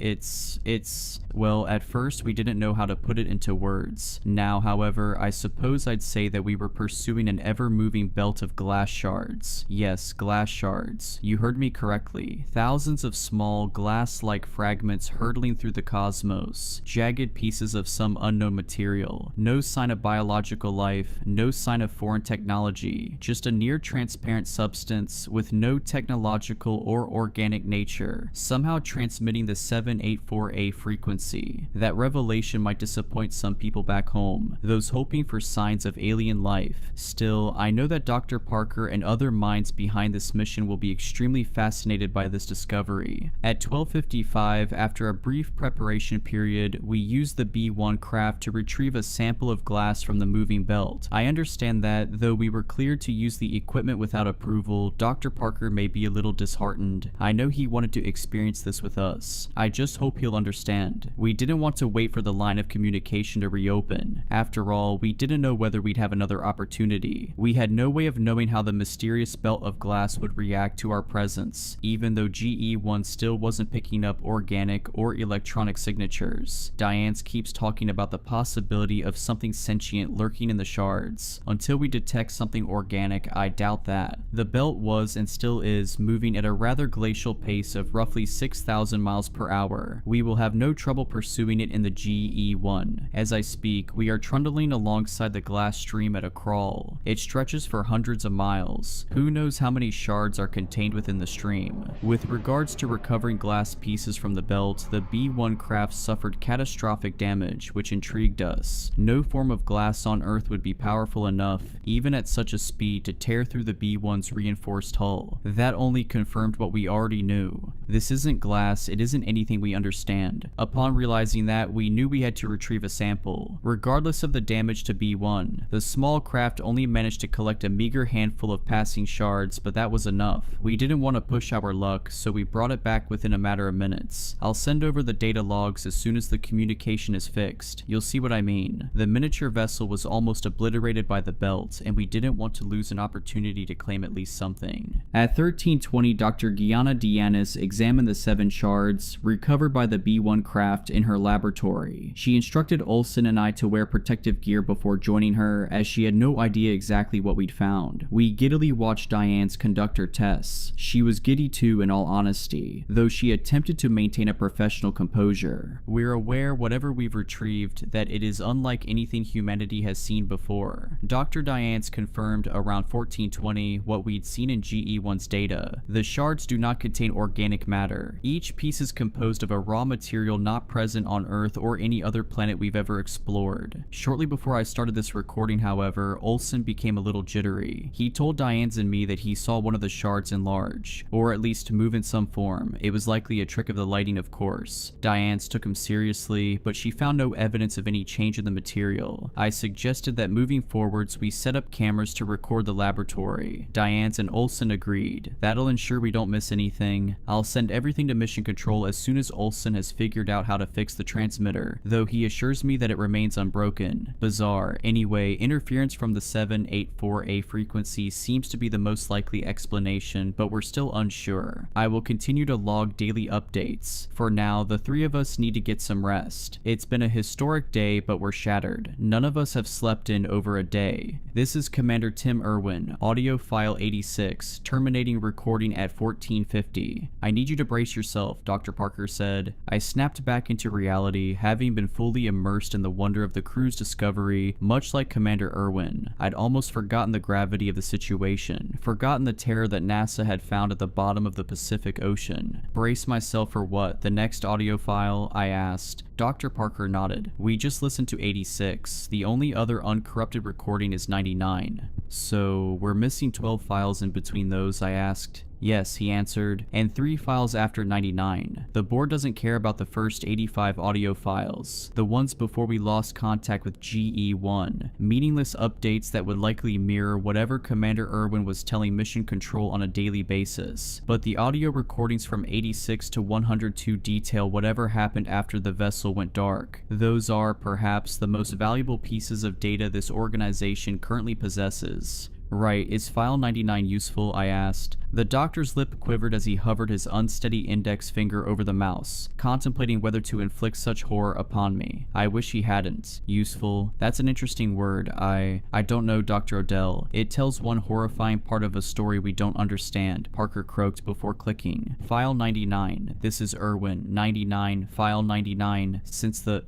Well, at first we didn't know how to put it into words. Now, however, I suppose I'd say that we were pursuing an ever-moving belt of glass shards. Yes, glass shards. You heard me correctly. Thousands of small, glass-like fragments hurtling through the cosmos, jagged pieces of some unknown material. No sign of biological life, no sign of foreign technology, just a near-transparent substance with no technological or organic nature, somehow transmitting the 784A frequency. That revelation might disappoint some people back home, those hoping for signs of alien life. Still, I know that Dr. Parker and other minds behind this mission will be extremely fascinated by this discovery. At 12:55, after a brief preparation period, we used the B1 craft to retrieve a sample of glass from the moving belt. I understand that, though we were cleared to use the equipment without approval, Dr. Parker may be a little disheartened. I know he wanted to experience this with us. I just hope he'll understand. We didn't want to wait for the line of communication to reopen. After all, we didn't know whether we'd have another opportunity. We had no way of knowing how the mysterious belt of glass would react to our presence, even though GE1 still wasn't picking up organic or electronic signatures. Diane keeps talking about the possibility of something sentient lurking in the shards. Until we detect something organic, I doubt that. The belt was and still is moving at a rather glacial pace of roughly 6,000 miles per hour. We will have no trouble pursuing it in the GE1. As I speak, we are trundling alongside the glass stream at a crawl. It stretches for hundreds of miles. Who knows how many shards are contained within the stream. With regards to recovering glass pieces from the belt, the B1 craft suffered catastrophic damage, which intrigued us. No form of glass on Earth would be powerful enough, even at such a speed, to tear through the B1's reinforced hull. That only confirmed what we already knew. This isn't glass, it isn't anything we understand. Upon realizing that, we knew we had to retrieve a sample. Regardless of the damage to B1, the small craft only managed to collect a meager handful of passing shards, but that was enough. We didn't want to push our luck, so we brought it back within a matter of minutes. I'll send over the data logs as soon as the communication is fixed. You'll see what I mean. The miniature vessel was almost obliterated by the belt, and we didn't want to lose an opportunity to claim at least something. At 13:20, Dr. Gianna Dianis examined the 7 shards recovered by the B1 craft in her laboratory. She instructed Olsen and I to wear protective gear before joining her, as she had no idea exactly what we'd found. We giddily watched Diane's conduct her tests. She was giddy too, in all honesty, though she attempted to maintain a professional composure. We're aware, whatever we've retrieved, that it is unlike anything humanity has seen before. Dr. Diane's confirmed around 1420 what we'd seen in GE1's data. The shards do not contain organic matter. Each piece is composed of a raw material not present on Earth or any other planet we've ever explored. Shortly before I started this recording, however, Olsen became a little jittery. He told Diane and me that he saw one of the shards shards enlarge, or at least move in some form. It was likely a trick of the lighting, of course. Diane's took him seriously, but she found no evidence of any change in the material. I suggested that moving forwards we set up cameras to record the laboratory. Diane's and Olsen agreed. That'll ensure we don't miss anything. I'll send everything to Mission Control as soon as Olsen has figured out how to fix the transmitter, though he assures me that it remains unbroken. Bizarre. Anyway, interference from the 784A frequency seems to be the most likely explanation, but we're still unsure. I will continue to log daily updates. For now, the three of us need to get some rest. It's been a historic day, but we're shattered. None of us have slept in over a day. This is Commander Tim Irwin, audio file 86, terminating recording at 1450. I need you to brace yourself, Dr. Parker said. I snapped back into reality, having been fully immersed in the wonder of the crew's discovery, much like Commander Irwin. I'd almost forgotten the gravity of the situation, forgotten the terror that NASA had found at the bottom of the Pacific Ocean. Brace myself for what? The next audio file? I asked. Dr. Parker nodded. We just listened to 86. The only other uncorrupted recording is 99. So, we're missing 12 files in between those, I asked. Yes, he answered, and 3 files after 99. The board doesn't care about the first 85 audio files, the ones before we lost contact with GE-1, meaningless updates that would likely mirror whatever Commander Irwin was telling Mission Control on a daily basis. But the audio recordings from 86 to 102 detail whatever happened after the vessel went dark. Those are, perhaps, the most valuable pieces of data this organization currently possesses. Right, is file 99 useful? I asked. The doctor's lip quivered as he hovered his unsteady index finger over the mouse, contemplating whether to inflict such horror upon me. I wish he hadn't. Useful? That's an interesting word. I don't know, Dr. Odell. It tells one horrifying part of a story we don't understand, Parker croaked before clicking. File 99. This is Irwin. 99. File 99. Since the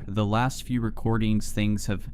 last few recordings,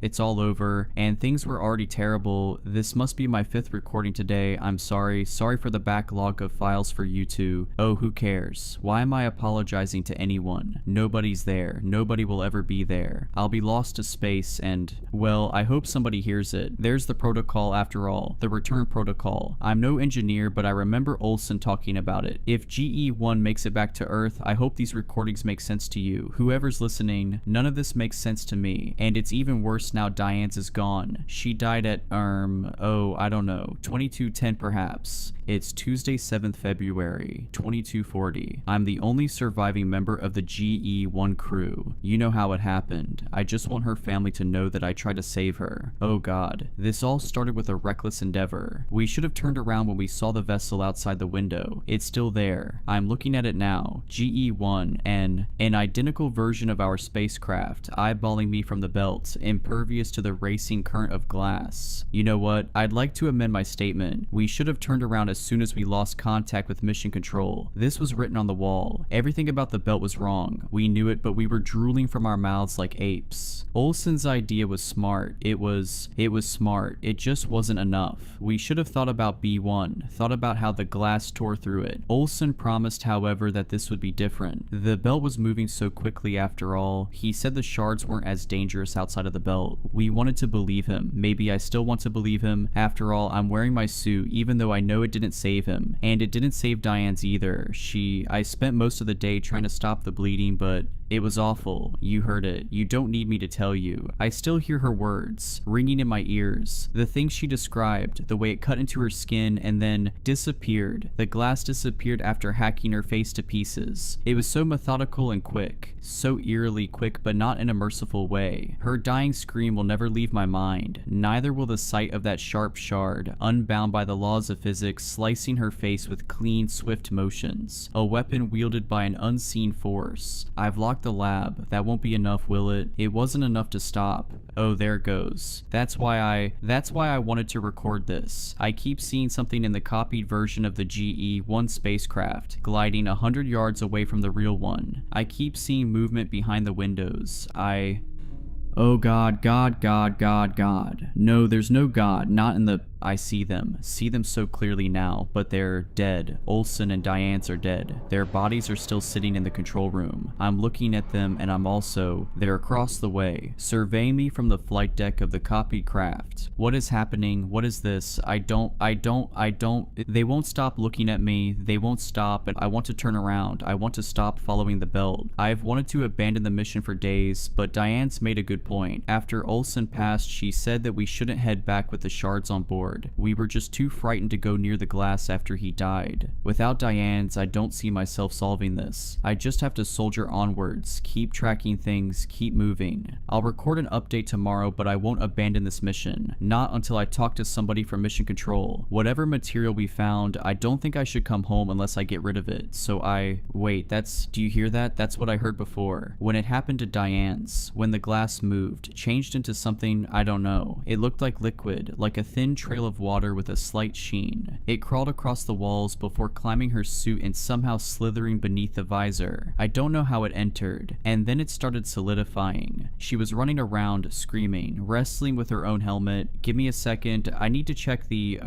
it's all over, and things were already terrible. This must be my 5th recording today. I'm sorry. Sorry for the backlog of files for you two. Oh, who cares? Why am I apologizing to anyone? Nobody's there. Nobody will ever be there. I'll be lost to space and, well, I hope somebody hears it. There's the protocol after all. The return protocol. I'm no engineer, but I remember Olsen talking about it. If GE-1 makes it back to Earth, I hope these recordings make sense to you. Whoever's listening, none of this makes sense to me. And it's even worse now Diane's is gone. She died at, I don't know, 2210 perhaps. It's Tuesday, 7th February, 2240. I'm the only surviving member of the GE-1 crew. You know how it happened. I just want her family to know that I tried to save her. Oh god. This all started with a reckless endeavor. We should have turned around when we saw the vessel outside the window. It's still there. I'm looking at it now. GE-1, an identical version of our spacecraft, eyeballing me from the belt, impervious to the racing current of glass. You know what? I'd like to amend my statement. We should have turned around as soon as we lost contact with Mission Control. This was written on the wall. Everything about the belt was wrong. We knew it, but we were drooling from our mouths like apes. Olsen's idea was smart. It was smart. It just wasn't enough. We should have thought about B1, thought about how the glass tore through it. Olsen promised, however, that this would be different. The belt was moving so quickly after all. He said the shards weren't as dangerous outside of the belt. We wanted to believe him. Maybe I still want to believe him. After all, I'm wearing my suit, even though I know it didn't save him. And it didn't save Diane's either. I spent most of the day trying to stop the bleeding, but it was awful. You heard it. You don't need me to tell you. I still hear her words, ringing in my ears. The things she described, the way it cut into her skin and then disappeared. The glass disappeared after hacking her face to pieces. It was so methodical and quick. So eerily quick, but not in a merciful way. Her dying scream will never leave my mind. Neither will the sight of that sharp shard, unbound by the laws of physics, slicing her face with clean, swift motions. A weapon wielded by an unseen force. I've locked the lab. That won't be enough, will it? It wasn't enough to stop. Oh, there it goes. That's why I wanted to record this. I keep seeing something in the copied version of the GE-1 spacecraft, gliding 100 yards away from the real one. I keep seeing movement behind the windows. Oh God, God, God, God, God. No, there's no God, not in the I see them so clearly now, but they're dead. Olsen and Diane's are dead. Their bodies are still sitting in the control room. I'm looking at them and they're across the way, surveying me from the flight deck of the copied craft. What is happening? What is this? I don't. They won't stop looking at me. They won't stop, and I want to turn around. I want to stop following the belt. I've wanted to abandon the mission for days, but Diane's made a good point. After Olsen passed, she said that we shouldn't head back with the shards on board. We were just too frightened to go near the glass after he died. Without Diane's, I don't see myself solving this. I just have to soldier onwards, keep tracking things, keep moving. I'll record an update tomorrow, but I won't abandon this mission. Not until I talk to somebody from Mission Control. Whatever material we found, I don't think I should come home unless I get rid of it. Wait, do you hear that? That's what I heard before. When it happened to Diane's, when the glass moved, changed into something, I don't know. It looked like liquid, like a thin trail of water with a slight sheen. It crawled across the walls before climbing her suit and somehow slithering beneath the visor. I don't know how it entered, and then it started solidifying. She was running around, screaming, wrestling with her own helmet. Give me a second, I need to check the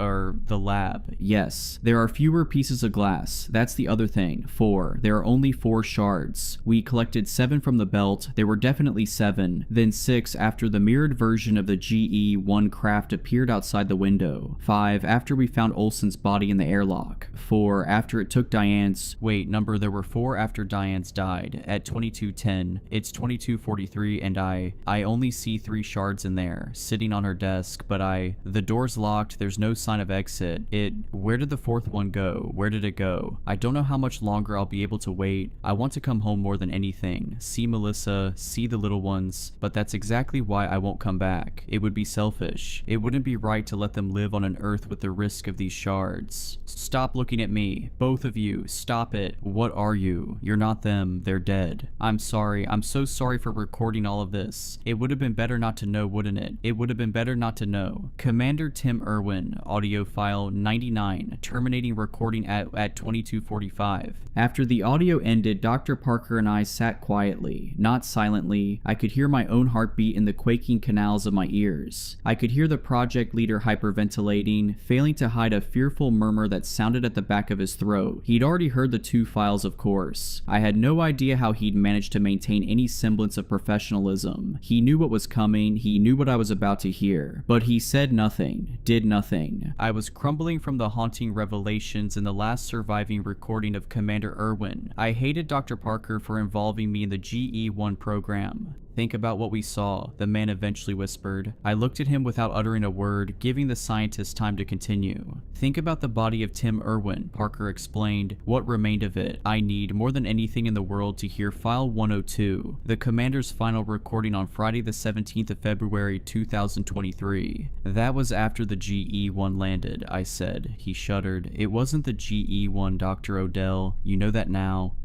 lab. Yes, there are fewer pieces of glass. That's the other thing. 4. There are only 4 shards. We collected 7 from the belt. There were definitely 7, then 6 after the mirrored version of the GE-1 craft appeared outside the window. 5 after we found Olsen's body in the airlock. 4 after it took Diane's. There were 4 after Diane's died. At 22:10, it's 22:43, and I only see 3 shards in there, sitting on her desk, but the door's locked, there's no sign of exit. Where did the 4th one go? Where did it go? I don't know how much longer I'll be able to wait. I want to come home more than anything. See Melissa, see the little ones, but that's exactly why I won't come back. It would be selfish. It wouldn't be right to let them live on an Earth with the risk of these shards. Stop looking at me. Both of you, stop it. What are you? You're not them. They're dead. I'm sorry. I'm so sorry for recording all of this. It would have been better not to know, wouldn't it? It would have been better not to know. Commander Tim Irwin, audio file 99, terminating recording at 22:45. After the audio ended, Dr. Parker and I sat quietly, not silently. I could hear my own heartbeat in the quaking canals of my ears. I could hear the project leader hyperventilating, failing to hide a fearful murmur that sounded at the back of his throat. He'd already heard the 2 files, of course. I had no idea how he'd managed to maintain any semblance of professionalism. He knew what was coming, he knew what I was about to hear, but he said nothing, did nothing. I was crumbling from the haunting revelations in the last surviving recording of Commander Irwin. I hated Dr. Parker for involving me in the GE-1 program. Think about what we saw, the man eventually whispered. I looked at him without uttering a word, giving the scientist time to continue. Think about the body of Tim Irwin, Parker explained. What remained of it? I need, more than anything in the world, to hear File 102, the commander's final recording on Friday the 17th of February 2023. That was after the GE-1 landed, I said. He shuddered. It wasn't the GE-1, Dr. Odell. You know that now.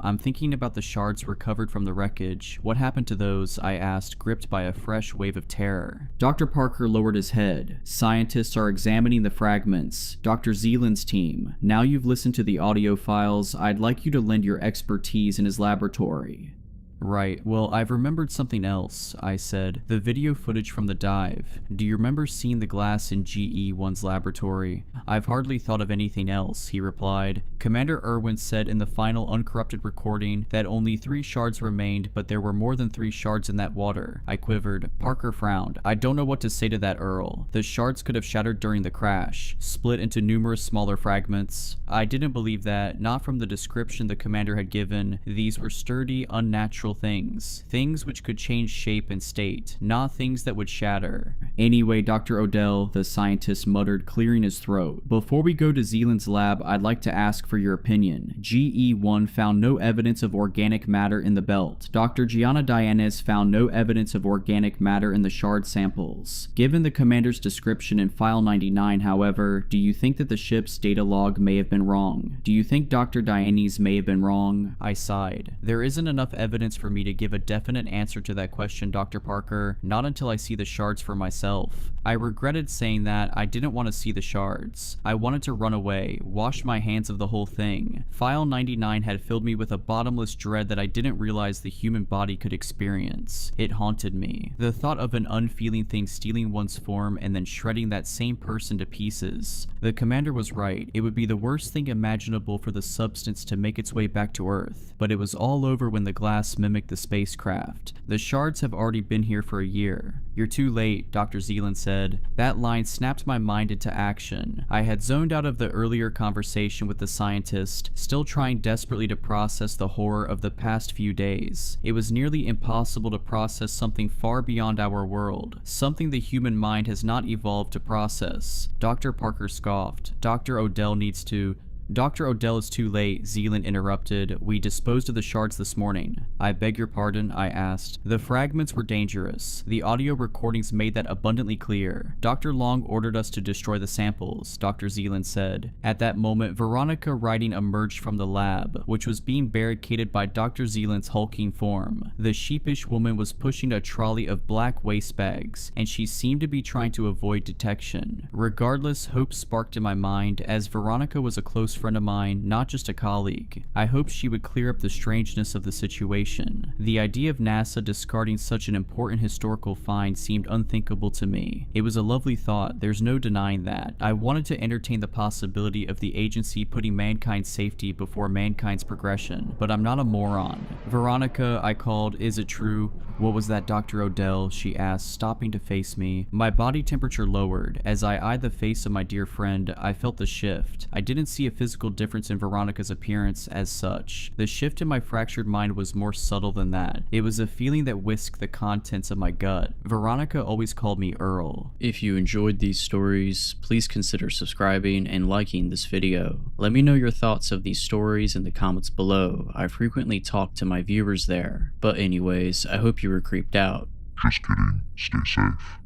I'm thinking about the shards recovered from the wreckage. What happened to those? I asked, gripped by a fresh wave of terror. Dr. Parker lowered his head. Scientists are examining the fragments. Dr. Zeeland's team. Now you've listened to the audio files, I'd like you to lend your expertise in his laboratory. Right, well, I've remembered something else, I said. The video footage from the dive. Do you remember seeing the glass in GE-1's laboratory? I've hardly thought of anything else, he replied. Commander Irwin said in the final uncorrupted recording that only 3 shards remained, but there were more than 3 shards in that water. I quivered. Parker frowned. I don't know what to say to that, Earl. The shards could have shattered during the crash, split into numerous smaller fragments. I didn't believe that, not from the description the commander had given. These were sturdy, unnatural things which could change shape and state, not things that would shatter. Anyway, Dr. Odell, the scientist muttered, clearing his throat. Before we go to Zeeland's lab, I'd like to ask for your opinion. GE-1 found no evidence of organic matter in the belt. Dr. Gianna Dianes found no evidence of organic matter in the shard samples. Given the commander's description in File 99, however, do you think that the ship's data log may have been wrong? Do you think Dr. Dianes may have been wrong? I sighed. There isn't enough evidence for me to give a definite answer to that question, Dr. Parker, not until I see the shards for myself. I regretted saying that I didn't want to see the shards. I wanted to run away, wash my hands of the whole thing. File 99 had filled me with a bottomless dread that I didn't realize the human body could experience. It haunted me. The thought of an unfeeling thing stealing one's form and then shredding that same person to pieces. The commander was right. It would be the worst thing imaginable for the substance to make its way back to Earth. But it was all over when the glass mimicked the spacecraft. The shards have already been here for a year. You're too late, Dr. Zealand said. That line snapped my mind into action. I had zoned out of the earlier conversation with the scientist, still trying desperately to process the horror of the past few days. It was nearly impossible to process something far beyond our world, something the human mind has not evolved to process. Dr. Parker scoffed. Dr. Odell is too late, Zealand interrupted. We disposed of the shards this morning. I beg your pardon, I asked. The fragments were dangerous. The audio recordings made that abundantly clear. Dr. Long ordered us to destroy the samples, Dr. Zealand said. At that moment, Veronica Riding emerged from the lab, which was being barricaded by Dr. Zealand's hulking form. The sheepish woman was pushing a trolley of black waste bags, and she seemed to be trying to avoid detection. Regardless, hope sparked in my mind, as Veronica was a close friend of mine, not just a colleague. I hoped she would clear up the strangeness of the situation. The idea of NASA discarding such an important historical find seemed unthinkable to me. It was a lovely thought, there's no denying that. I wanted to entertain the possibility of the agency putting mankind's safety before mankind's progression, but I'm not a moron. Veronica, I called, is it true? What was that, Dr. Odell? She asked, stopping to face me. My body temperature lowered. As I eyed the face of my dear friend, I felt the shift. I didn't see a physical difference in Veronica's appearance as such. The shift in my fractured mind was more subtle than that. It was a feeling that whisked the contents of my gut. Veronica always called me Earl. If you enjoyed these stories, please consider subscribing and liking this video. Let me know your thoughts of these stories in the comments below. I frequently talk to my viewers there. But anyways, I hope you were creeped out. Just kidding. Stay safe.